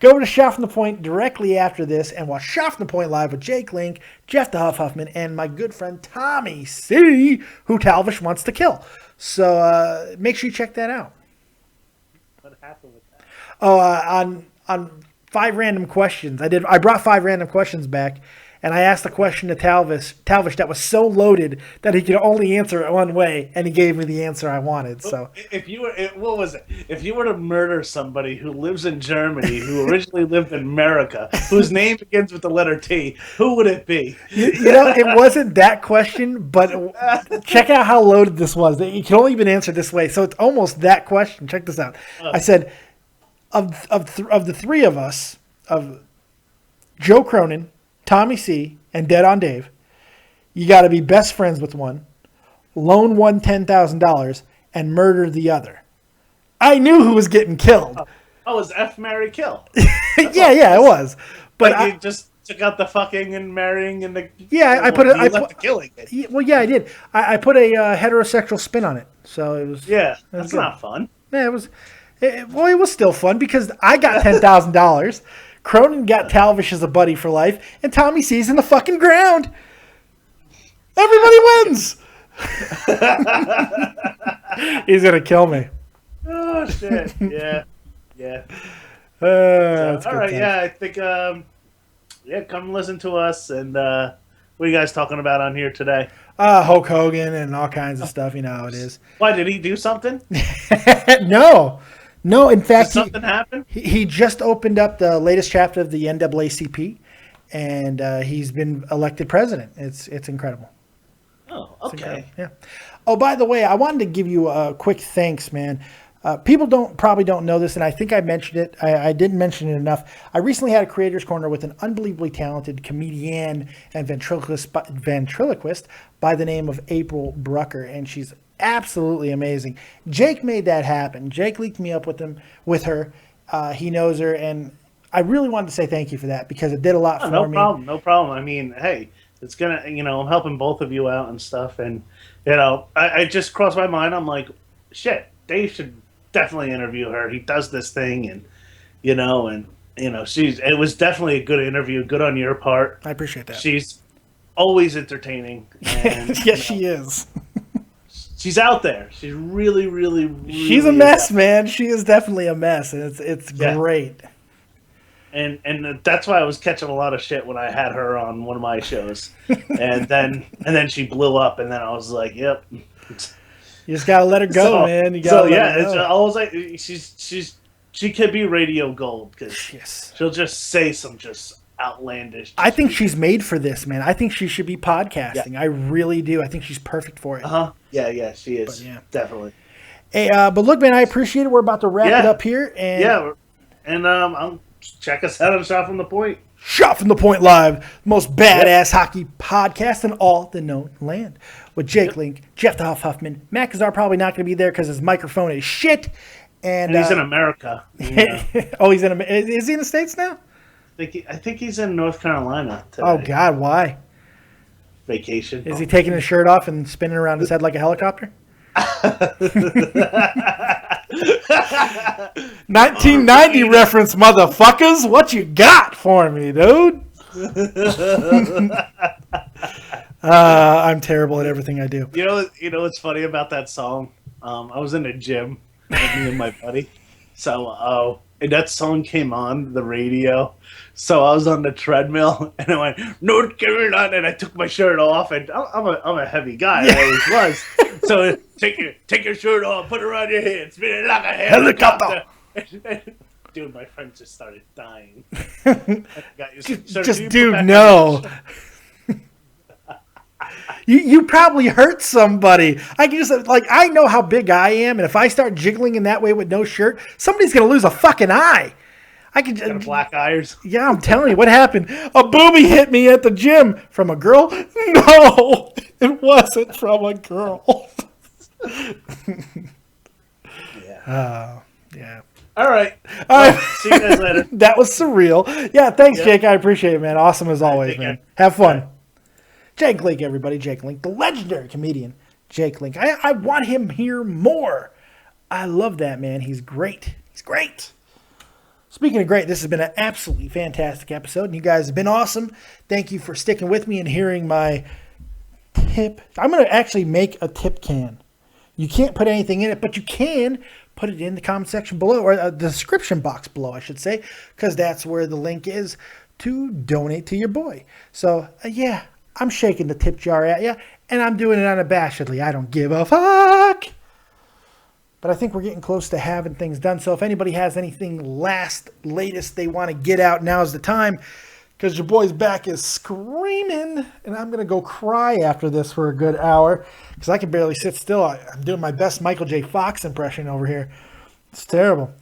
Go over to Shot from the Point directly after this and watch Shot from the Point live with Jake Link, Jeff the Huff Huffman, and my good friend Tommy C, who Talvish wants to kill. So make sure you check that out. What happened with that? Oh, on 5 random questions. I brought 5 random questions back, and I asked a question to Talvish that was so loaded that he could only answer it one way, and he gave me the answer I wanted. So if you were, what was it? If you were to murder somebody who lives in Germany, who originally lived in America, whose name begins with the letter T, who would it be? You know, it wasn't that question, but check out how loaded this was. It can only be answered this way, so it's almost that question. Check this out. I said, of the 3 of us, of Joe Cronin, Tommy C, and Dead on Dave, you got to be best friends with one, loan one $10,000, and murder the other. I knew who was getting killed. Oh, it was F, marry, kill. Yeah, it was. But like you just took out the fucking and marrying and the I put it. I left the killing. Well, yeah, I did. I put a heterosexual spin on it, so it was. Yeah, that's not fun. Yeah, it was. It was still fun because I got $10,000. Cronin got Talvish as a buddy for life, and Tommy C's in the fucking ground. Everybody wins. He's gonna kill me. Oh shit! Yeah. All right, yeah, I think come listen to us and what are you guys talking about on here today? Hulk Hogan and all kinds of stuff. You know how it is. Why did he do something? No, in fact, did something happen? He just opened up the latest chapter of the NAACP, and he's been elected president. It's incredible. Oh, okay. Yeah. Oh, by the way, I wanted to give you a quick thanks, man. People probably don't know this, and I think I mentioned it. I didn't mention it enough. I recently had a Creators Corner with an unbelievably talented comedian and ventriloquist by the name of April Brucker, and she's absolutely amazing. Jake made that happen. Jake linked me up with her. He knows her, and I really wanted to say thank you for that because it did a lot for me. No problem. I mean, hey, it's gonna, I'm helping both of you out and stuff, and I just crossed my mind. I'm like, shit, Dave should definitely interview her. He does this thing, and it was definitely a good interview. Good on your part. I appreciate that. She's always entertaining. And, yes, she is. She's out there. She's really, really, really. She's a mess, man. She is definitely a mess, and it's great. And that's why I was catching a lot of shit when I had her on one of my shows, and then she blew up, and then I was like, "Yep." You just gotta let her go, man. You gotta it's always like she could be radio gold because she'll just say some just outlandish. I think she's made for this, man. I think she should be podcasting. Yeah. I really do. I think she's perfect for it. Yeah, she is. Definitely. Hey, but look, man, I appreciate it. We're about to wrap it up here, and I'll check us out on Shot from the Point. Shot from the Point Live, the most badass hockey podcast in all the known land. With Jake Link, Jeff the Huff Huffman, Matt Kazar probably not going to be there because his microphone is shit. And he's in America. Oh, he's in. Is he in the States now? I think he's in North Carolina today. Oh God, why? Vacation. Is he taking his shirt off and spinning around his head like a helicopter? 1990 reference, motherfuckers. What you got for me, dude? I'm terrible at everything I do. You know what's funny about that song? I was in a gym with me and my buddy. So, and that song came on the radio. So I was on the treadmill and I went, North Carolina, and I took my shirt off, and I'm a heavy guy. I always was. So take your shirt off, put it around your head, spin it like a helicopter. Dude, my friend just started dying. No. You probably hurt somebody. I can just I know how big I am, and if I start jiggling in that way with no shirt, somebody's gonna lose a fucking eye. I can got black eyes. Yeah, I'm telling you, what happened? A boobie hit me at the gym from a girl. No, it wasn't from a girl. Yeah. Yeah. All right. See you guys later. That was surreal. Yeah, thanks, Jake. I appreciate it, man. Awesome as always, man. Have fun. Jake Link, everybody. Jake Link, the legendary comedian. Jake Link. I want him here more. I love that, man. He's great. He's great. Speaking of great, this has been an absolutely fantastic episode, and you guys have been awesome. Thank you for sticking with me and hearing my tip. I'm going to actually make a tip can. You can't put anything in it, but you can put it in the comment section below, or the description box below, I should say, because that's where the link is to donate to your boy. So, yeah, I'm shaking the tip jar at you, and I'm doing it unabashedly. I don't give a fuck. But I think we're getting close to having things done. So if anybody has anything latest they want to get out, now's the time. Because your boy's back is screaming. And I'm going to go cry after this for a good hour. Because I can barely sit still. I'm doing my best Michael J. Fox impression over here. It's terrible.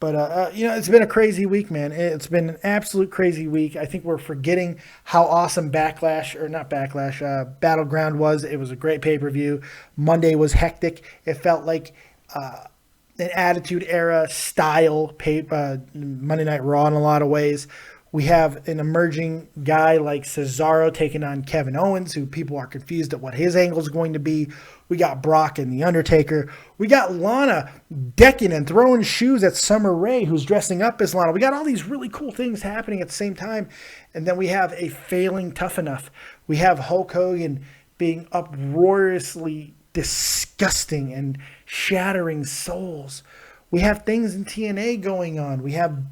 But, it's been a crazy week, man. It's been an absolute crazy week. I think we're forgetting how awesome Battleground was. It was a great pay-per-view. Monday was hectic. It felt like an Attitude Era style Monday Night Raw in a lot of ways. We have an emerging guy like Cesaro taking on Kevin Owens, who people are confused at what his angle is going to be. We got Brock and The Undertaker. We got Lana decking and throwing shoes at Summer Rae, who's dressing up as Lana. We got all these really cool things happening at the same time. And then we have a failing Tough Enough. We have Hulk Hogan being uproariously disgusting and shattering souls. We have things in TNA going on. We have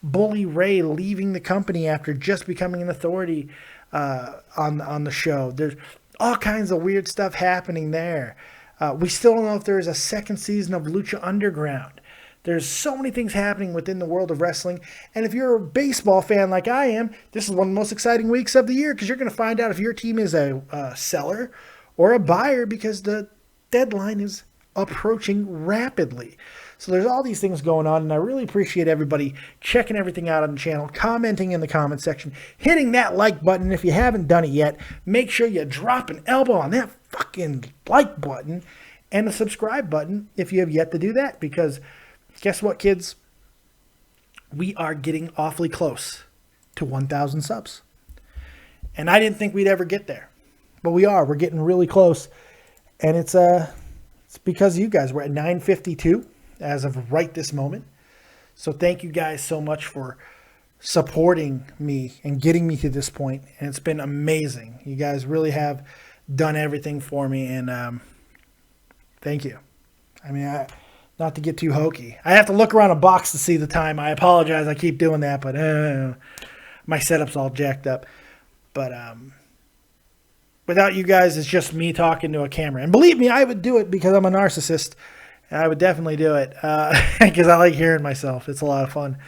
Bully Ray leaving the company after just becoming an authority on the show. There's all kinds of weird stuff happening there. We still don't know if there's a second season of Lucha Underground. There's so many things happening within the world of wrestling. And if you're a baseball fan like I am, this is one of the most exciting weeks of the year, because you're going to find out if your team is a seller or a buyer, because the deadline is approaching rapidly. So there's all these things going on, and I really appreciate everybody checking everything out on the channel, commenting in the comment section, hitting that like button. If you haven't done it yet, make sure you drop an elbow on that fucking like button and the subscribe button if you have yet to do that, because guess what, kids? We are getting awfully close to 1,000 subs. And I didn't think we'd ever get there, but we are. We're getting really close. And it's because of you guys. We're at 952 as of right this moment. So thank you guys so much for supporting me and getting me to this point. And it's been amazing. You guys really have done everything for me. And thank you. I mean, not to get too hokey. I have to look around a box to see the time. I apologize. I keep doing that, but my setup's all jacked up. But without you guys, it's just me talking to a camera. And believe me, I would do it because I'm a narcissist. And I would definitely do it because I like hearing myself. It's a lot of fun.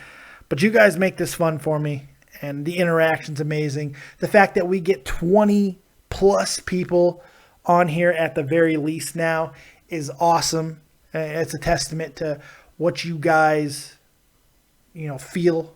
But you guys make this fun for me. And the interaction's amazing. The fact that we get 20 plus people on here at the very least now is awesome. It's a testament to what you guys, feel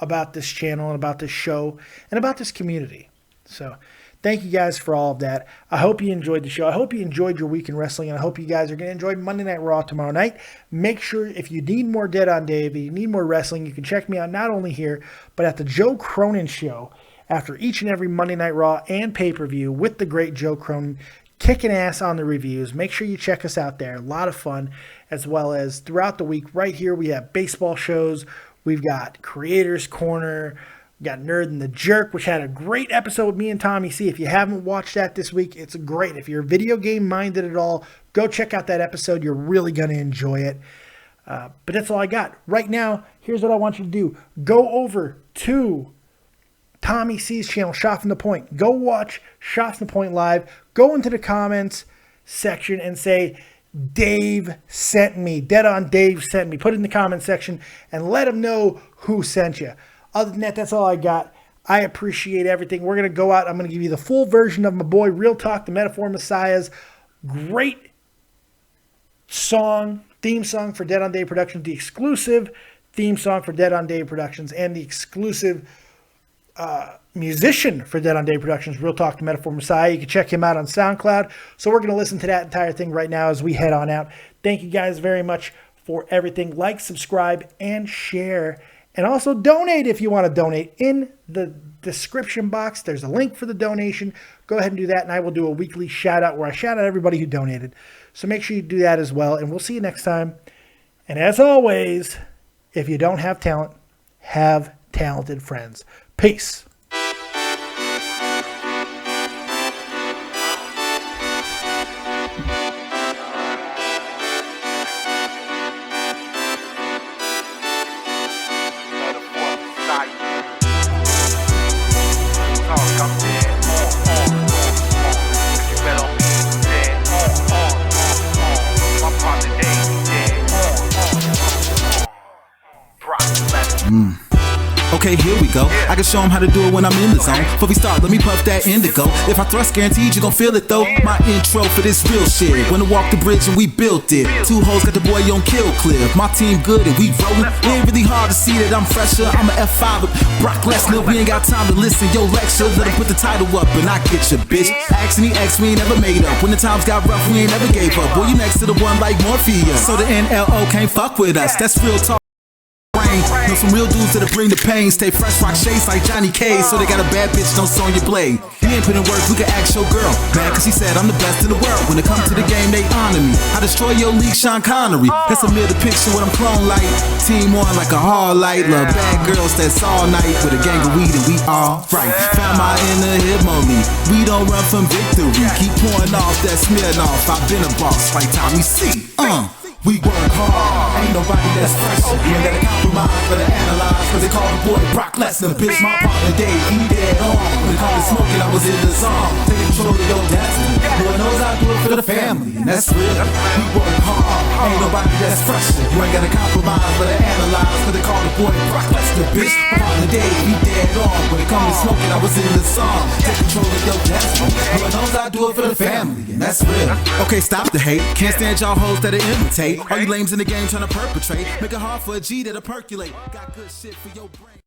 about this channel and about this show and about this community. So thank you guys for all of that. I hope you enjoyed the show. I hope you enjoyed your week in wrestling, and I hope you guys are going to enjoy Monday Night Raw tomorrow night. Make sure if you need more Dead on Dave, if you need more wrestling, you can check me out not only here, but at the Joe Cronin Show after each and every Monday Night Raw and pay-per-view with the great Joe Cronin, kicking ass on the reviews. Make sure you check us out there. A lot of fun, as well as throughout the week. Right here, we have baseball shows. We've got Creators Corner. We got Nerd and the Jerk, which had a great episode with me and Tommy C. If you haven't watched that this week, it's great. If you're video game minded at all, go check out that episode. You're really going to enjoy it. But that's all I got. Right now, here's what I want you to do. Go over to Tommy C's channel, Shot from the Point. Go watch Shot from the Point live. Go into the comments section and say, Dave sent me. Dead on Dave sent me. Put it in the comment section and let him know who sent you. Other than that, that's all I got. I appreciate everything. We're going to go out. I'm going to give you the full version of my boy, Real Talk, the Metaphor Messiah's great theme song for Dead on Dave Productions, the exclusive theme song for Dead on Dave Productions, and the exclusive musician for Dead on Day Productions, Real Talk, the Metaphor Messiah. You can check him out on SoundCloud. So we're going to listen to that entire thing right now as we head on out. Thank you guys very much for everything. Like, subscribe, and share. And also donate if you want to donate. In the description box, there's a link for the donation. Go ahead and do that, and I will do a weekly shout-out where I shout out everybody who donated. So make sure you do that as well, and we'll see you next time. And as always, if you don't have talent, have talented friends. Peace. Okay, here we go. I can show them how to do it when I'm in the zone. Before we start, let me puff that indigo. If I thrust, guaranteed you gon' feel it though. My intro for this real shit. When I walked the bridge and we built it. 2 hoes got the boy on kill clip. My team good and we rollin'. It ain't really hard to see that I'm fresher. I'm a F5 with Brock Lesnar. We ain't got time to listen. Yo, lecture. Let him put the title up and I get your bitch. Asking the X we ain't never made up. When the times got rough, we ain't never gave up. Boy, you next to the one like Morpheus. So the NLO can't fuck with us. That's real talk. Know some real dudes that'll bring the pain. Stay fresh, rock shades like Johnny K. So they got a bad bitch, don't sew on your blade. You ain't put in work, we can ask your girl. Mad cause she said I'm the best in the world. When it comes to the game, they honor me. I destroy your league, Sean Connery. That's a mirror picture what I'm clone like. Team on like a hard light. Love bad girls that's all night. With a gang of weed and we all right. Found my inner Himoli. We don't run from victory. Keep pouring off that Smirnoff. I've been a boss like Tommy C. We work hard, ain't nobody that's fresh. You ain't gotta compromise, better analyze. Cause they call the boy Brock Lesnar. Bitch, my partner Dave, he dead on. When they called it smoking, I was in the zone. Take control of your destiny. Lord knows I do it for the family, and that's real. We work hard, ain't nobody that's fresh. You ain't gotta compromise, better analyze. Cause they call the boy Brock Lesnar. Bitch, my partner Dave, he dead on. When they called it smoking, I was in the zone. Take control of your destiny. Lord knows I do it for the family, and that's real. Okay, stop the hate. Can't stand y'all hoes that imitate. All you lames in the game trying to perpetrate. Make it hard for a G that'll percolate. Got good shit for your brain.